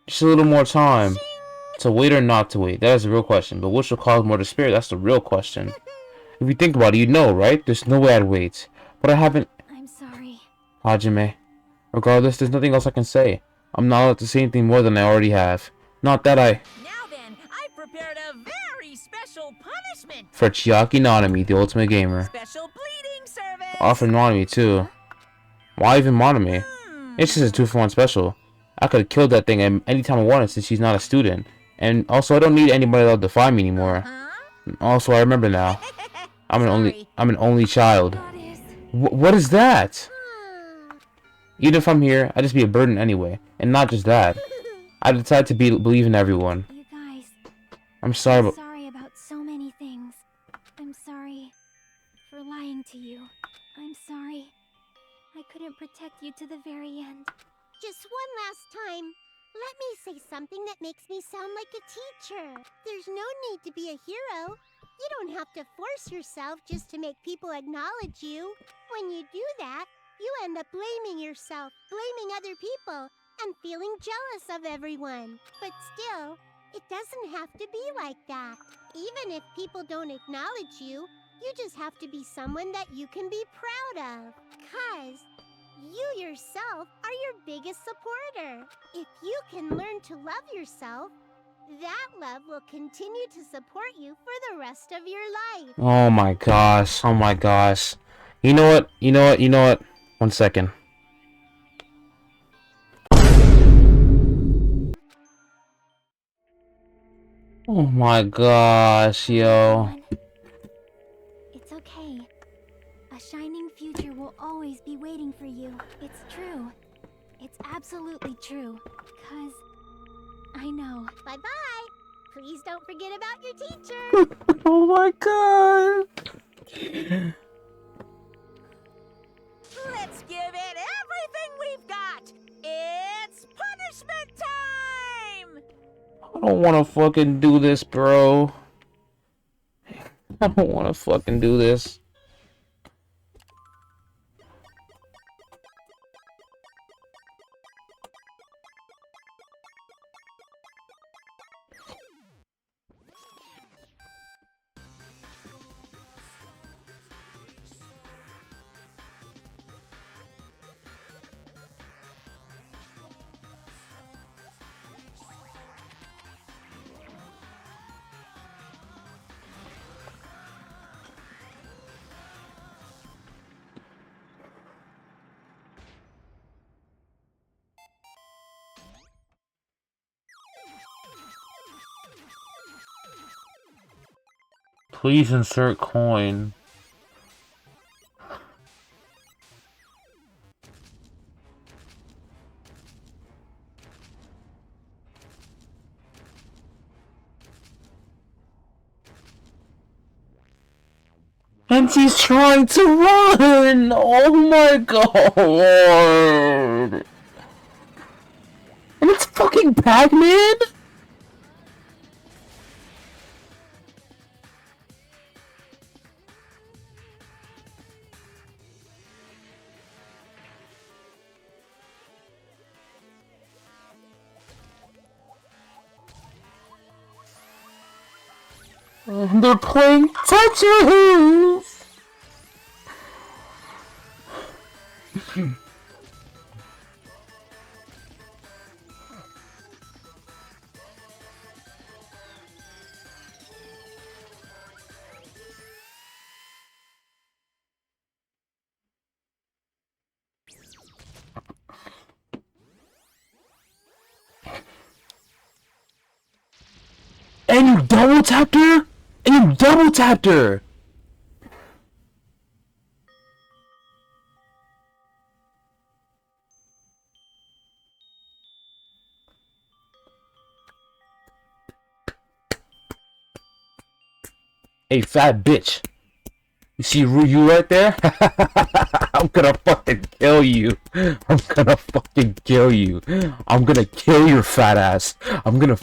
Speaker 1: Just a little more time. To wait or not to wait? That is the real question. But which will cause more despair? That's the real question. If you think about it, you know, right? There's no way I'd wait. But I haven't...
Speaker 7: I'm sorry.
Speaker 1: Hajime. Regardless, there's nothing else I can say. I'm not allowed to say anything more than I already have. Not that I...
Speaker 3: Now then, I've prepared a very special punishment.
Speaker 1: For Chiaki Nanami, the ultimate gamer.
Speaker 3: Special bleeding service.
Speaker 1: Offer Nanami, too. Why even Nanami? It's just a 2-for-1 special. I could have killed that thing anytime I wanted since she's not a student. And also, I don't need anybody that'll defy me anymore. Also, I remember now. I'm an only child. What is that? Even if I'm here, I'd just be a burden anyway. And not just that. I decided to believe in everyone.
Speaker 7: You guys,
Speaker 1: I'm sorry,
Speaker 7: I'm
Speaker 1: but...
Speaker 7: sorry about so many things. I'm sorry for lying to you. I'm sorry. I couldn't protect you to the very end.
Speaker 10: Just one last time. Let me say something that makes me sound like a teacher. There's no need to be a hero. You don't have to force yourself just to make people acknowledge you. When you do that, you end up blaming yourself, blaming other people, and feeling jealous of everyone. But still, it doesn't have to be like that. Even if people don't acknowledge you, you just have to be someone that you can be proud of. 'Cause you yourself are your biggest supporter. If you can learn to love yourself, that love will continue to support you for the rest of your life.
Speaker 1: Oh my gosh. Oh my gosh. You know what? 1 second. Oh my gosh, yo.
Speaker 7: It's okay. A shining future will always be waiting for you. It's true. It's absolutely true. 'Cause I know.
Speaker 10: Bye-bye. Please don't forget about your teacher.
Speaker 1: Oh my god.
Speaker 3: Let's give it everything we've got. It's punishment time.
Speaker 1: I don't want to fucking do this, bro. I don't want to fucking do this. Please insert coin. And she's trying to run! Oh my god! And it's fucking Pac-Man? They're playing Tetris! And you double tapped her? And you double tapped her! Hey, fat bitch. You see you right there? I'm gonna fucking kill you. I'm gonna fucking kill you. I'm gonna kill your fat ass. I'm gonna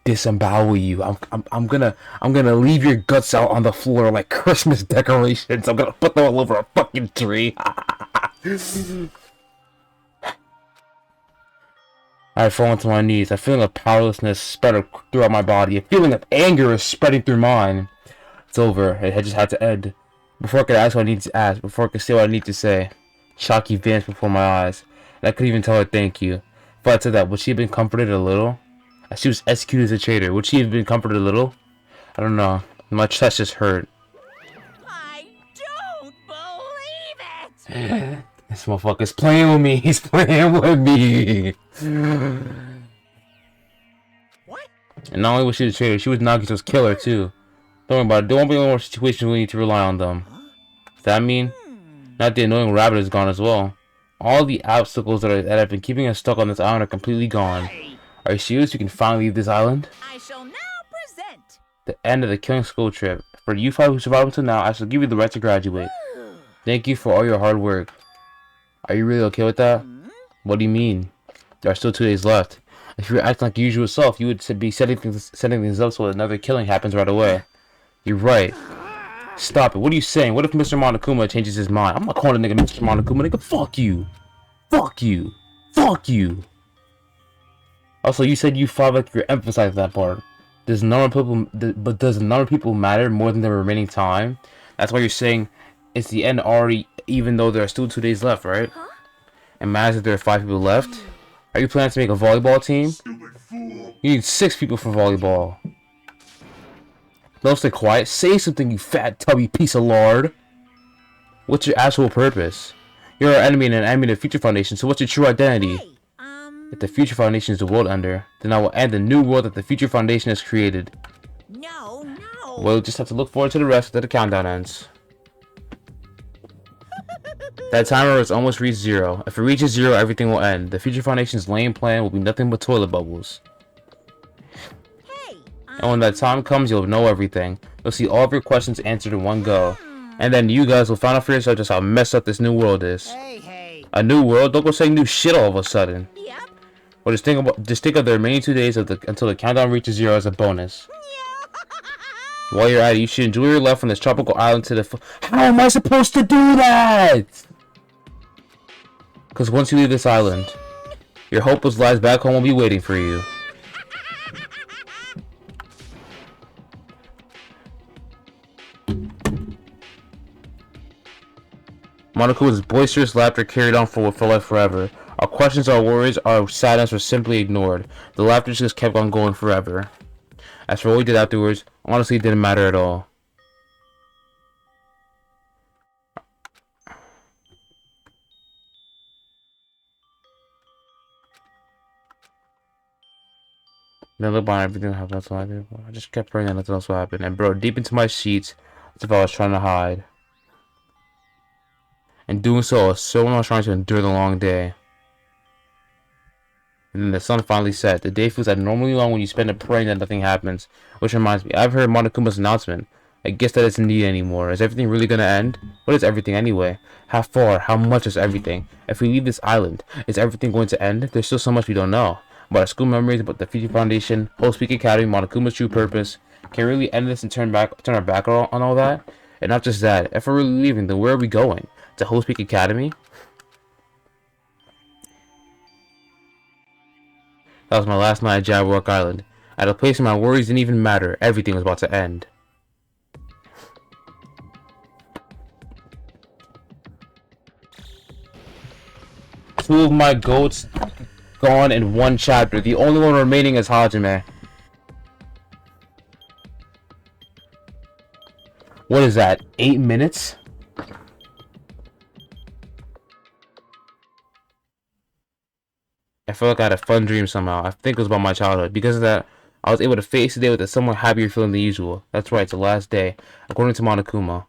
Speaker 1: disembowel you. I'm gonna leave your guts out on the floor like Christmas decorations. I'm gonna put them all over a fucking tree. I fall onto my knees. A feeling of powerlessness spread throughout my body. A feeling of anger is spreading through mine. It's over. It just had to end. Before I could ask what I need to ask, before I could say what I need to say, Shocky vanished before my eyes, and I couldn't even tell her thank you. If I said that, would she have been comforted a little? As she was executed as a traitor, would she have been comforted a little? I don't know. My chest just hurt.
Speaker 3: I don't believe it!
Speaker 1: This motherfucker's playing with me. He's playing with me.
Speaker 3: What?
Speaker 1: And not only was she the traitor, she was Nagito's killer too. Don't worry about it. There won't be any more situations we need to rely on them. Does that mean? Not the annoying rabbit is gone as well. All the obstacles that have been keeping us stuck on this island are completely gone. Are you serious? We can finally leave this island?
Speaker 3: I shall now present
Speaker 1: The end of the killing school trip. For you five who survived until now, I shall give you the right to graduate. Thank you for all your hard work. Are you really okay with that? What do you mean? There are still 2 days left. If you were acting like your usual self, you would be setting things up so another killing happens right away. You're right. Stop it. What are you saying? What if Mr. Monokuma changes his mind? I'm not calling a nigga Mr. Monokuma, nigga. Fuck you. Fuck you. Fuck you. Also, you said you felt like you're emphasizing that part. Does the number of people matter more than the remaining time? That's why you're saying it's the end already, even though there are still 2 days left, right?
Speaker 7: Huh?
Speaker 1: And matters if there are 5 people left? Are you planning to make a volleyball team? You need 6 people for volleyball. Don't stay quiet. Say something, you fat, tubby piece of lard. What's your actual purpose? You're our enemy and an enemy of the Future Foundation, so what's your true identity?
Speaker 3: Hey,
Speaker 1: If the Future Foundation is the world ender, then I will end the new world that the Future Foundation has created.
Speaker 3: No.
Speaker 1: We'll just have to look forward to the rest until the countdown ends. That timer has almost reached 0. If it reaches 0, everything will end. The Future Foundation's lame plan will be nothing but toilet bubbles.
Speaker 3: Hey,
Speaker 1: And when that time comes, you'll know everything. You'll see all of your questions answered in one go. And then you guys will find out for yourself just how messed up this new world is.
Speaker 5: Hey.
Speaker 1: A new world? Don't go saying new shit all of a sudden.
Speaker 3: Yep.
Speaker 1: Or just think of the remaining 2 days until the countdown reaches 0 as a bonus. While you're at it, you should enjoy your life on this tropical island to the How am I supposed to do that? Because once you leave this island, your hopeless lives back home will be waiting for you. Monokuma's boisterous laughter carried on for life forever. Our questions, our worries, our sadness were simply ignored. The laughter just kept on going forever. As for what we did afterwards, honestly it didn't matter at all. Then look behind everything that happened. That's what I did. I just kept praying that nothing else would happen. And bro, deep into my sheets, as if I was trying to hide. And doing so, I was trying to endure the long day. and then the sun finally set. The day feels abnormally long when you spend it praying that nothing happens. Which reminds me, I've heard Monokuma's announcement. I guess that it's needed anymore. Is everything really gonna end? What is everything anyway? How far? How much is everything? If we leave this island, is everything going to end? There's still so much we don't know. About our school memories, about the Future Foundation, Whole Speak Academy, Monokuma's true purpose. Can we really end this and turn our back on all that? And not just that, if we're really leaving, then where are we going? To Whole Speak Academy? That was my last night at Jabberwock Island. At a place where my worries didn't even matter. Everything was about to end. 2 of my goats gone in 1 chapter. The only one remaining is Hajime. What is that? 8 minutes? I feel like I had a fun dream somehow. I think it was about my childhood. Because of that, I was able to face the day with a somewhat happier feeling than usual. That's right, it's the last day, according to Monokuma.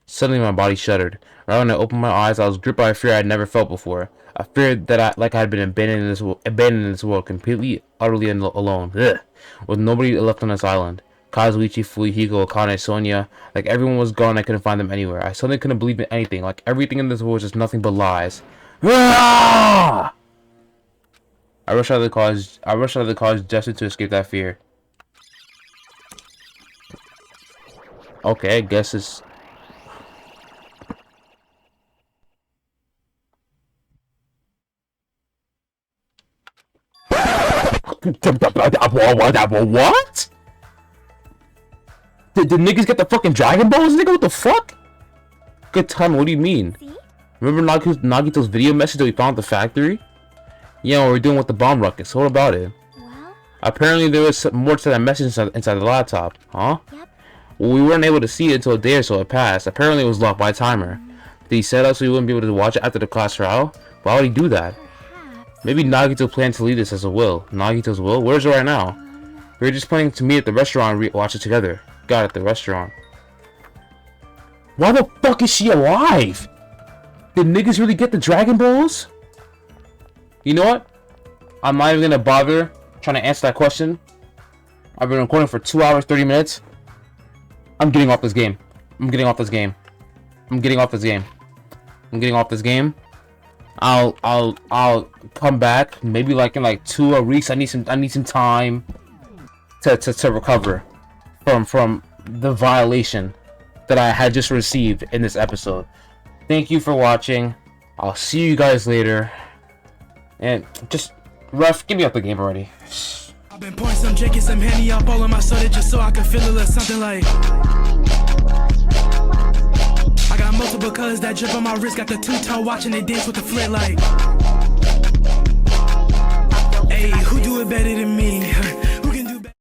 Speaker 1: Suddenly my body shuddered. Right when I opened my eyes, I was gripped by a fear I had never felt before. A fear that I had been abandoned in this world, completely, utterly alone. Ugh. With nobody left on this island. Kazuichi, Fui, Hiko, Akane, Sonia, like everyone was gone. I couldn't find them anywhere. I suddenly couldn't believe in anything. Like everything in this world was just nothing but lies. Ah! I rushed out of the college just to escape that fear. Okay, I guess it's. What? Did the niggas get the fucking Dragon Balls, nigga? What the fuck? Good time, what do you mean?
Speaker 7: See?
Speaker 1: Remember Nagito's video message that we found at the factory? Yeah, what we're doing with the bomb rockets. What about it?
Speaker 7: Well?
Speaker 1: Apparently there was more to that message inside the laptop. Huh?
Speaker 7: Yep.
Speaker 1: Well, we weren't able to see it until a day or so had passed. Apparently it was locked by a timer. Did he set up so we wouldn't be able to watch it after the class trial? Why would he do that?
Speaker 7: Perhaps.
Speaker 1: Maybe Nagito planned to leave this as a will. Nagito's will? Where's it right now? We were just planning to meet at the restaurant and watch it together. Got it, at the restaurant. Why the fuck is she alive? Did niggas really get the Dragon Balls? You know what? I'm not even gonna bother trying to answer that question. I've been recording for 2 hours, 30 minutes. I'm getting off this game. I'm getting off this game. I'm getting off this game. I'm getting off this game. I'll come back maybe like in like 2 weeks. I need some time to recover from the violation that I had just received in this episode. Thank you for watching. I'll see you guys later. And just, ref, get me out the game already.
Speaker 12: I've been pouring some drinking, some Henny up all on my soda just so I can feel a little something like. I got multiple colors that drip on my wrist, got the two-tone watching it dance with the flit like. Hey, who do it better than me?